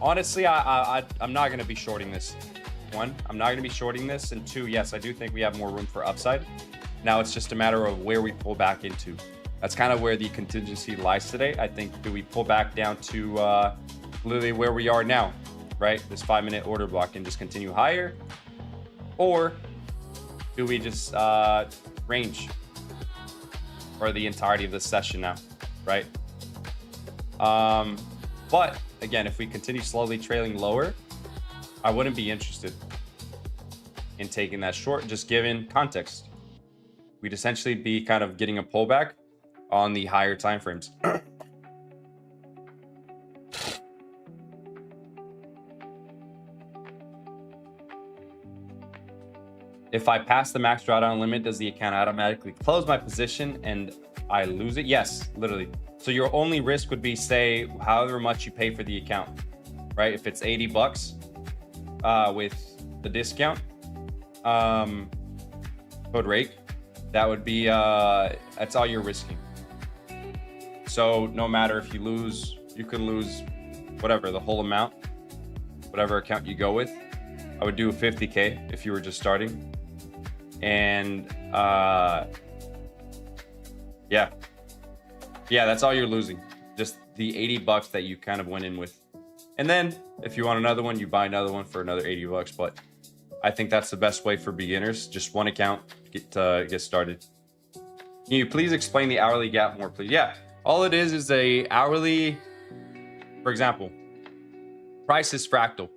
Honestly, I'm not going to be shorting this. One, I'm not going to be shorting this. And two, yes, I do think we have more room for upside. Now it's just a matter of where we pull back into. That's kind of where the contingency lies today. I think, do we pull back down to literally where we are now, right? This 5-minute order block, and just continue higher? Or do we just range for the entirety of the session now, right? But again, if we continue slowly trailing lower, I wouldn't be interested in taking that short, just given context. We'd essentially be kind of getting a pullback on the higher time frames. If I pass the max drawdown limit, does the account automatically close my position and I lose it? Yes, literally. So your only risk would be, say, however much you pay for the account, right? If it's $80 with the discount code rate, that would be, that's all you're risking. So no matter if you lose, you can lose whatever, the whole amount, whatever account you go with. I would do a 50K if you were just starting. And yeah, that's all you're losing. Just the $80 that you kind of went in with. And then if you want another one, you buy another one for another $80. But I think that's the best way for beginners. Just one account, get started. Can you please explain the hourly gap more, please? Yeah, all it is a hourly, for example, price is fractal.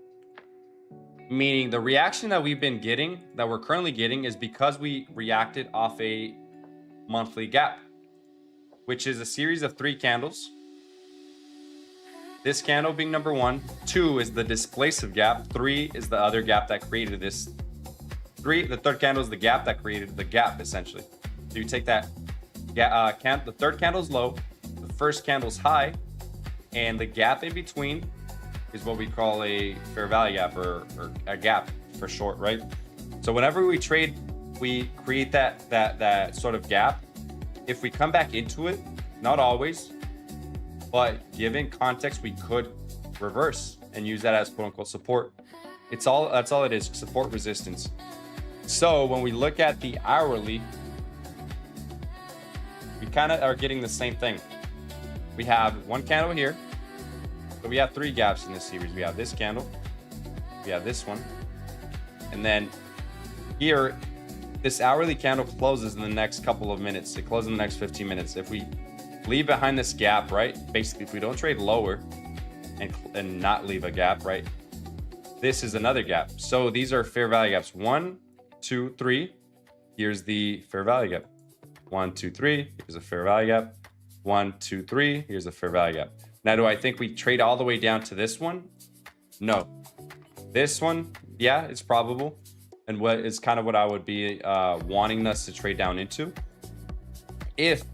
Meaning the reaction that we've been getting, that we're currently getting, is because we reacted off a monthly gap, which is a series of 3 candles. This candle being number 1, 2 is the displacive gap, 3 is the other gap that created this. The third candle is the gap that created the gap, essentially. So you take that, the third candle's low, the first candle's high, and the gap in between is what we call a fair value gap, or a gap for short, right? So whenever we trade, we create that sort of gap. If we come back into it, not always, but given context, we could reverse and use that as quote unquote support. That's all it is, support resistance. So when we look at the hourly, we kind of are getting the same thing. We have one candle here, So we have 3 gaps in this series. We have this candle, we have this one, and then here, this hourly candle closes in the next couple of minutes. It closes in the next 15 minutes. If we leave behind this gap, right? Basically, if we don't trade lower and not leave a gap, right? This is another gap. So these are fair value gaps. 1, 2, 3. Here's the fair value gap. 1, 2, 3. Here's a fair value gap. 1, 2, 3. Here's a fair value gap. Now, do I think we trade all the way down to this one? No. This one, yeah, it's probable. And what is kind of what I would be wanting us to trade down into. If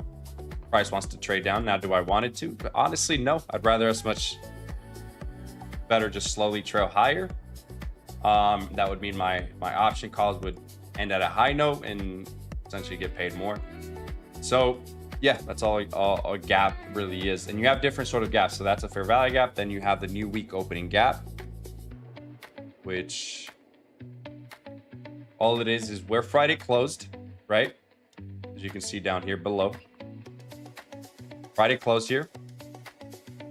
price wants to trade down. Now, do I want it to? But honestly, no. I'd rather us much better just slowly trail higher. That would mean my option calls would end at a high note and essentially get paid more. So yeah, that's all a gap really is. And you have different sort of gaps. So that's a fair value gap. Then you have the new week opening gap, which all it is where Friday closed, right? As you can see down here below. Friday closed here.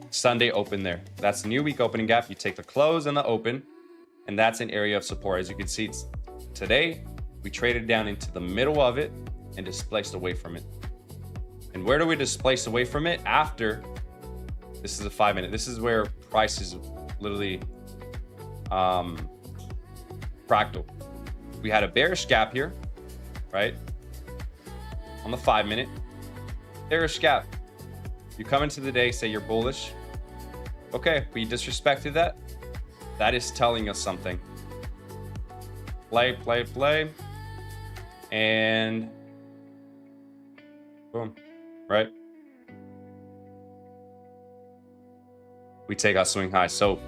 Sunday open there. That's the new week opening gap. You take the close and the open, and that's an area of support. As you can see, today we traded down into the middle of it and displaced away from it. And where do we displace away from it? After this is a 5 minute. This is where price is literally fractal. We had a bearish gap here, right? On the 5 minute, bearish gap. You come into the day, say you're bullish. Okay, we disrespected that. That is telling us something. Play. And boom, right? We take our swing high. So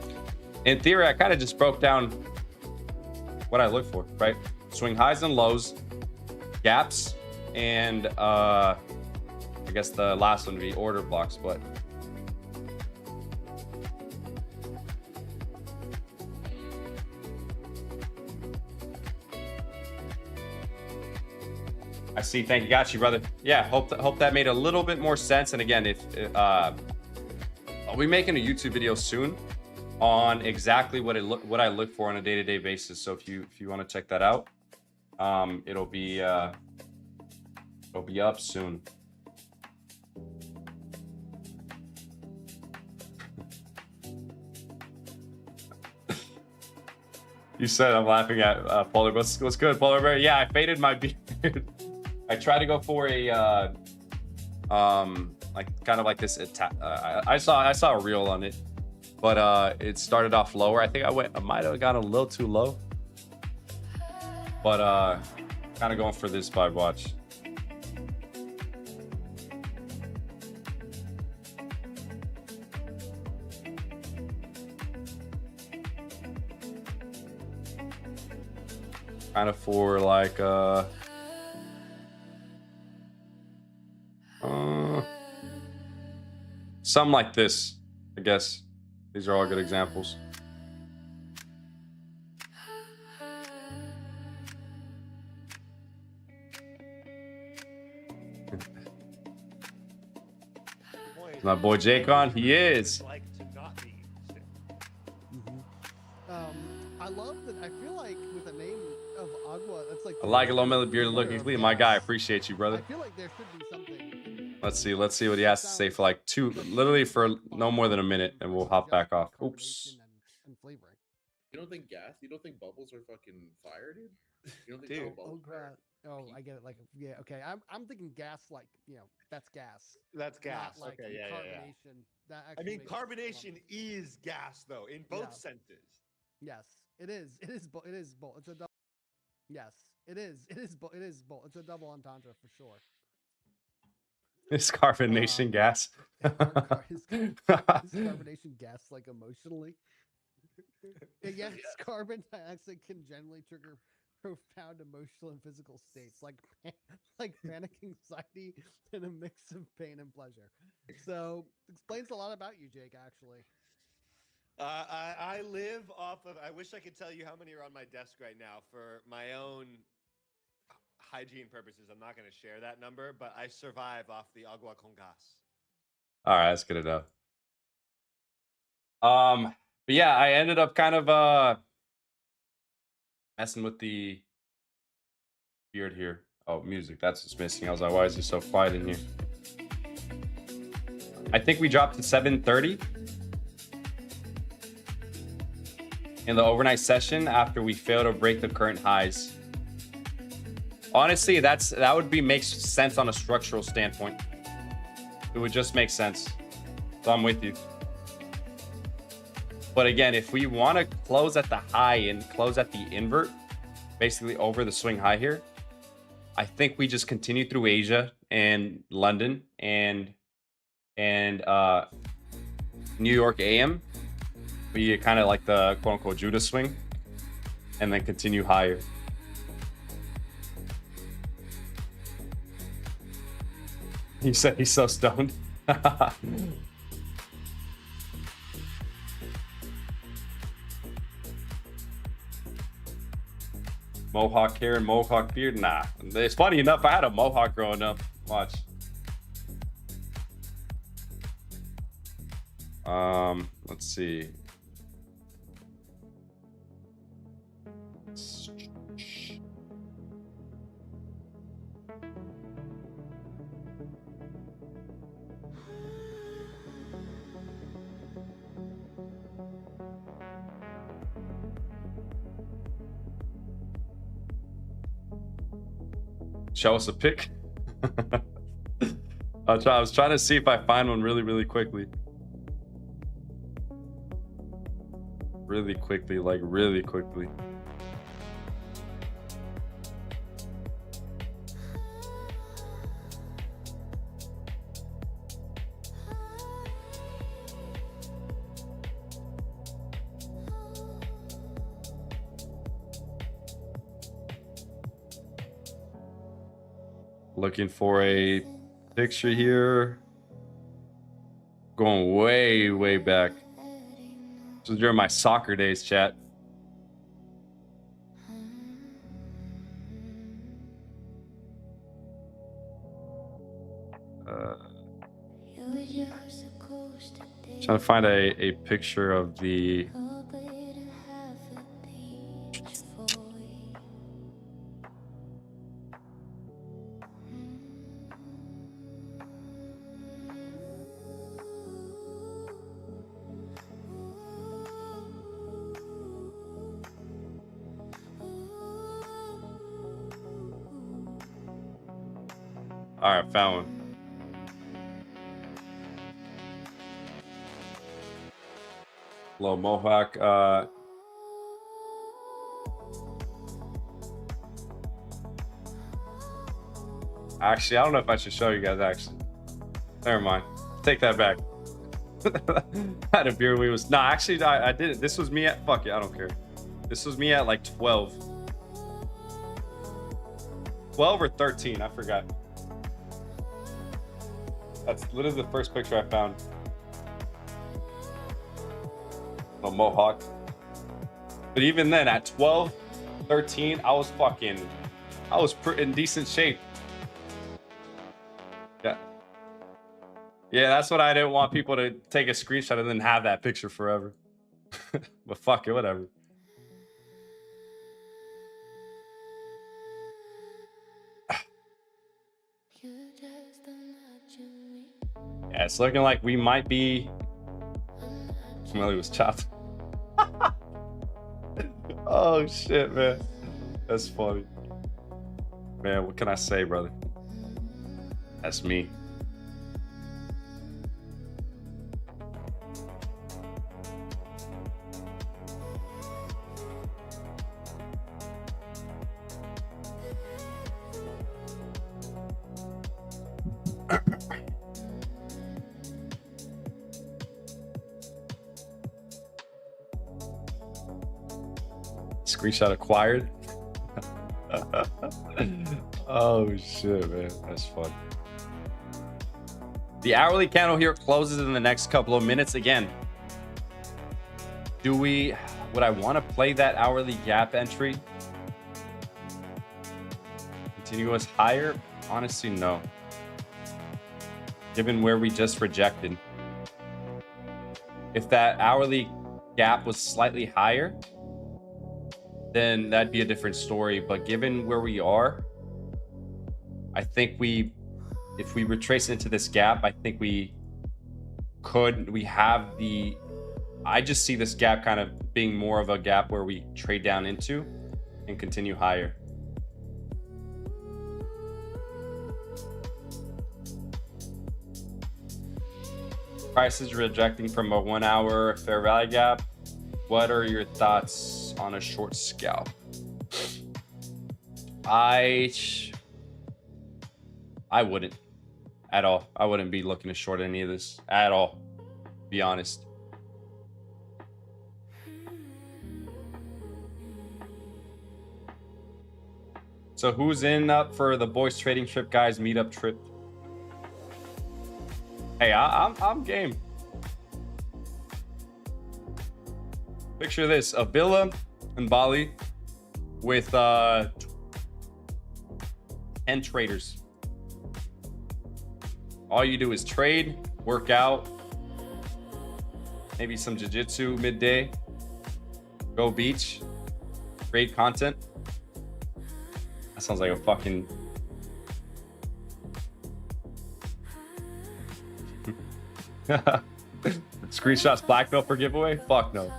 in theory, I kind of just broke down what I look for, right? Swing highs and lows, gaps, and I guess the last one would be order blocks, but I see. Thank you. Got you, brother. Yeah, hope that made a little bit more sense. And again, if I'll be making a YouTube video soon on exactly what I look for on a day-to-day basis. So if you want to check that out, it'll be up soon. You said I'm laughing at Polar. What's good, Polar Bear? Yeah, I faded my beard. I tried to go for a like kind of like this attack. I saw a reel on it, but it started off lower. I think I might have gone a little too low, but kind of going for this vibe watch. Kind of for like something like this, I guess. These are all good examples. My boy Jake on, he is. I love that. I feel like with a name of Agua, that's like. I like a Lomeli bearded looking clean. My guy, appreciate you, brother. I feel like there should be something. Let's see what he has to say for like literally for no more than a minute, and we'll hop back off. Oops. And flavoring. You don't think gas? You don't think bubbles are fucking fire, dude? You don't think Dude. bubbles are? Oh, I get it. Like, yeah, okay. I'm thinking gas, like, that's gas. That's gas. Not like Okay, yeah. carbonation. That I actually mean, makes carbonation is gas, though, in both Yeah. senses. Yes, it is. It is both. It's a double. Yes, it is. It is both. It's a double entendre for sure. It's carbonation gas. Is carbonation gas like emotionally? Yes, carbon dioxide can generally trigger profound emotional and physical states, like panic, anxiety, and a mix of pain and pleasure. So explains a lot about you, Jake. Actually, I live off of. I wish I could tell you how many are on my desk right now for my own hygiene purposes. I'm not going to share that number, but I survive off the agua con gas. All right, that's good enough. But yeah, I ended up kind of messing with the beard here. Oh, music. That's what's missing. I was like, why is it so quiet in here? I think we dropped to 730 in the overnight session after we failed to break the current highs. Honestly, that would makes sense on a structural standpoint. It would just make sense. So I'm with you. But again, if we want to close at the high and close at the invert, basically over the swing high here, I think we just continue through Asia and London and New York AM. We kind of like the quote unquote Judah swing and then continue higher. He said he's so stoned. Mohawk hair and mohawk beard? Nah. It's funny enough, I had a mohawk growing up. Watch. Let's see. Show us a pic. I was trying to see if I find one really quickly. Really quickly, like really quickly. Looking for a picture here. Going way back. This was during my soccer days, chat. Trying to find a picture of the all right, found one. Little mohawk. Actually, I don't know if I should show you guys. Actually, never mind. Take that back. I had a beard when we was actually I didn't. This was me at fuck it. I don't care. This was me at like 12 or 13. I forgot. That's literally the first picture I found. A mohawk. But even then, at 12, 13, I was in decent shape. Yeah. Yeah, that's what I didn't want people to take a screenshot and then have that picture forever. But fuck it, whatever. Yeah, it's looking like we might be. Lomeli was chopped. Oh shit, man. That's funny. Man, what can I say, brother? That's me. Screenshot acquired. Oh shit, man, that's funny. The hourly candle here closes in the next couple of minutes. Again, would I want to play that hourly gap entry? Continue us higher? Honestly, no. Given where we just rejected. If that hourly gap was slightly higher, then that'd be a different story. But given where we are, I think if we retrace into this gap, I think I just see this gap kind of being more of a gap where we trade down into and continue higher. Prices rejecting from a 1 hour fair value gap. What are your thoughts on a short scalp? I wouldn't at all. I wouldn't be looking to short any of this at all, to be honest. So who's in up for the boys trading trip, guys? Meetup trip. Hey, I'm game. Picture this: a villa in Bali with 10 traders. All you do is trade, work out, maybe some jiu-jitsu midday, go beach, create content. That sounds like a fucking... Screenshots black belt for giveaway? Fuck no.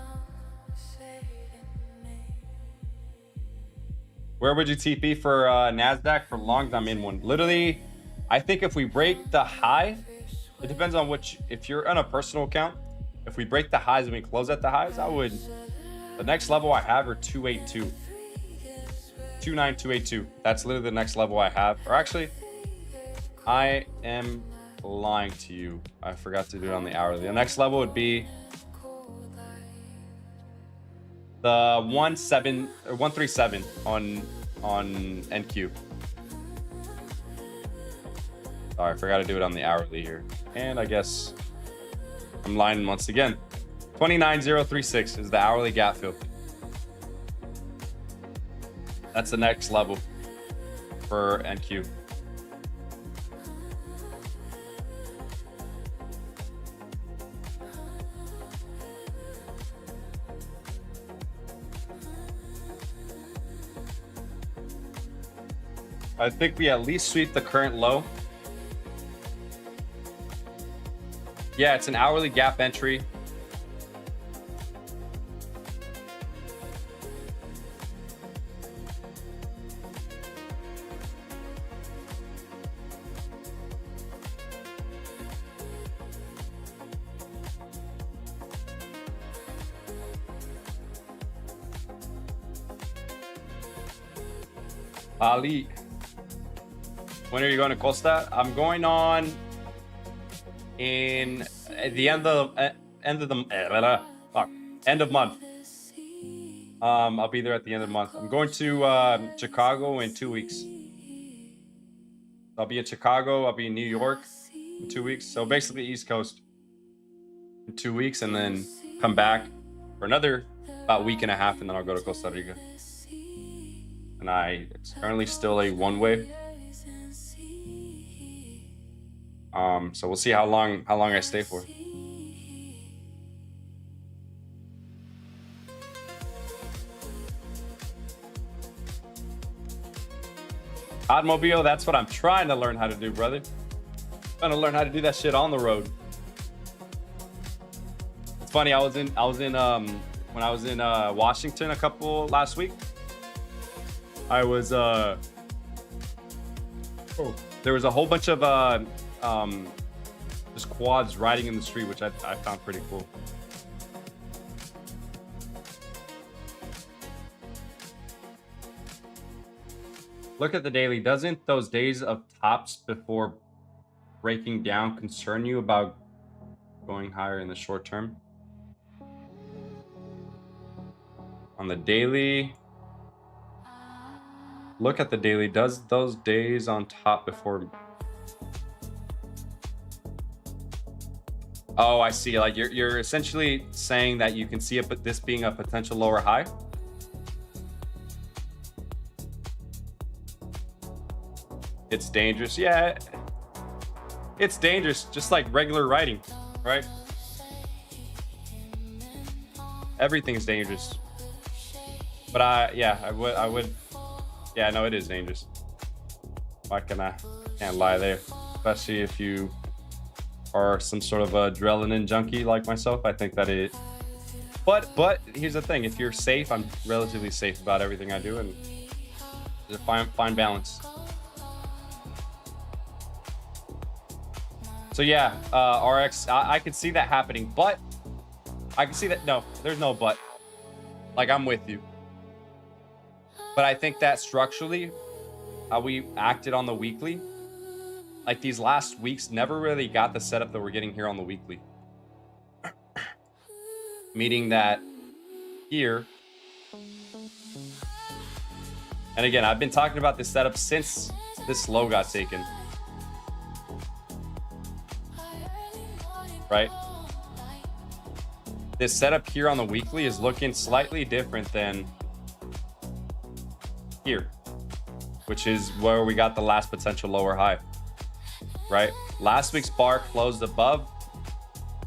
Where would you TP for NASDAQ for longs? I'm in one. Literally, I think if we break the high, it depends on if you're on a personal account, if we break the highs and we close at the highs, I would. The next level I have are 282. 29282. That's literally the next level I have. Or actually, I am lying to you. I forgot to do it on the hourly. The next level would be the 137 on NQ. Sorry, I forgot to do it on the hourly here. And I guess I'm lying once again. 29036 is the hourly gap fill. That's the next level for NQ. I think we at least sweep the current low. Yeah, it's an hourly gap entry. Ali, when are you going to Costa? I'm going on in at the end of month. I'll be there at the end of the month. I'm going to Chicago in 2 weeks. I'll be in Chicago. I'll be in New York in 2 weeks. So basically East Coast in 2 weeks, and then come back for another about week and a half, and then I'll go to Costa Rica. And it's currently still a one-way. So we'll see how long I stay for. Automobile, that's what I'm trying to learn how to do, brother. I'm trying to learn how to do that shit on the road. It's funny, when I was in Washington last week, I was there was a whole bunch of just quads riding in the street, which I found pretty cool. Look at the daily. Doesn't those days of tops before breaking down concern you about going higher in the short term? On the daily, look at the daily. Does those days on top before... Oh, I see. Like you're essentially saying that you can see it, but this being a potential lower high. It's dangerous. Yeah, it's dangerous, just like regular writing, right? everything's dangerous. But I would. Yeah, no, it is dangerous. Why can I? Can't lie there. Especially if you are some sort of adrenaline junkie like myself. I think that it. But here's the thing: if you're safe, I'm relatively safe about everything I do, and there's a fine balance. So yeah, RX, I could see that happening, but I can see that. No, there's no but. Like, I'm with you. But I think that structurally, how we acted on the weekly, like these last weeks, never really got the setup that we're getting here on the weekly. Meaning that here, and again, I've been talking about this setup since this low got taken. Right? This setup here on the weekly is looking slightly different than here, which is where we got the last potential lower high, right? Last week's bar closed above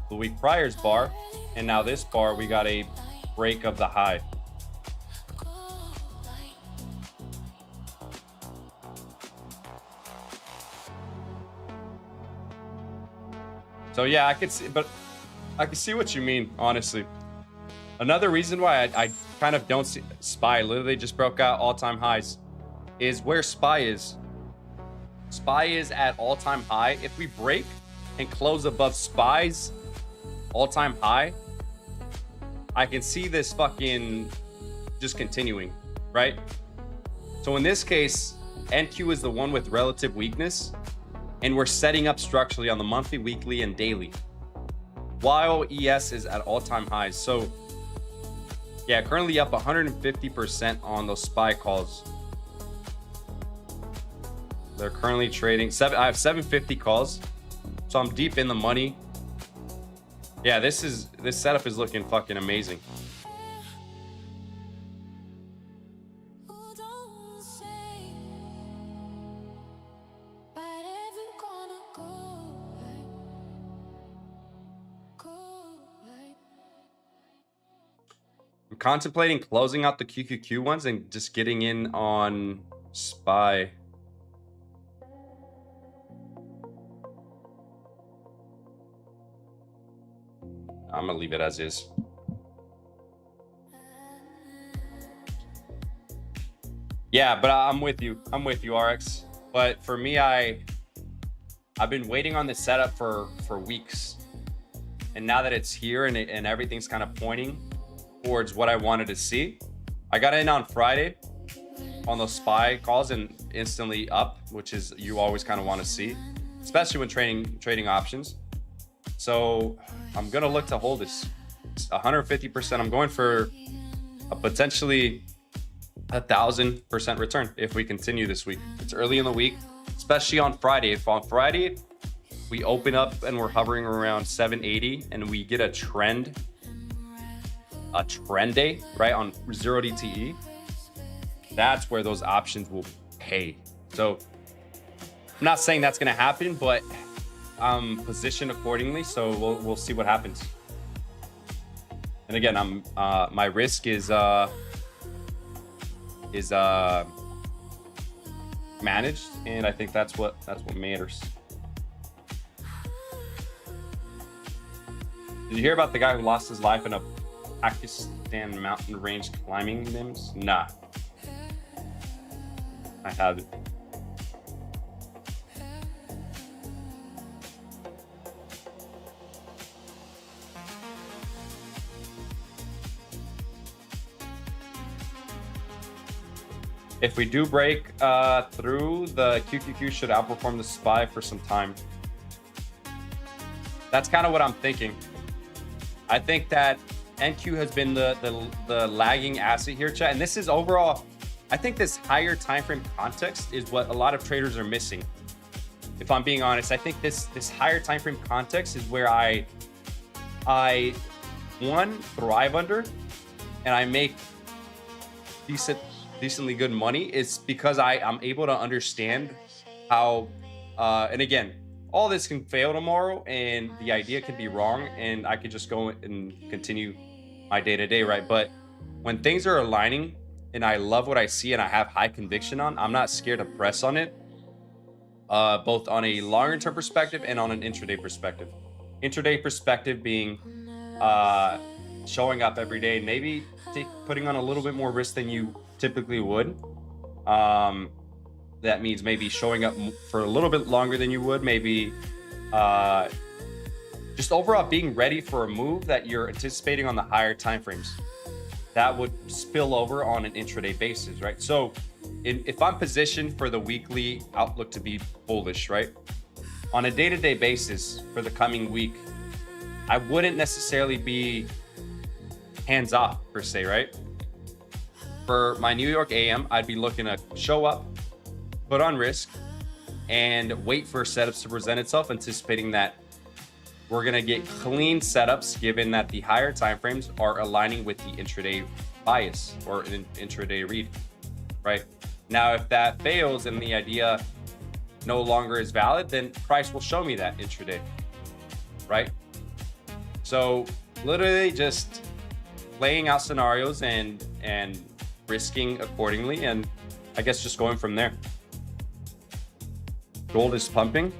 the week prior's bar, and now this bar, we got a break of the high. So yeah, I could see, but I can see what you mean, honestly. Another reason why I kind of don't see SPY literally just broke out all-time highs is where SPY is. SPY is at all-time high. If we break and close above SPY's all-time high, I can see this fucking just continuing, right? So in this case, NQ is the one with relative weakness, and we're setting up structurally on the monthly, weekly, and daily, while ES is at all-time highs. So yeah, currently up 150% on those SPY calls. They're currently trading I have 750 calls, so I'm deep in the money. Yeah, this setup is looking fucking amazing. I'm contemplating closing out the QQQ ones and just getting in on SPY. I'm gonna leave it as is. Yeah, but I'm with you. I'm with you, RX. But for me, I've been waiting on this setup for weeks, and now that it's here and everything's kind of pointing towards what I wanted to see, I got in on Friday on those SPY calls and instantly up, which is you always kind of want to see, especially when trading options. So I'm gonna look to hold this 150%. I'm going for a potentially 1,000% return if we continue this week. It's early in the week, especially on Friday. If on Friday we open up and we're hovering around 780 and we get a trend day, right, on 0 DTE, that's where those options will pay. So I'm not saying that's going to happen, but I'm positioned accordingly, so we'll see what happens. And again, my risk is managed, and I think that's what matters. Did you hear about the guy who lost his life in a Pakistan mountain range climbing limbs? Nah, I haven't. If we do break through, the QQQ should outperform the SPY for some time. That's kind of what I'm thinking. I think that NQ has been the lagging asset here, chat. And this is overall, I think this higher time frame context is what a lot of traders are missing. If I'm being honest, I think this higher time frame context is where I thrive under, and I make decently good money. Is because I'm able to understand how and again, all this can fail tomorrow and the idea can be wrong, and I could just go and continue my day-to-day, right? But when things are aligning and I love what I see and I have high conviction on, I'm not scared to press on it, both on a longer term perspective and on an intraday perspective. Intraday perspective being showing up every day, maybe putting on a little bit more risk than you typically would. That means maybe showing up for a little bit longer than you would, maybe just overall being ready for a move that you're anticipating on the higher time frames. That would spill over on an intraday basis, right? So if I'm positioned for the weekly outlook to be bullish, right? On a day-to-day basis for the coming week, I wouldn't necessarily be hands off per se, right? For my New York AM, I'd be looking to show up, put on risk, and wait for setups to present itself, anticipating that we're gonna get clean setups given that the higher timeframes are aligning with the intraday bias or an intraday read, right? Now, if that fails and the idea no longer is valid, then price will show me that intraday, right? So literally just laying out scenarios and risking accordingly, and I guess just going from there. Gold is pumping.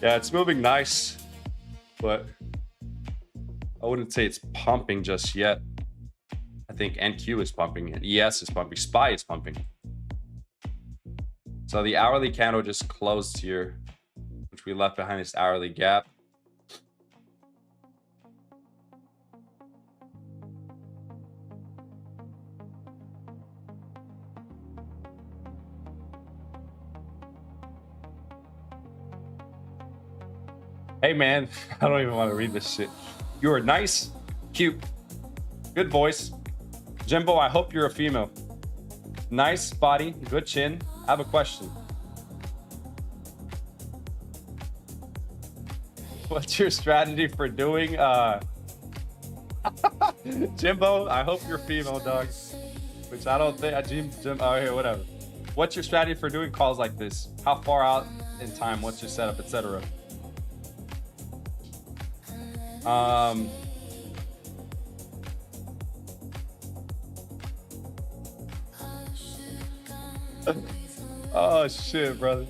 Yeah, it's moving nice, but I wouldn't say it's pumping just yet. I think NQ is pumping, and ES is pumping, SPY is pumping. So the hourly candle just closed here, which we left behind this hourly gap. Hey man, I don't even want to read this shit. You are nice, cute, good voice. Jimbo, I hope you're a female. Nice body, good chin. I have a question. What's your strategy for doing Jimbo, I hope you're female, dog. Which I don't think Jim oh here, whatever. What's your strategy for doing calls like this? How far out in time? What's your setup, etc.? Oh shit, brother.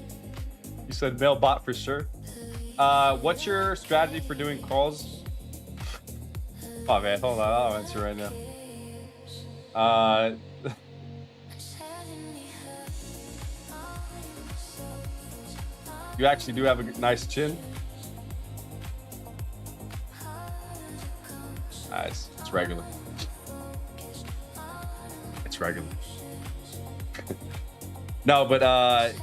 You said male bot for sure. What's your strategy for doing calls? Oh man, hold on, I'll answer right now. You actually do have a nice chin. It's regular. It's regular. No, but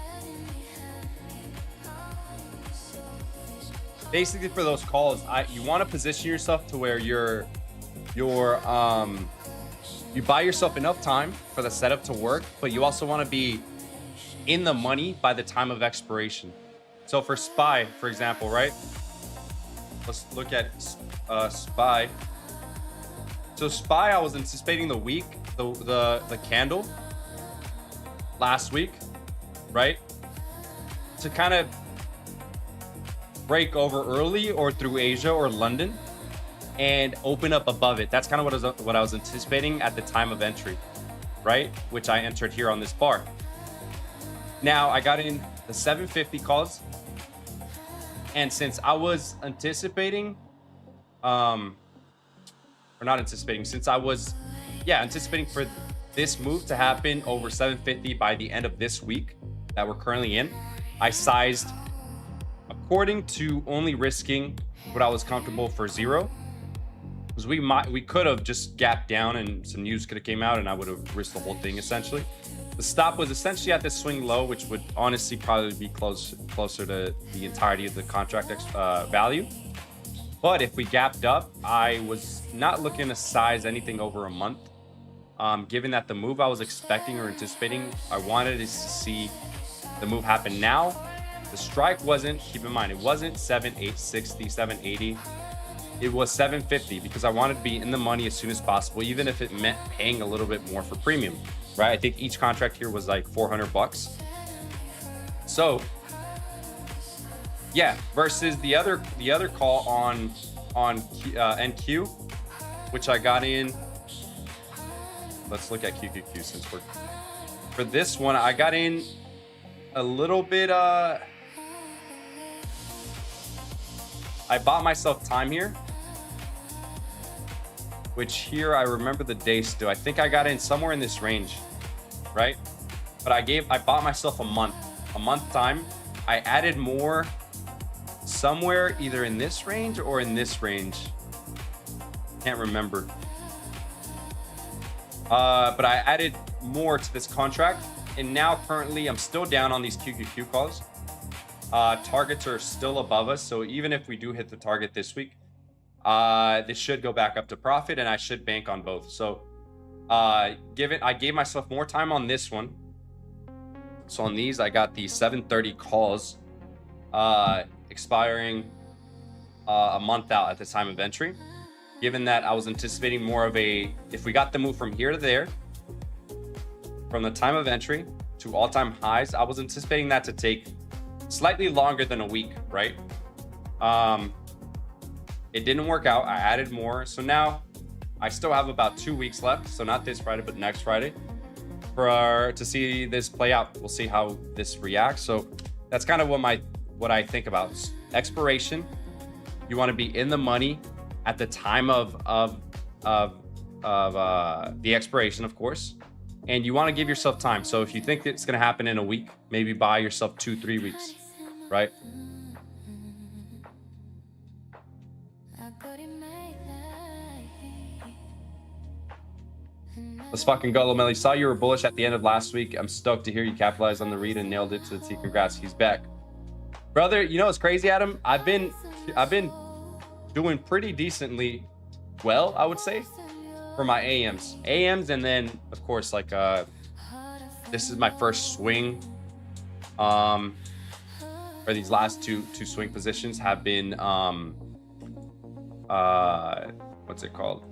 basically for those calls, you want to position yourself to where you buy yourself enough time for the setup to work, but you also want to be in the money by the time of expiration. So for SPY, for example, right? Let's look at SPY. So SPY, I was anticipating the week, the candle last week, right? To kind of break over early or through Asia or London and open up above it. That's kind of what I was anticipating at the time of entry, right? Which I entered here on this bar. Now I got in the 750 calls, and since I was anticipating, or not anticipating, since I was, anticipating for this move to happen over 750 by the end of this week that we're currently in, I sized according to only risking what I was comfortable for zero. Because we could have just gapped down and some news could have came out and I would have risked the whole thing essentially. The stop was essentially at this swing low, which would honestly probably be closer to the entirety of the contract value. But if we gapped up, I was not looking to size anything over a month. Given that the move I was expecting or anticipating, I wanted to see the move happen now. The strike wasn't, keep in mind, it wasn't 7,860, 780. It was 750 because I wanted to be in the money as soon as possible, even if it meant paying a little bit more for premium, right? I think each contract here was like $400. So Yeah, versus the other call on NQ, which I got in. Let's look at QQQ since we're for this one. I got in a little bit. I bought myself time here, which here I remember the day still. I think I got in somewhere in this range, right? But I bought myself a month time. I added more somewhere either in this range or in this range. Can't remember. But I added more to this contract, and now currently I'm still down on these QQQ calls. Targets are still above us, so even if we do hit the target this week, this should go back up to profit, and I should bank on both. So I gave myself more time on this one. So on these, I got the 7:30 calls expiring a month out at the time of entry. Given that I was anticipating more of if we got the move from here to there, from the time of entry to all-time highs, I was anticipating that to take slightly longer than a week, right? It didn't work out. I added more. So now I still have about 2 weeks left. So not this Friday, but next Friday to see this play out. We'll see how this reacts. So that's kind of what I think about expiration. You want to be in the money at the time of the expiration, of course, and you want to give yourself time. So if you think it's going to happen in a week, maybe buy yourself 2-3 weeks, right? Let's fucking go, Lomeli. Saw you were bullish at the end of last week. I'm stoked to hear you capitalized on the read and nailed it to the T. Congrats. He's back, brother. You know what's crazy, Adam? I've been doing pretty decently well, I would say, for my AMs, and then of course, like this is my first swing, or these last two swing positions have been what's it called?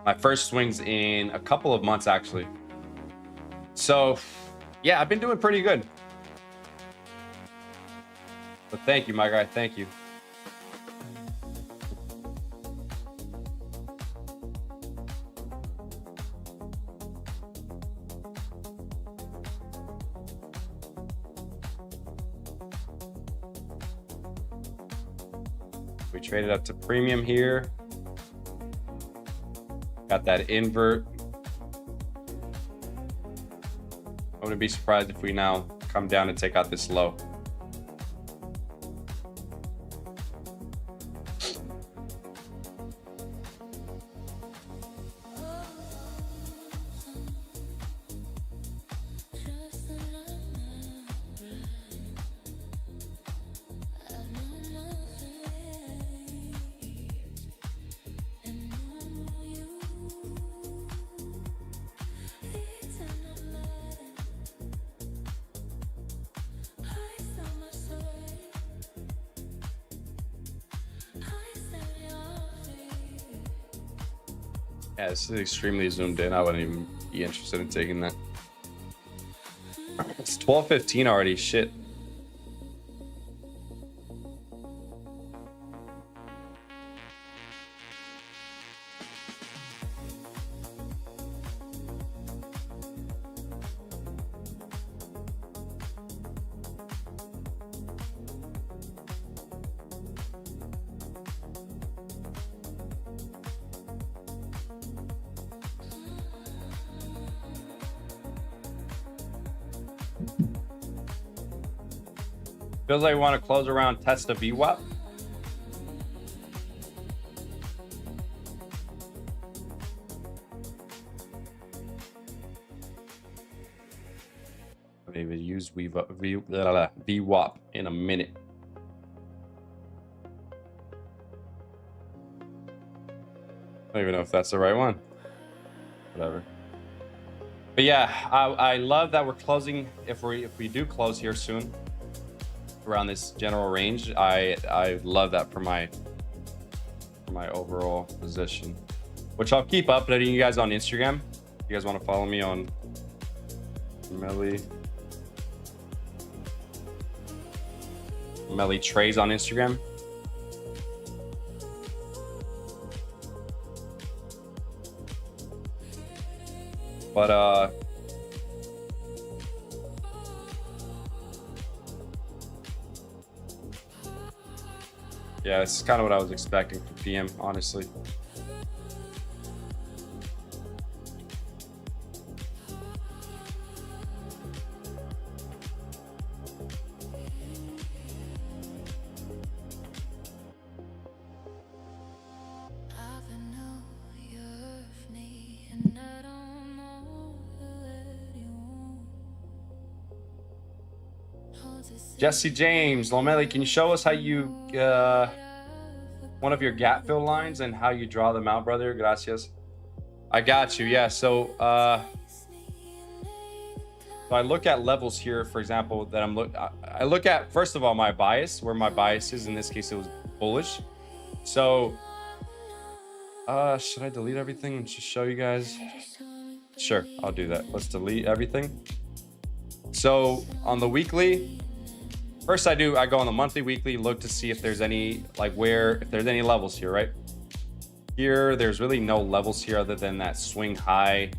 My first swings in a couple of months, actually. So yeah, I've been doing pretty good. But thank you, my guy. Thank you. We traded up to premium here. Got that invert. I wouldn't be surprised if we now come down and take out this low. Yeah, this is extremely zoomed in. I wouldn't even be interested in taking that. It's 12:15 already. Shit. Feels like we want to close around test a VWAP. I haven't even used VWAP in a minute. I don't even know if that's the right one. Whatever. But yeah, I love that we're closing. If we do close here soon, around this general range, I love that for my overall position, which I'll keep updating you guys on Instagram. If you guys want to follow me on Lomeli. Lomeli Trades on Instagram. But yeah, this is kind of what I was expecting from PM, honestly. Jesse James, Lomeli, can you show us how you one of your gap fill lines and how you draw them out, brother? Gracias. I got you. Yeah. So I look at levels here, for example, that I look at, first of all, my bias, where my bias is. In this case, it was bullish. So should I delete everything and just show you guys? Sure, I'll do that. Let's delete everything. So on the weekly, first I go on the monthly, weekly, look to see if there's any, if there's any levels here, right? Here, there's really no levels here other than that swing high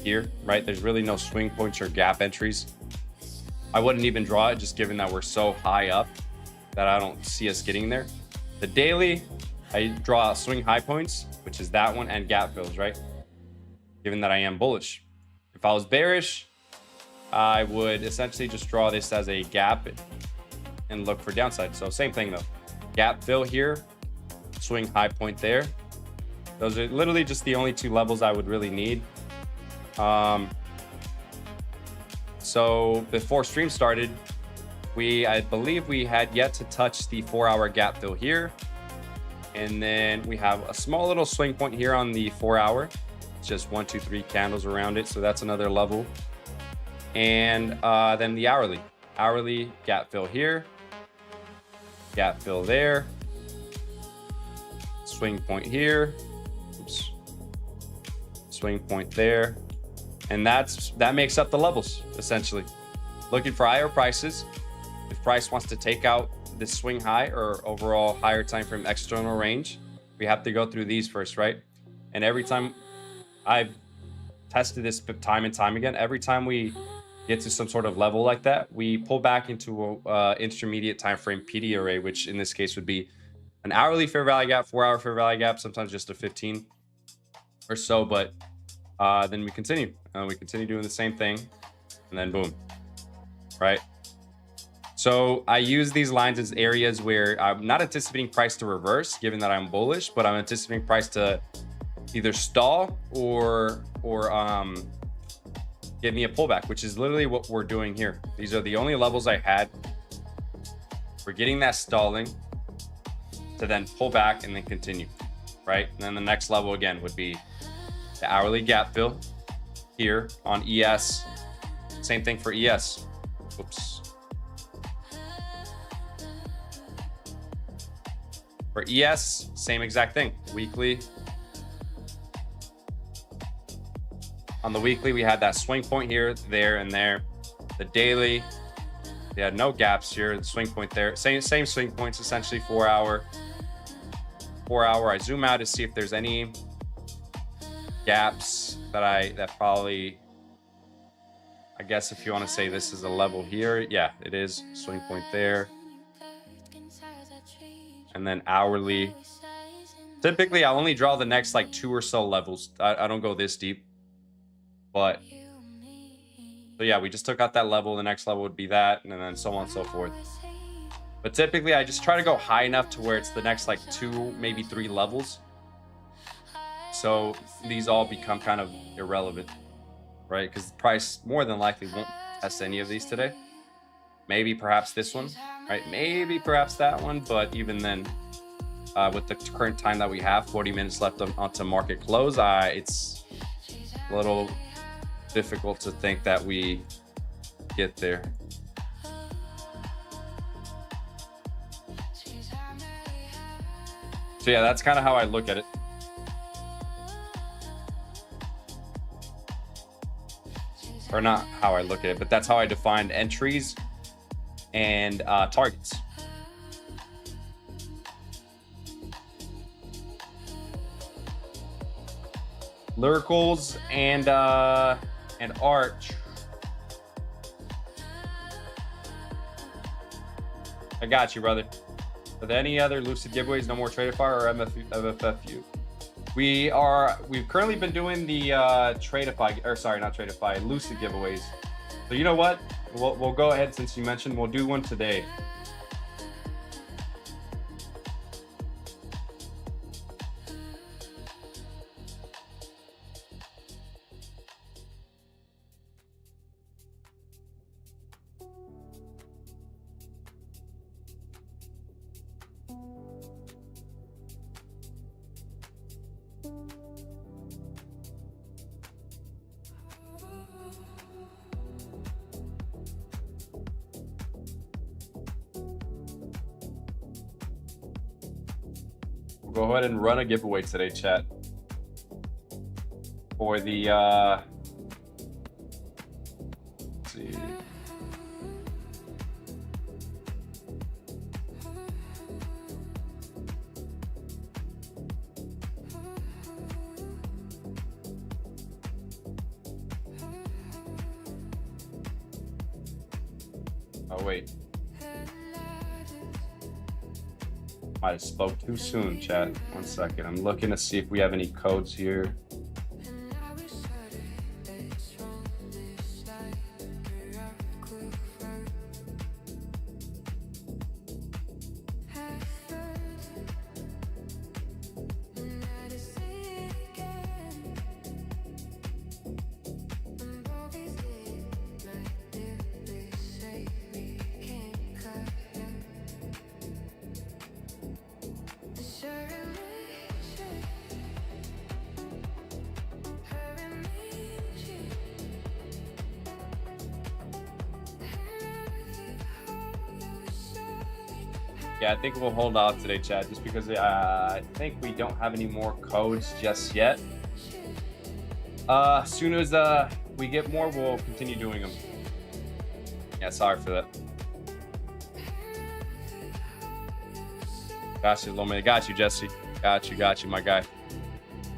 here, right? There's really no swing points or gap entries. I wouldn't even draw it, just given that we're so high up that I don't see us getting there. The daily, I draw swing high points, which is that one, and gap fills, right? Given that I am bullish. If I was bearish, I would essentially just draw this as a gap and look for downside. So same thing though. Gap fill here, swing high point there. Those are literally just the only two levels I would really need. So before stream started, I believe we had yet to touch the 4-hour gap fill here. And then we have a small little swing point here on the 4-hour. It's just 1, 2, 3 candles around it. So that's another level. And then the hourly gap fill here, gap fill there, swing point here, oops, swing point there. And that makes up the levels, essentially. Looking for higher prices. If price wants to take out this swing high or overall higher time frame external range, we have to go through these first, right? And every time I've tested this time and time again, every time we get to some sort of level like that, we pull back into a intermediate time frame PD array, which in this case would be an hourly fair value gap, 4-hour fair value gap, sometimes just a 15 or so. But then we continue doing the same thing, and then boom, right? So I use these lines as areas where I'm not anticipating price to reverse, given that I'm bullish, but I'm anticipating price to either stall or give me a pullback, which is literally what we're doing here. These are the only levels I had. We're getting that stalling to then pull back and then continue, right? And then the next level again would be the hourly gap fill here on ES. Same thing for ES. Whoops. For ES, same exact thing. Weekly. On the weekly, we had that swing point here, there, and there. The daily, we had no gaps here. The swing point there. Same swing points, essentially 4-hour. 4-hour, I zoom out to see if there's any gaps that probably, I guess if you want to say this is a level here. Yeah, it is. Swing point there. And then hourly. Typically, I only draw the next 2 or so levels. I don't go this deep. But so yeah, we just took out that level. The next level would be that, and then so on and so forth. But typically, I just try to go high enough to where it's the next 2, maybe 3 levels. So these all become kind of irrelevant, right? Because the price more than likely won't test any of these today. Maybe perhaps this one, right? Maybe perhaps that one. But even then, with the current time that we have, 40 minutes left onto market close, it's a little difficult to think that we get there. So yeah, that's kind of how I look at it. Or not how I look at it, but that's how I define entries and targets. Lyricals and art. I got you, brother. Are there any other Lucid giveaways? No more Tradify or MFFU? We've currently been doing the Tradify, or sorry, not Tradify, Lucid giveaways. So you know what? We'll go ahead, since you mentioned, we'll do one today. We'll go ahead and run a giveaway today, chat. For the let's see. Oh wait. Might have spoke too soon, chat. 1 second. I'm looking to see if we have any codes here. Yeah, I think we'll hold off today, chat, just because I think we don't have any more codes just yet. As soon as we get more, we'll continue doing them. Yeah, sorry for that. Got you, Lomeli. Got you, Jesse. Got you, my guy.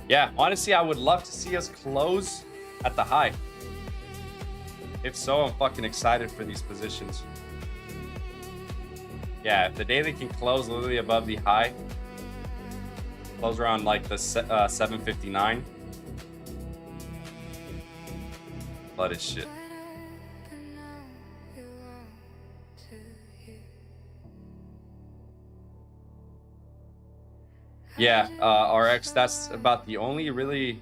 Yeah, honestly, I would love to see us close at the high. If so, I'm fucking excited for these positions. Yeah, if the daily can close literally above the high, close around like the 759. Blood is shit. Yeah, RX, that's about the only really...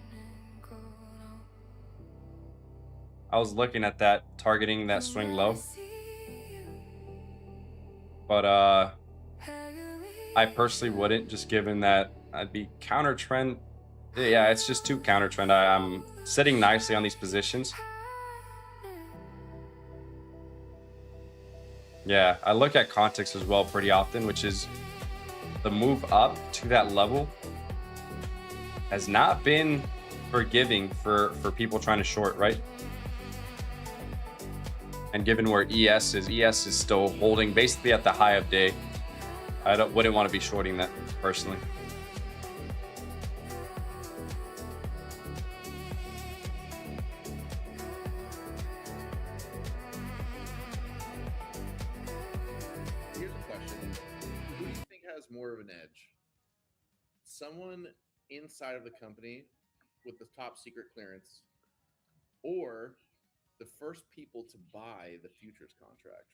I was looking at that, targeting that swing low. But I personally wouldn't, just given that I'd be counter trend. Yeah, it's just too counter trend. I'm sitting nicely on these positions. Yeah, I look at context as well pretty often, which is the move up to that level has not been forgiving for people trying to short, right? And given where ES is still holding basically at the high of day. I wouldn't want to be shorting that personally. Here's a question. Who do you think has more of an edge? Someone inside of the company with the top secret clearance, or the first people to buy the futures contract?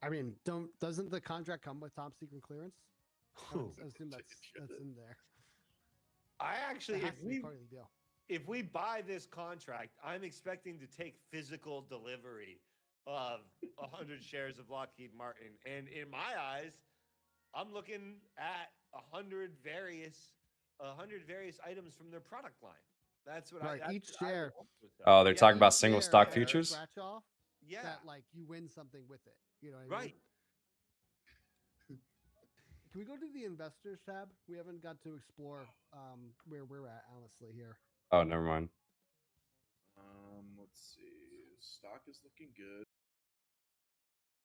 I mean, doesn't the contract come with top secret clearance? I assume that's in there. I actually, That has to be part of the deal. if we buy this contract, I'm expecting to take physical delivery of 100 shares of Lockheed Martin, and in my eyes, I'm looking at 100 various items from their product line. That's what Right, each I share. Oh, they're talking about each single share stock has a futures? Scratch off. Yeah. That like you win something with it. You know what I mean? Right. Can we go to the investors tab? We haven't got to explore where we're at, honestly, here. Oh, never mind. Let's see. Stock is looking good.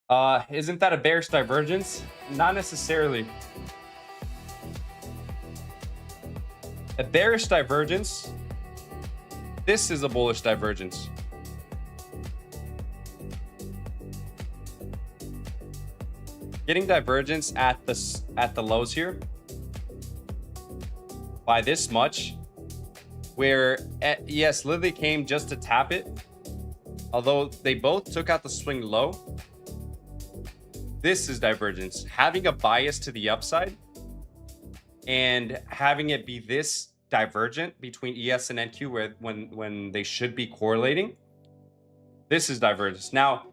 Isn't that a bearish divergence? Not necessarily. A bearish divergence. This is a bullish divergence. Getting divergence at the lows here by this much, where yes, literally came just to tap it. Although they both took out the swing low. This is divergence. Having a bias to the upside and having it be this divergent between ES and NQ where when they should be correlating. This is divergence. Now,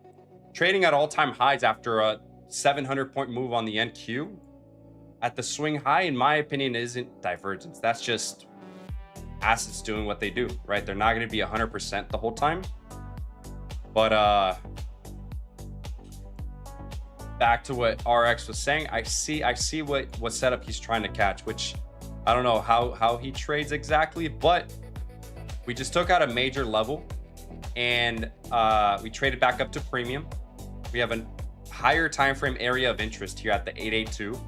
trading at all-time highs after a 700-point move on the NQ at the swing high, in my opinion, isn't divergence. That's just assets doing what they do, right? They're not going to be 100% the whole time. But back to what RX was saying, I see what setup he's trying to catch, which I don't know how he trades exactly, but we just took out a major level and we traded back up to premium. We have a higher time frame area of interest here at the 882.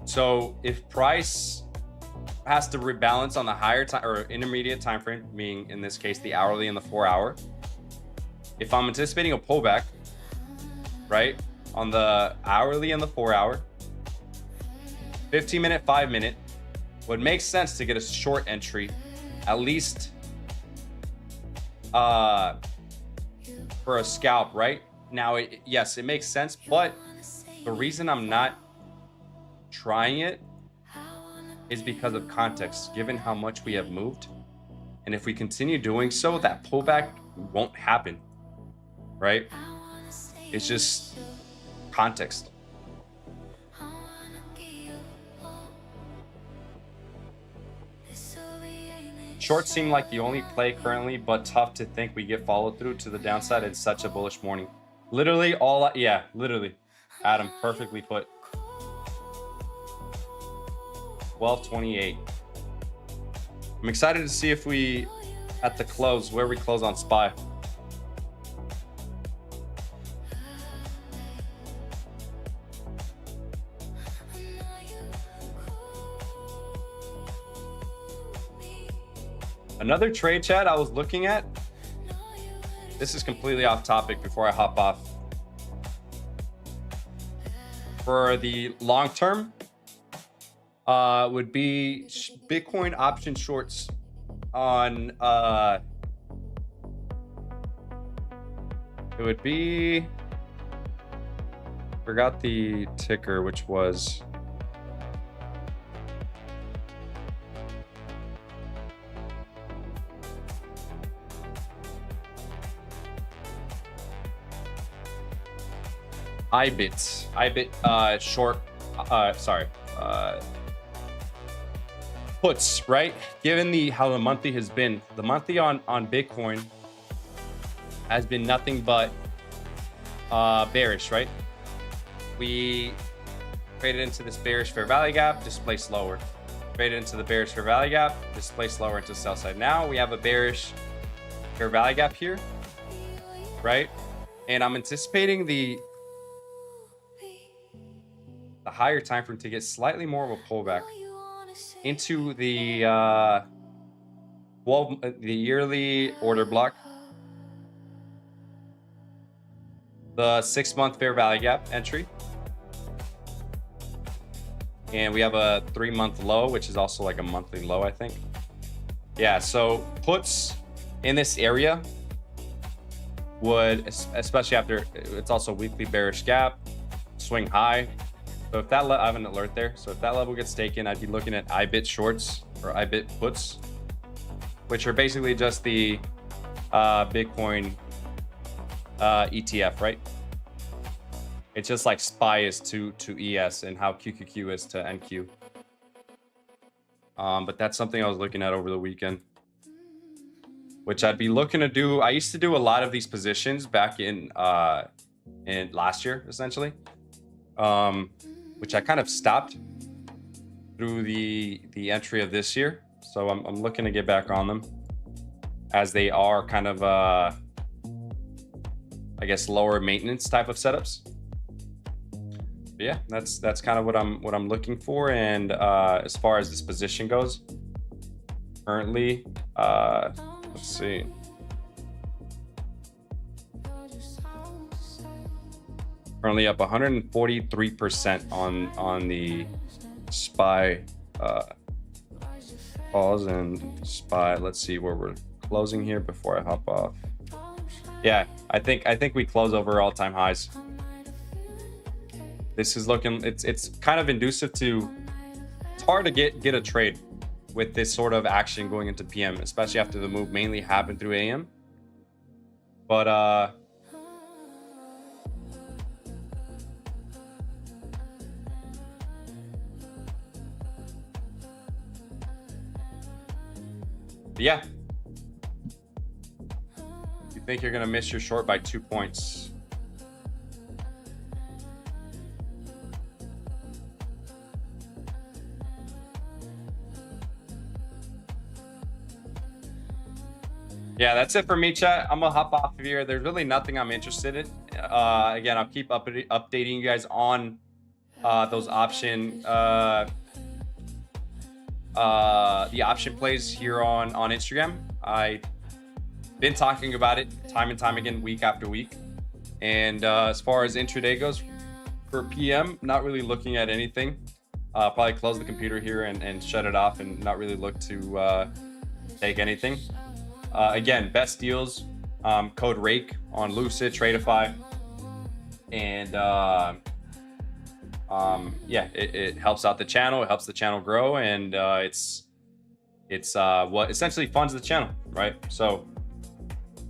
So if price has to rebalance on the higher time or intermediate time frame, meaning in this case the hourly and the 4 hour, if I'm anticipating a pullback, right, on the hourly and the 4 hour, 15 minute, 5 minute, would make sense to get a short entry, at least for a scalp, right? Now, yes, it makes sense, but the reason I'm not trying it is because of context, given how much we have moved. And if we continue doing so, that pullback won't happen, right? It's just context. Shorts seem like the only play currently, but tough to think we get follow through to the downside in such a bullish morning. Literally yeah, literally. Adam, perfectly put. 1228. I'm excited to see if we, at the close, where we close on SPY. Another trade chat I was looking at. This is completely off topic before I hop off. For the long term, would be Bitcoin option shorts on it would be, forgot the ticker, which was IBIT short puts, right? Given how the monthly has been, the monthly on Bitcoin has been nothing but bearish, right? We traded into this bearish fair value gap, displaced lower. Traded into the bearish fair value gap, displaced lower into sell side. Now we have a bearish fair value gap here, right? And I'm anticipating the higher time frame to get slightly more of a pullback into the the yearly order block, the 6-month fair value gap entry, and we have a 3-month low, which is also like a monthly low, I think. Yeah, so puts in this area would, especially after it's also weekly bearish gap, swing high. So if that I have an alert there. So if that level gets taken, I'd be looking at IBIT shorts or IBIT puts, which are basically just the Bitcoin ETF, right? It's just like SPY is to ES and how QQQ is to NQ. But that's something I was looking at over the weekend, which I'd be looking to do. I used to do a lot of these positions back in last year, essentially. Which I kind of stopped through the entry of this year. So I'm looking to get back on them as they are kind of I guess, lower maintenance type of setups. But yeah, that's kind of what I'm looking for. And as far as this position goes, currently, let's see. Currently up 143% on the SPY calls and SPY. Let's see where we're closing here before I hop off. Yeah, I think we close over all-time highs. This is looking, it's kind of inducive to, it's hard to get a trade with this sort of action going into PM, especially after the move mainly happened through AM. But yeah, you think you're gonna miss your short by 2 points. Yeah, that's it for me, chat. I'm gonna hop off of here. There's really nothing I'm interested in. Again, I'll keep updating you guys on those option the option plays here on Instagram. I've been talking about it time and time again, week after week. And as far as intraday goes for PM, not really looking at anything. Probably close the computer here and shut it off and not really look to take anything. Again, best deals, code RAKE on Lucid, Tradeify, and yeah, it helps out the channel. It helps the channel grow, and it's what essentially funds the channel, right? So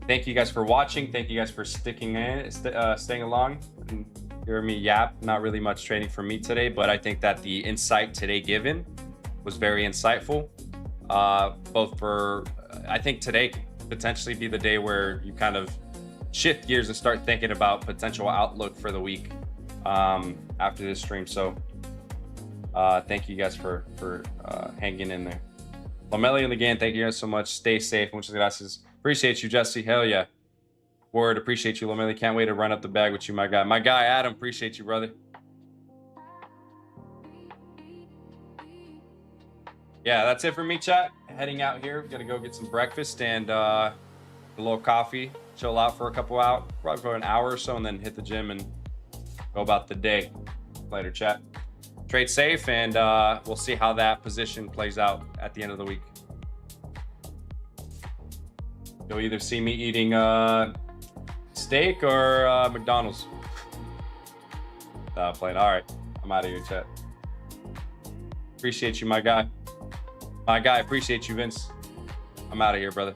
thank you guys for watching. Thank you guys for sticking in, staying along and hearing me yap. Not really much trading for me today, but I think that the insight today given was very insightful. Both for, I think today could potentially be the day where you kind of shift gears and start thinking about potential outlook for the week after this stream. So thank you guys for hanging in there. Lomeli and the gang, thank you guys so much. Stay safe. Muchas gracias. Appreciate you, Jesse. Hell yeah. Word, appreciate you, Lomeli. Can't wait to run up the bag with you, my guy. My guy, Adam, appreciate you, brother. Yeah, that's it for me, chat. Heading out here. Gonna go get some breakfast and a little coffee. Chill out for a couple hours, probably for an hour or so, and then hit the gym and go about the day. Later, chat. Trade safe, and we'll see how that position plays out at the end of the week. You'll either see me eating steak or McDonald's. Playing. All right, I'm out of here, chat. Appreciate you, my guy. My guy, appreciate you, Vince. I'm out of here, brother.